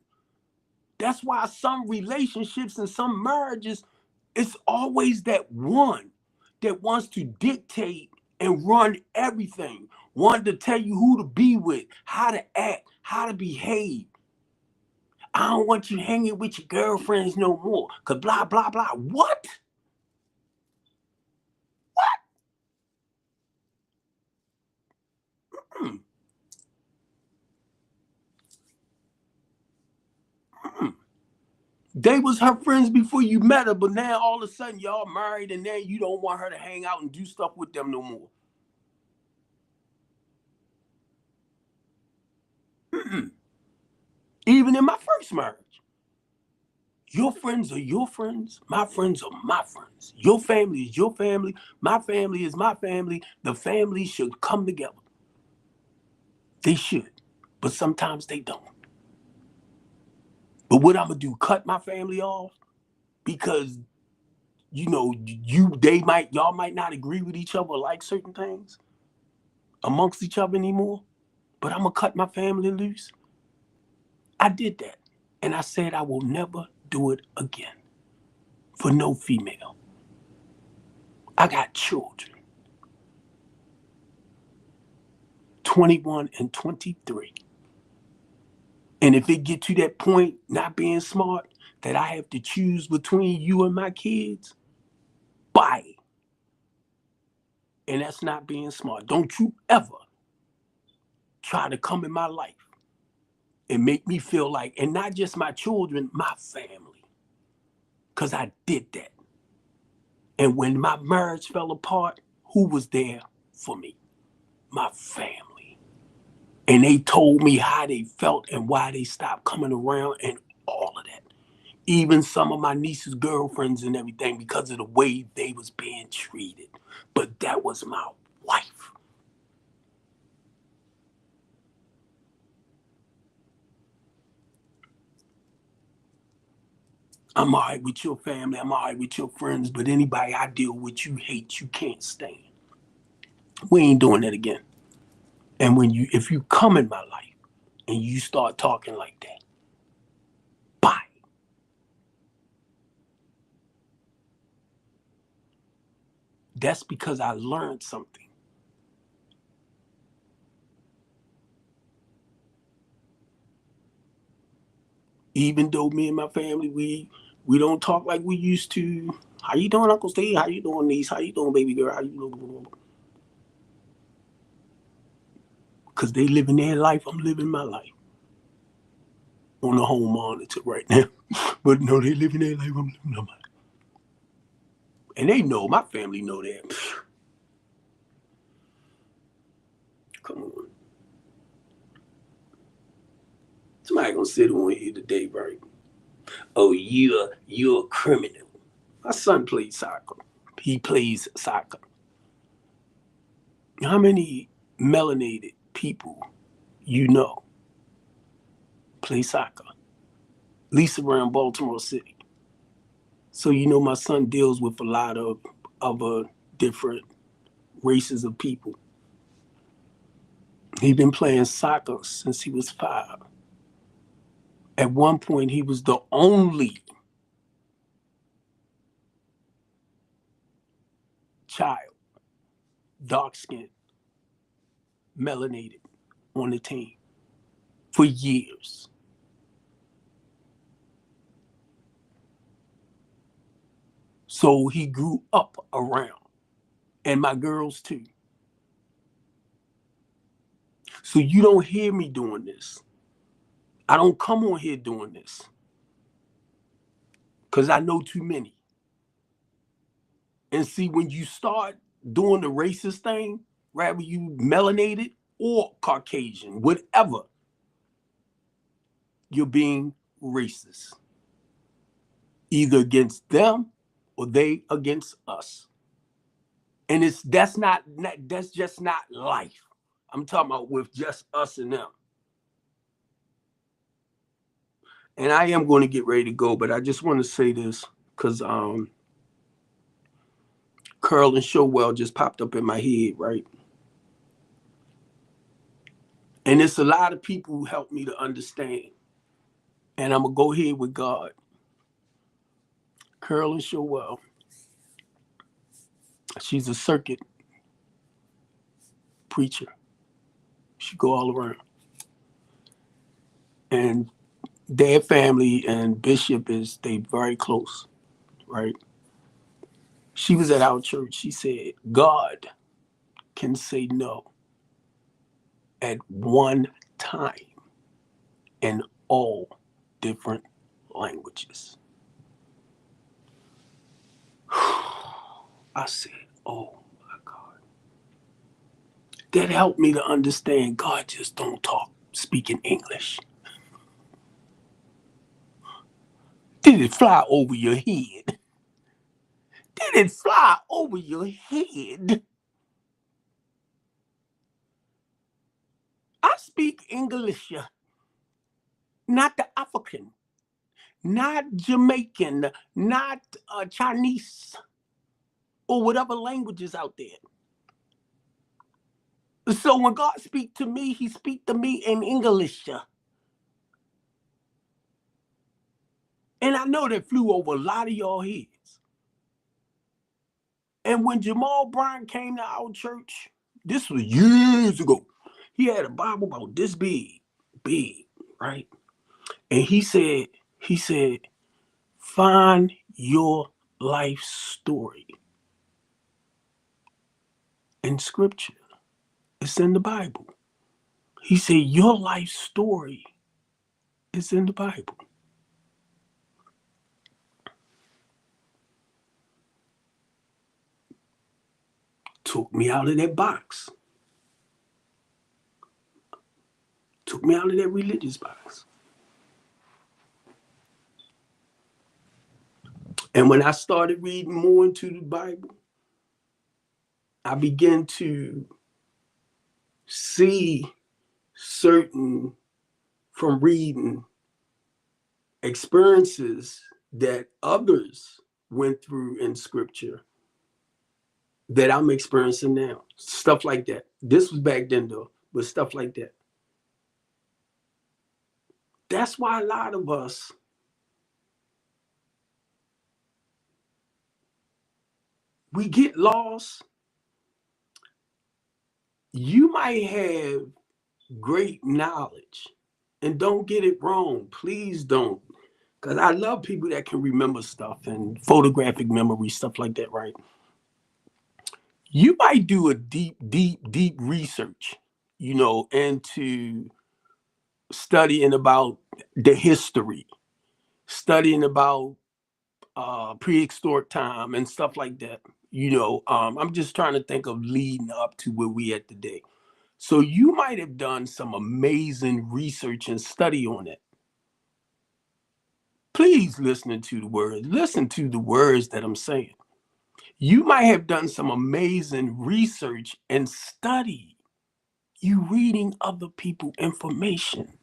That's why some relationships and some marriages, it's always that one that wants to dictate and run everything, wanting to tell you who to be with, how to act, how to behave. I don't want you hanging with your girlfriends no more, because blah, blah, blah. What? Mm-mm. Mm-mm. They was her friends before you met her, but now all of a sudden y'all married and now you don't want her to hang out and do stuff with them no more. Mm-mm. Even in my first marriage. Your friends are your friends. My friends are my friends. Your family is your family. My family is my family. The family should come together. They should. But sometimes they don't. But what I'm going to do, cut my family off? Because, y'all might not agree with each other or like certain things amongst each other anymore. But I'm going to cut my family loose. I did that. And I said I will never do it again for no female. I got children, 21 and 23. And if it get to that point, not being smart, that I have to choose between you and my kids, bye. And that's not being smart. Don't you ever try to come in my life and make me feel like, and not just my children, my family. Because I did that. And when my marriage fell apart, who was there for me? My family. And they told me how they felt and why they stopped coming around and all of that. Even some of my niece's girlfriends and everything because of the way they was being treated. But that was my wife. I'm all right with your family. I'm all right with your friends. But anybody I deal with, you hate, you can't stand. We ain't doing that again. And if you come in my life and you start talking like that, bye. That's because I learned something. Even though me and my family, we don't talk like we used to. How you doing, Uncle Steve? How you doing, niece? How you doing, baby girl? How you doing? Because they living their life, I'm living my life. On the home monitor right now. But no, they living their life, I'm living my life. And they know, my family know that. Come on. Somebody gonna sit on here today, right? Oh, you're a criminal. My son plays soccer. He plays soccer. How many melanated people you know play soccer? At least around Baltimore City. So you know my son deals with a lot of different races of people. He's been playing soccer since he was 5. At one point, he was the only child, dark skinned, melanated, on the team for years. So he grew up around, and my girls too. So you don't hear me doing this. I don't come on here doing this because I know too many. And see, when you start doing the racist thing, rather you melanated or Caucasian, whatever, you're being racist, either against them or they against us. And that's just not life. I'm talking about with just us and them. And I am going to get ready to go, but I just want to say this because Curl and Showwell just popped up in my head, right? And it's a lot of people who helped me to understand. And I'm gonna go ahead with God. Curl and Showwell. She's a circuit preacher. She go all around. And their family and Bishop they very close, right? She was at our church. She said, God can say no at one time in all different languages. I said, oh my God. That helped me to understand God just don't speak in English. Did it fly over your head? Did it fly over your head? I speak English, not the African, not Jamaican, not Chinese, or whatever languages out there. So when God speak to me, he speak to me in English. And I know that flew over a lot of y'all heads. And when Jamal Bryant came to our church, this was years ago, he had a Bible about this big, right? And he said, find your life story in scripture. It's in the Bible. He said, your life story is in the Bible. took me out of that box, took me out of that religious box. And when I started reading more into the Bible, I began to see certain, from reading, experiences that others went through in scripture that I'm experiencing now. Stuff like that. This was back then though, but stuff like that. That's why a lot of us, we get lost. You might have great knowledge, and don't get it wrong. Please don't. Because I love people that can remember stuff and photographic memory, stuff like that, right? You might do a deep research, into studying about the history, studying about prehistoric time and stuff like that. I'm just trying to think of leading up to where we at today. So you might have done some amazing research and study on it. Please listen to the words. Listen to the words that I'm saying. You might have done some amazing research and study. You reading other people's information.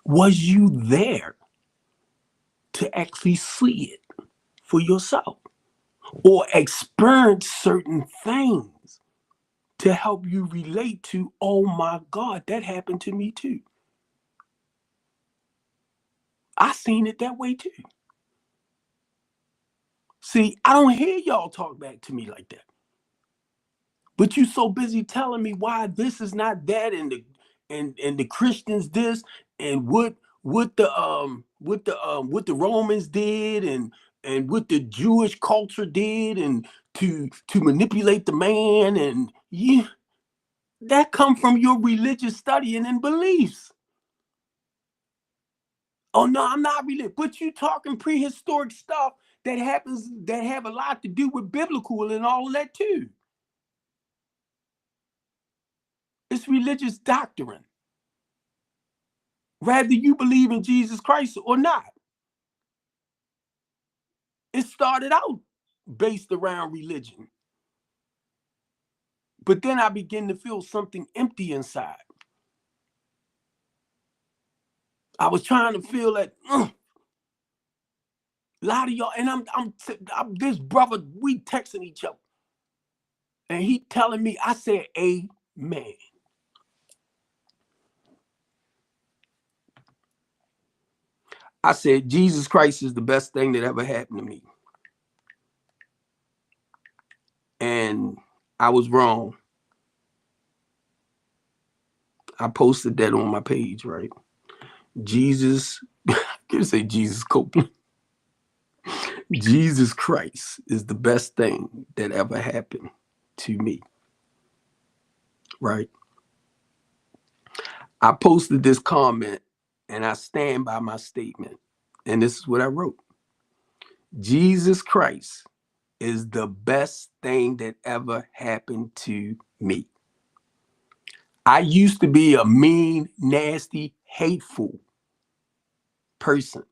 Was you there to actually see it for yourself or experience certain things to help you relate to, oh my God, that happened to me too. I seen it that way too. See, I don't hear y'all talk back to me like that. But you so busy telling me why this is not that, and the Christians this, and what the Romans did, and what the Jewish culture did, and to manipulate the man, and that come from your religious studying and beliefs. Oh no, I'm not religious, but you talking prehistoric stuff that have a lot to do with biblical and all that too. It's religious doctrine. Whether you believe in Jesus Christ or not. It started out based around religion. But then I began to feel something empty inside. I was trying to feel that a lot of y'all, and I'm this brother, we texting each other. And he telling me, I said, amen. I said, Jesus Christ is the best thing that ever happened to me. And I was wrong. I posted that on my page, right? Jesus, I can say Jesus Copeland. Jesus Christ is the best thing that ever happened to me, right? I posted this comment and I stand by my statement. And this is what I wrote. Jesus Christ is the best thing that ever happened to me. I used to be a mean, nasty, hateful person.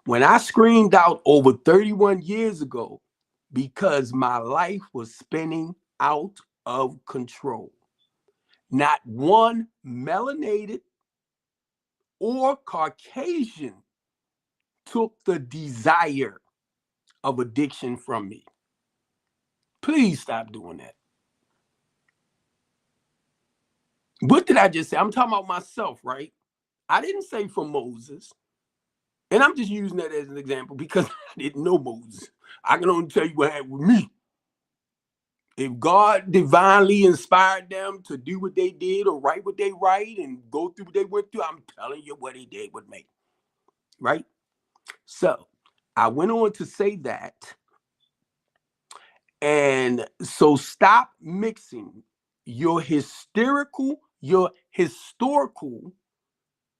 When I screamed out over 31 years ago because my life was spinning out of control, not one melanated or Caucasian took the desire of addiction from me. Please stop doing that. What did I just say? I'm talking about myself, right? I didn't say from Moses. And I'm just using that as an example because I didn't know Moses. I can only tell you what happened with me. If God divinely inspired them to do what they did or write what they write and go through what they went through, I'm telling you what he did with me, right? So I went on to say that. And so stop mixing your historical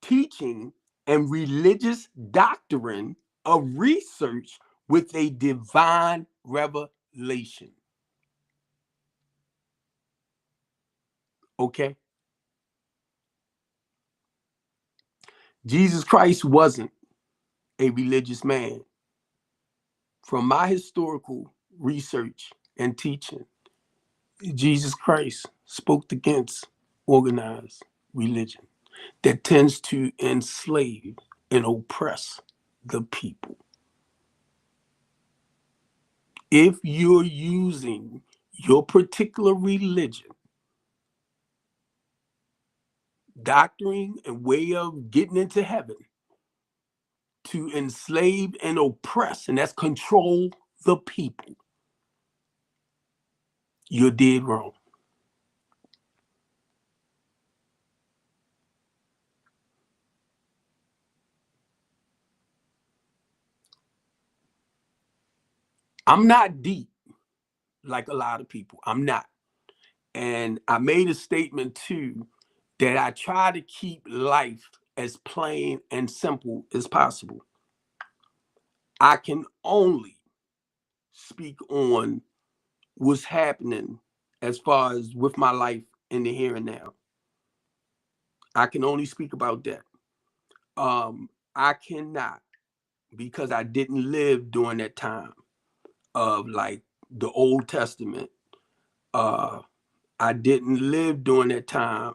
teaching and religious doctrine of research with a divine revelation. Okay? Jesus Christ wasn't a religious man. From my historical research and teaching, Jesus Christ spoke against organized religion that tends to enslave and oppress the people. If you're using your particular religion, doctrine, and way of getting into heaven to enslave and oppress, and that's control the people, you're dead wrong. I'm not deep like a lot of people. I'm not. And I made a statement too that I try to keep life as plain and simple as possible. I can only speak on what's happening as far as with my life in the here and now. I can only speak about that. I cannot, because I didn't live during that time of like the Old Testament. Uh, I didn't live during that time,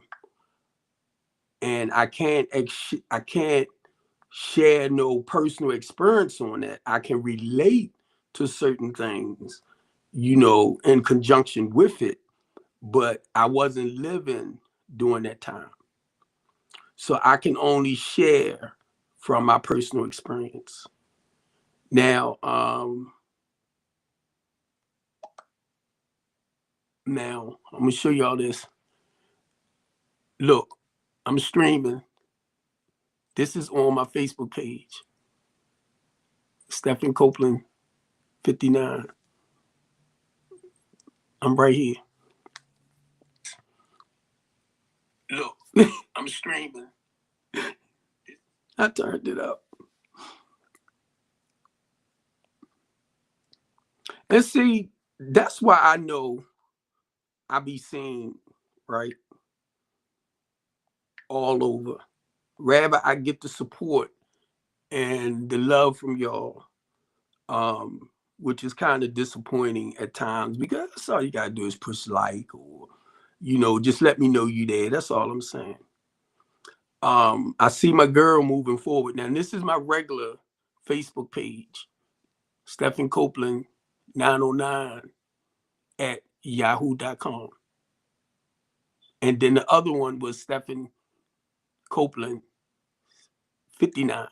and I can't share no personal experience on that. I can relate to certain things, in conjunction with it, but I wasn't living during that time. So I can only share from my personal experience. Now I'm gonna show y'all this. Look, I'm streaming. This is on my Facebook page. Stephen Copeland 59. I'm right here. Look, I'm streaming. I turned it up. And see, that's why I know I be seen, right, all over. Rather, I get the support and the love from y'all, which is kind of disappointing at times because that's all you gotta do is push like, or just let me know you there. That's all I'm saying. I see my girl moving forward now. And this is my regular Facebook page, Stephen Copeland 909 at yahoo.com. And then the other one was Stephen Copeland 59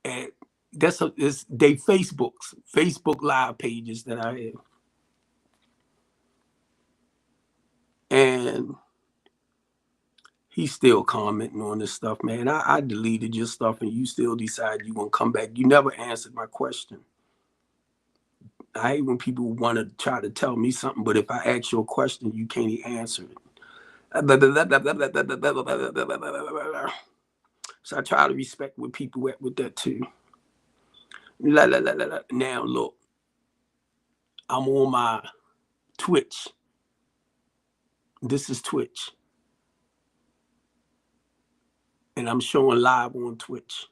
at it's they Facebook live pages that I have. And he's still commenting on this stuff, man. I deleted your stuff and you still decide you want to come back. You never answered my question. I hate when people want to try to tell me something, but if I ask you a question, you can't answer it. So I try to respect where people at with that too. Now look, I'm on my Twitch. This is Twitch. And I'm showing live on Twitch.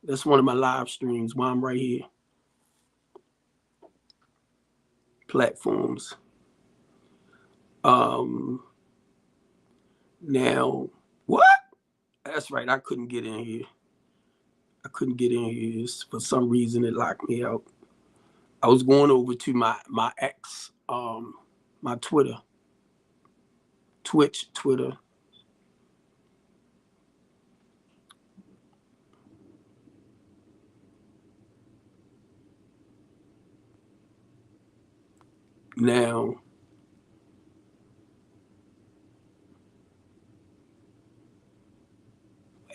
That's one of my live streams while I'm right here. Platforms. Now, what? That's right. I couldn't get in here. For some reason, it locked me out. I was going over to my ex, my Twitter, Twitch, Twitter. Now,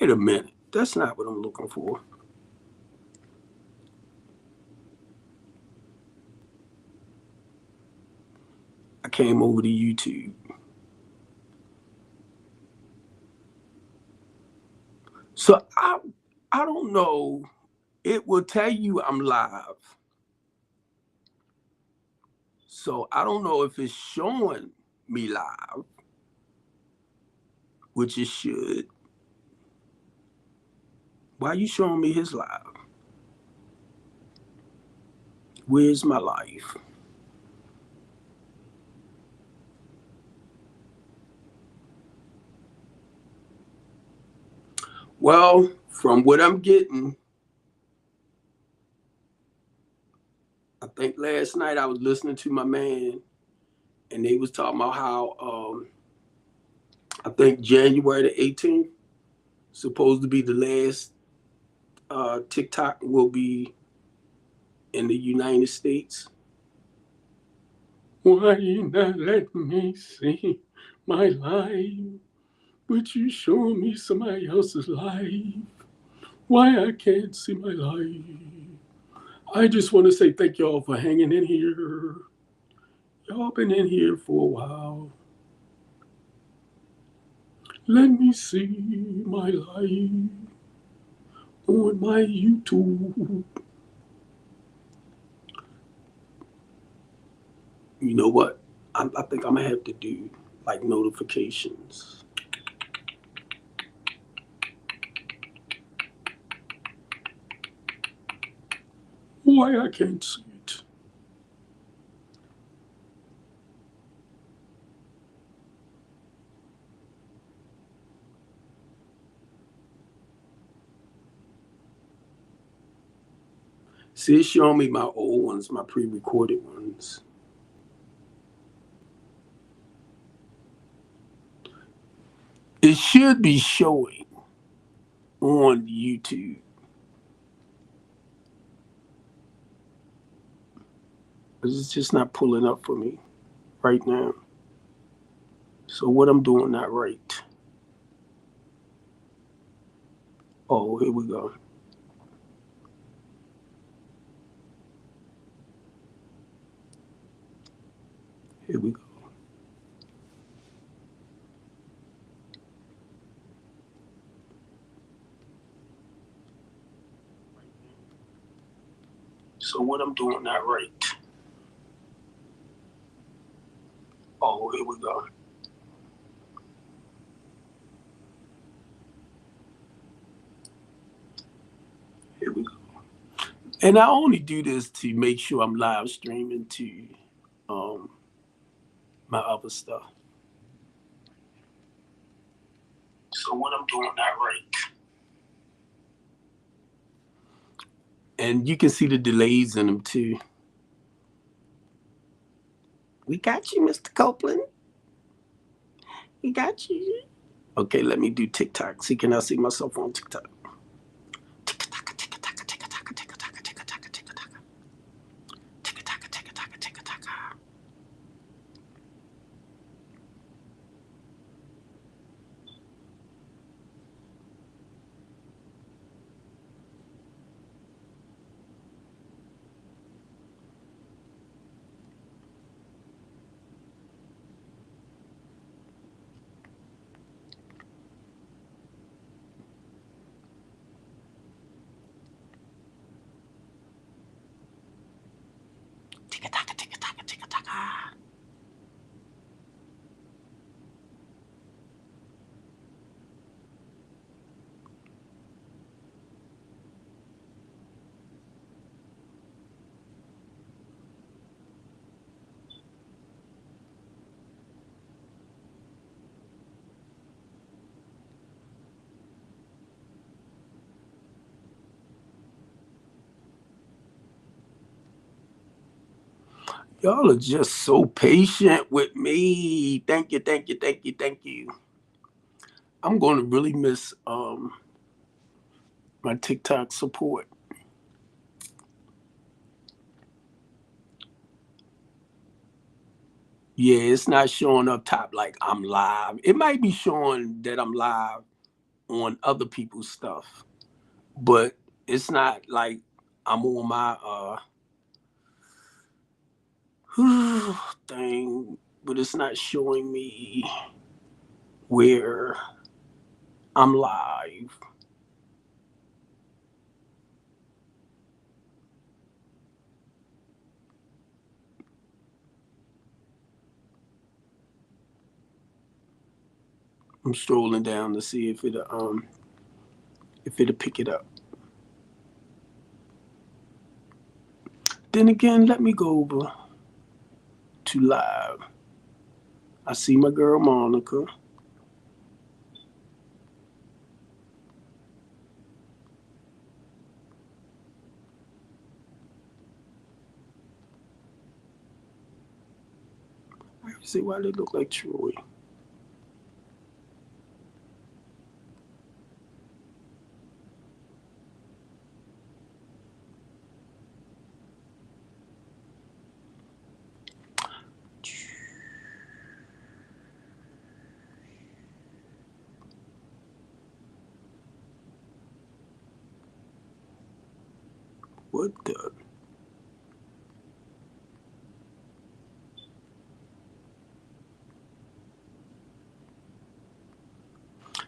wait a minute. That's not what I'm looking for. I came over to YouTube. So I don't know. It will tell you I'm live. So I don't know if it's showing me live, which it should. Why are you showing me his live? Where's my life? Well, from what I'm getting, I think last night I was listening to my man, and they was talking about how I think January the 18th supposed to be the last TikTok will be in the United States. Why you not letting me see my life? But you showing me somebody else's life? Why I can't see my life? I just want to say thank y'all for hanging in here. Y'all been in here for a while. Let me see my life on my YouTube. You know what? I think I'm gonna have to do like notifications. Why I can't see it? See, it's showing me my old ones, my pre-recorded ones. It should be showing on YouTube. But it's just not pulling up for me right now. So what I'm doing not right. Oh, here we go. Here we go. So what I'm doing not right. Oh, here we go. Here we go. And I only do this to make sure I'm live streaming to um, my other stuff. So what I'm doing not right. And you can see the delays in them too. We got you, Mr. Copeland. We got you. Okay, let me do TikTok. See, can I see myself on TikTok? Y'all are just so patient with me. Thank you, thank you, thank you, thank you. I'm going to really miss my TikTok support. Yeah, it's not showing up top like I'm live. It might be showing that I'm live on other people's stuff, but it's not like I'm on my thing, but it's not showing me where I'm live. I'm strolling down to see if it'll pick it up. Then again, let me go over to live. I see my girl Monica. I see why they look like Troy. What the?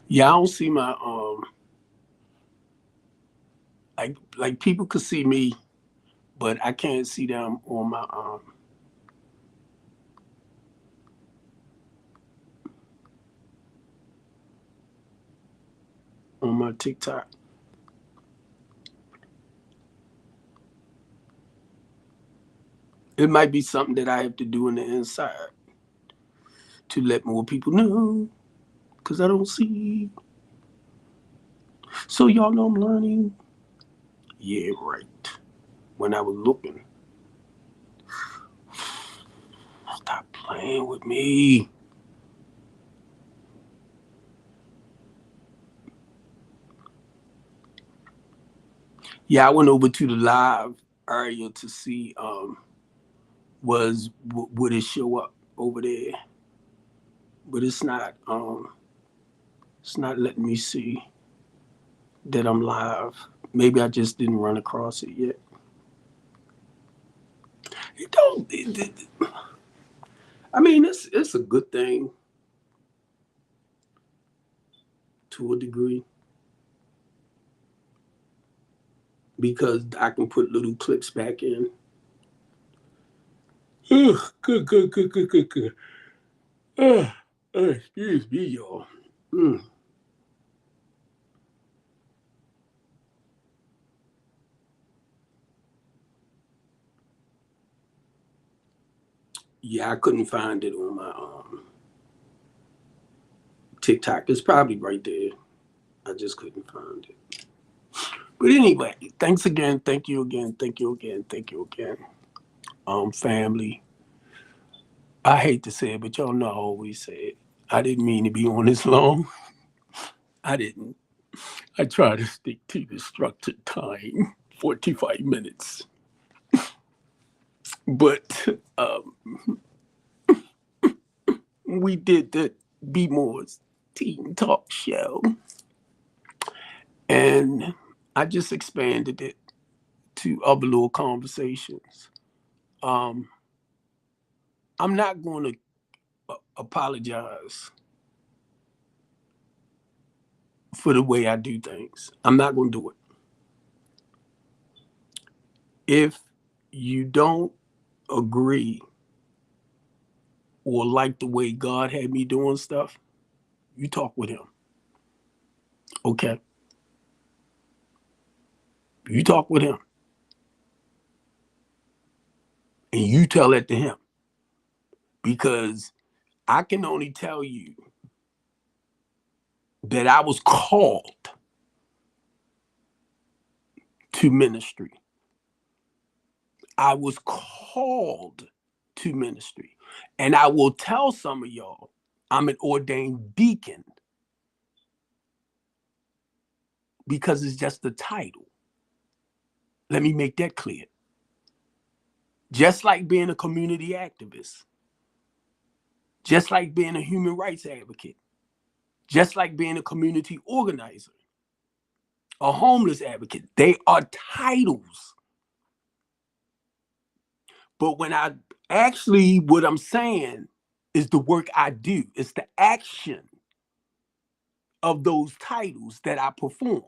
Yeah, I don't see my like people could see me, but I can't see them on my TikTok. It might be something that I have to do on the inside to let more people know, because I don't see. So y'all know I'm learning. Yeah, right. When I was looking, stop playing with me. Yeah, I went over to the live area to see would it show up over there, but it's not letting me see that I'm live. Maybe I just didn't run across it yet. It don't. I mean, it's a good thing to a degree because I can put little clips back in. Ugh, good, good, good, good, good, good. Excuse me, y'all. Mm. Yeah, I couldn't find it on my TikTok. It's probably right there. I just couldn't find it. But anyway, thanks again. Thank you again. Thank you again. Thank you again. Family. I hate to say it, but y'all know I always say it. I didn't mean to be on this long. I didn't. I try to stick to the structured time, 45 minutes. But we did the Be More's Teen Talk show, and I just expanded it to other little conversations. Um, I'm not going to apologize for the way I do things. I'm not going to do it. If you don't agree or like the way God had me doing stuff, you talk with him. Okay? You talk with him and you tell it to him because I can only tell you that I was called to ministry. I was called to ministry. And I will tell some of y'all, I'm an ordained deacon because it's just a title. Let me make that clear. Just like being a community activist, just like being a human rights advocate, just like being a community organizer, a homeless advocate, they are titles. But when I actually, what I'm saying is the work I do, it's the action of those titles that I perform.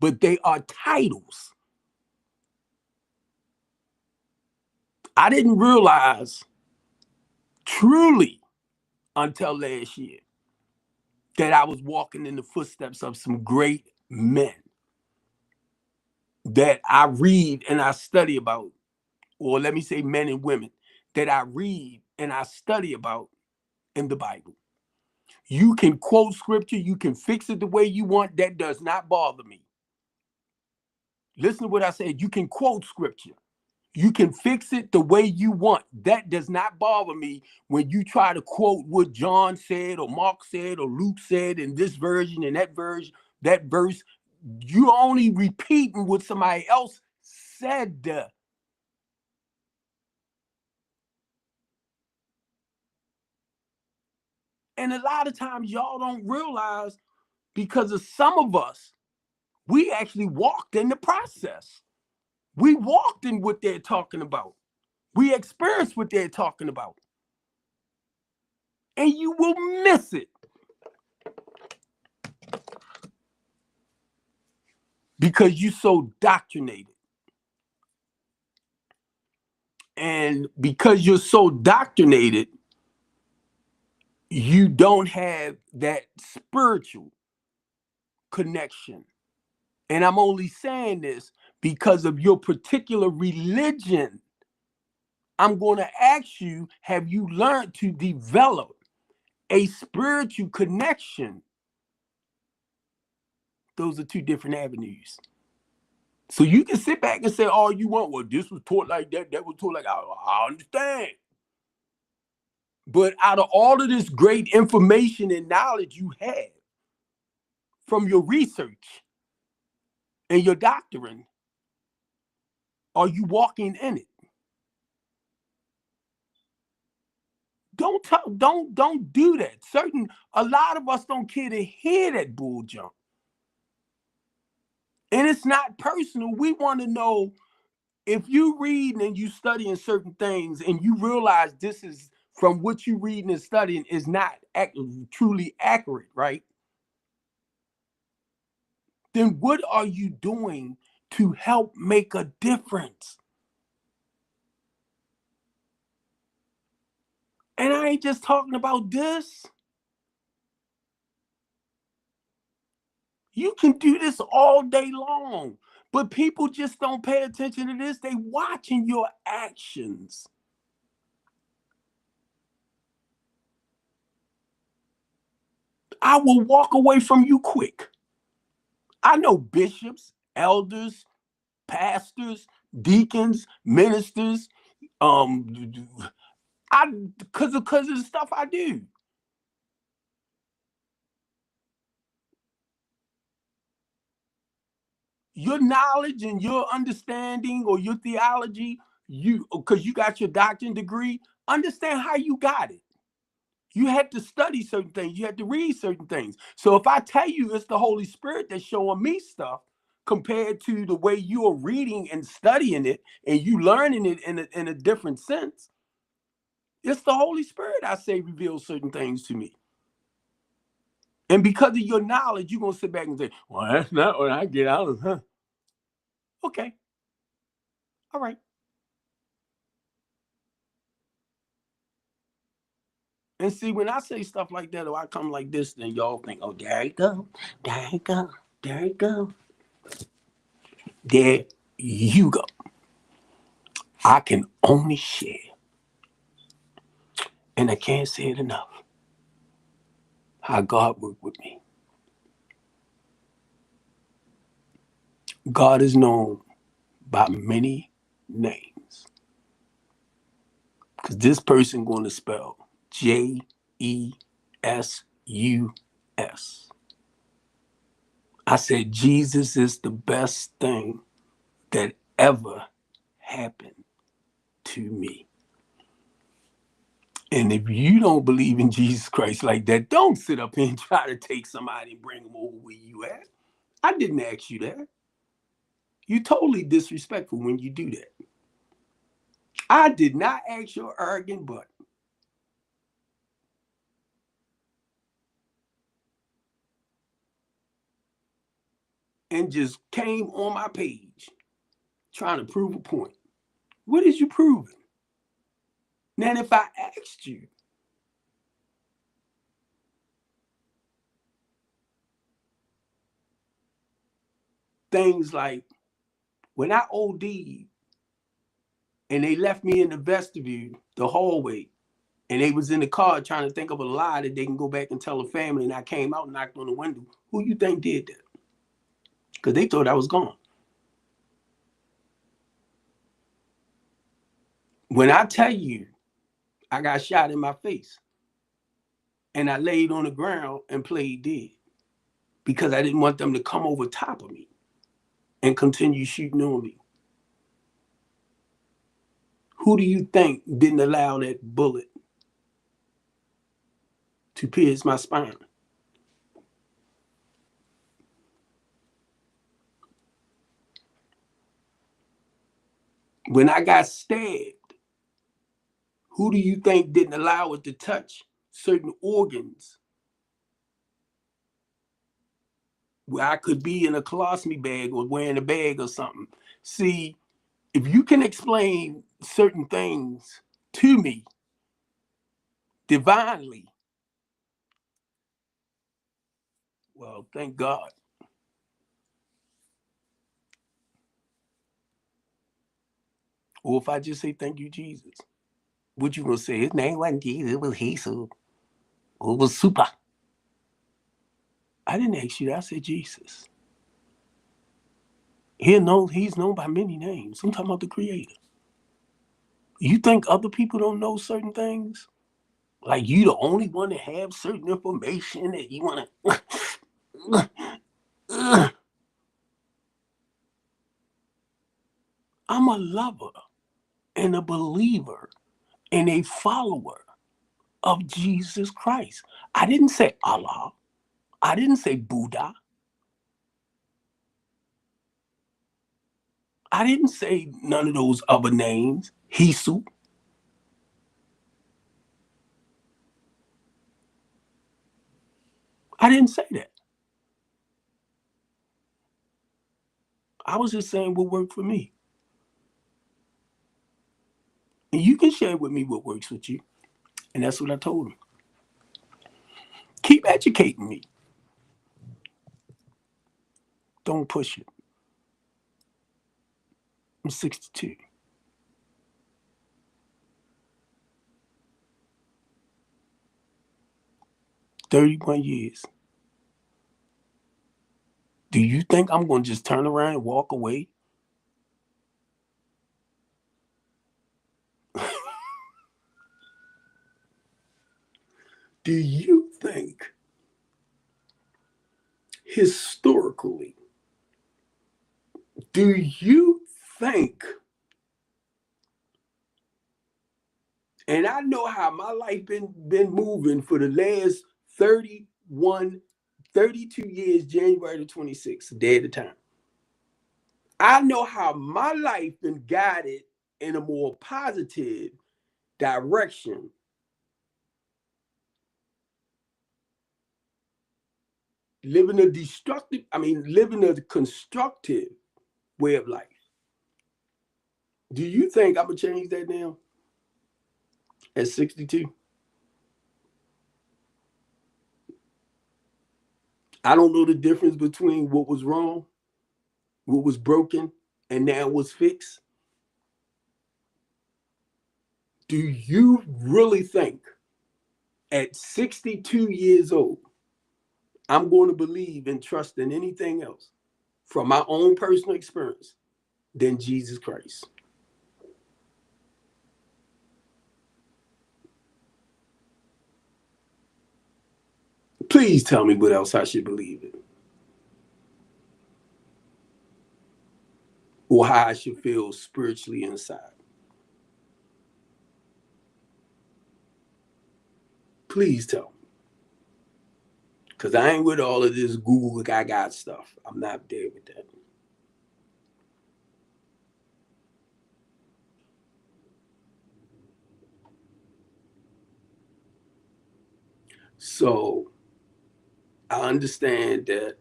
But they are titles. I didn't realize truly until last year that I was walking in the footsteps of some great men that I read and I study about, or let me say men and women that I read and I study about in the Bible. You can quote scripture, you can fix it the way you want. That does not bother me. Listen to what I said. You can quote scripture. You can fix it the way you want. That does not bother me when you try to quote what John said or Mark said or Luke said in this version and that version, that verse. You're only repeating what somebody else said. And a lot of times y'all don't realize, because of some of us, we actually walked in the process. We walked in what they're talking about. We experienced what they're talking about. And you will miss it. Because you're so doctrinated. And because you're so doctrinated, you don't have that spiritual connection. And I'm only saying this because of your particular religion. I'm going to ask you, have you learned to develop a spiritual connection? Those are two different avenues. So you can sit back and say all you want, well, this was taught like that, that was taught like that. I understand. But out of all of this great information and knowledge you have from your research and your doctrine, are you walking in it? Don't do that. A lot of us don't care to hear that bull jump. And it's not personal. We want to know, if you read and you studying certain things and you realize this is from what you reading and studying is not truly accurate, right? Then what are you doing to help make a difference? And I ain't just talking about this. You can do this all day long, but people just don't pay attention to this. They watching your actions. I will walk away from you quick. I know bishops, elders, pastors, deacons, ministers, because of the stuff I do. Your knowledge and your understanding or your theology, because you got your doctorate degree, understand how you got it. You had to study certain things. You had to read certain things. So if I tell you it's the Holy Spirit that's showing me stuff compared to the way you are reading and studying it and you learning it in a different sense, it's the Holy Spirit, I say, reveals certain things to me. And because of your knowledge, you're going to sit back and say, well, that's not what I get out of, huh? Okay. All right. And see, when I say stuff like that, or I come like this, then y'all think, oh, there you go. There you go. There you go. There you go. I can only share, and I can't say it enough, how God worked with me. God is known by many names. Because this person going to spell Jesus. I said, Jesus is the best thing that ever happened to me. And if you don't believe in Jesus Christ like that, don't sit up here and try to take somebody and bring them over where you at. I didn't ask you that. You're totally disrespectful when you do that. I did not ask your arrogant butt. And just came on my page trying to prove a point. What is you proving? Now, if I asked you, things like when I OD'd and they left me in the vestibule, the hallway, and they was in the car trying to think of a lie that they can go back and tell the family, and I came out and knocked on the window. Who you think did that? Because they thought I was gone. When I tell you I got shot in my face and I laid on the ground and played dead because I didn't want them to come over top of me and continue shooting on me. Who do you think didn't allow that bullet to pierce my spine? When I got stabbed, who do you think didn't allow it to touch certain organs where I could be in a colostomy bag or wearing a bag or something? See, if you can explain certain things to me divinely, well, thank God. Or if I just say thank you, Jesus, what you gonna say? His name wasn't Jesus, it was Jesus. Or it was Super. I didn't ask you that. I said Jesus. He's known by many names. I'm talking about the Creator. You think other people don't know certain things? Like you the only one that have certain information that you wanna I'm a lover and a believer and a follower of Jesus Christ. I didn't say Allah. I didn't say Buddha. I didn't say none of those other names. Hisu. I didn't say that. I was just saying what worked for me. And you can share with me what works with you. And that's what I told him. Keep educating me. Don't push it. I'm 62. 31 years. Do you think I'm going to just turn around and walk away? Do you think historically, do you think, and I know how my life been moving for the last 32 years, January the 26th, day at a time. I know how my life been guided in a more positive direction. Living a constructive way of life. Do you think I'm gonna change that now at 62? I don't know the difference between what was wrong, what was broken, and now what's fixed. Do you really think at 62 years old, I'm going to believe and trust in anything else from my own personal experience than Jesus Christ? Please tell me what else I should believe in, or how I should feel spiritually inside. Please tell me. Because I ain't with all of this Google Gaga stuff. I'm not there with that. So I understand that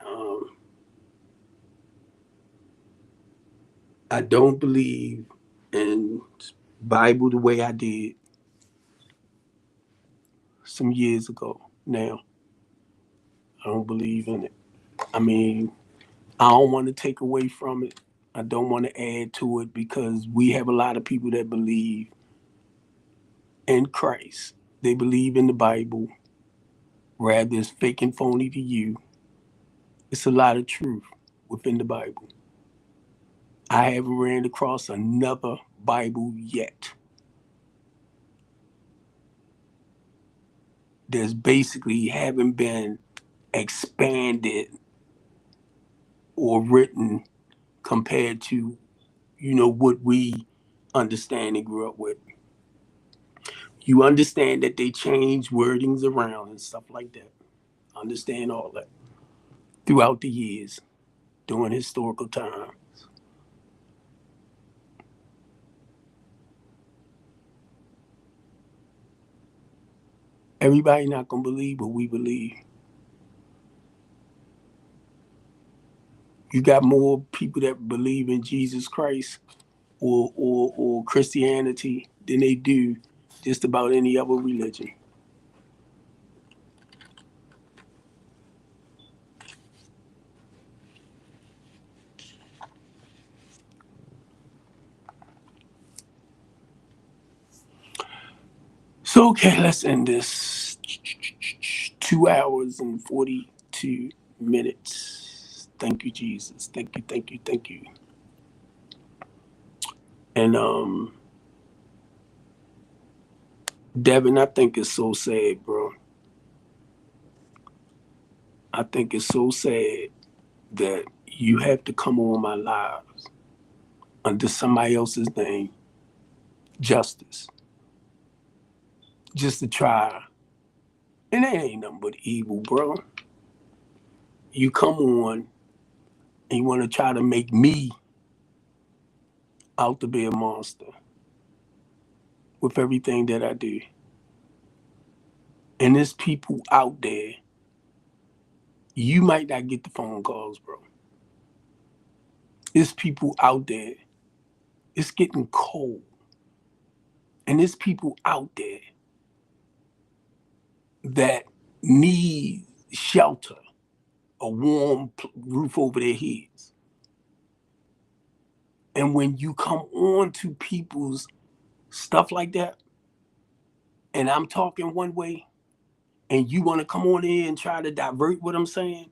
I don't believe in Bible the way I did some years ago. Now, I don't believe in it. I mean, I don't want to take away from it. I don't want to add to it because we have a lot of people that believe in Christ. They believe in the Bible, rather it's fake and phony to you. It's a lot of truth within the Bible. I haven't ran across another Bible yet that's basically haven't been expanded or written compared to, what we understand and grew up with. You understand that they change wordings around and stuff like that. Understand all that throughout the years during historical time. Everybody not gonna believe what we believe. You got more people that believe in Jesus Christ or Christianity than they do just about any other religion. So okay, let's end this. 2 hours and 42 minutes. Thank you, Jesus. Thank you, thank you, thank you. And Devin, I think it's so sad, bro. I think it's so sad that you have to come on my lives under somebody else's name, justice, just to try. And that ain't nothing but evil, bro. You come on and you want to try to make me out to be a monster with everything that I do. And there's people out there, you might not get the phone calls, bro. There's people out there, it's getting cold. And there's people out there that need shelter, a warm roof over their heads. And when you come on to people's stuff like that, and I'm talking one way, and you want to come on in and try to divert what I'm saying,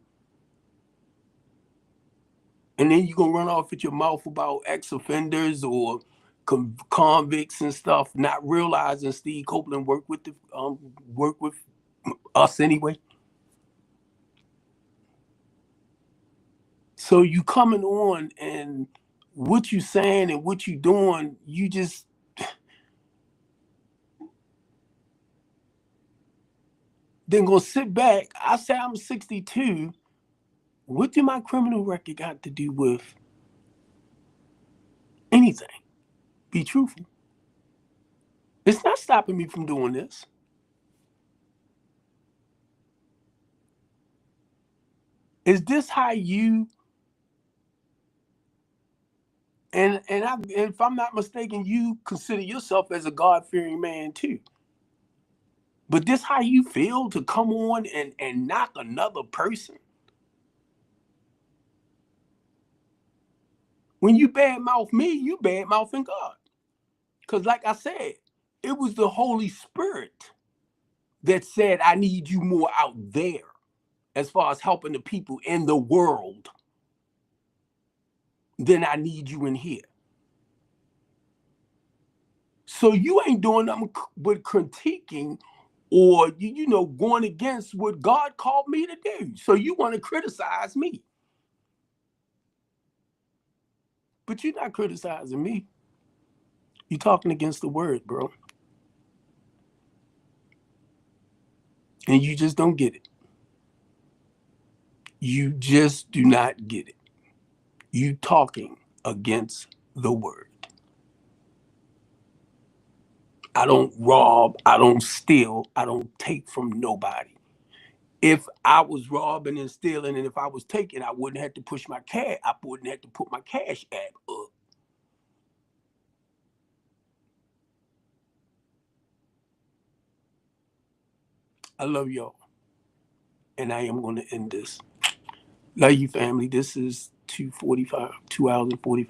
and then you're going to run off with your mouth about ex-offenders or convicts and stuff, not realizing Steve Copeland work with us anyway. So you coming on and what you saying and what you doing, you just then gonna sit back. I say I'm 62. What do my criminal record got to do with anything? Be truthful. It's not stopping me from doing this. Is this how you and if I'm not mistaken, you consider yourself as a God fearing man too. But this how you feel to come on and knock another person? When you badmouth me, you badmouthing God. Because like I said, it was the Holy Spirit that said, I need you more out there as far as helping the people in the world than I need you in here. So you ain't doing nothing but critiquing or going against what God called me to do. So you want to criticize me. But you're not criticizing me. You're talking against the word, bro. And you just don't get it. You just do not get it. You talking against the word. I don't rob, I don't steal, I don't take from nobody. If I was robbing and stealing and if I was taking, I wouldn't have to push my cash. I wouldn't have to put my cash app up. I love y'all. And I am going to end this. Love you, family. This is 2:45, 2 hours and 45.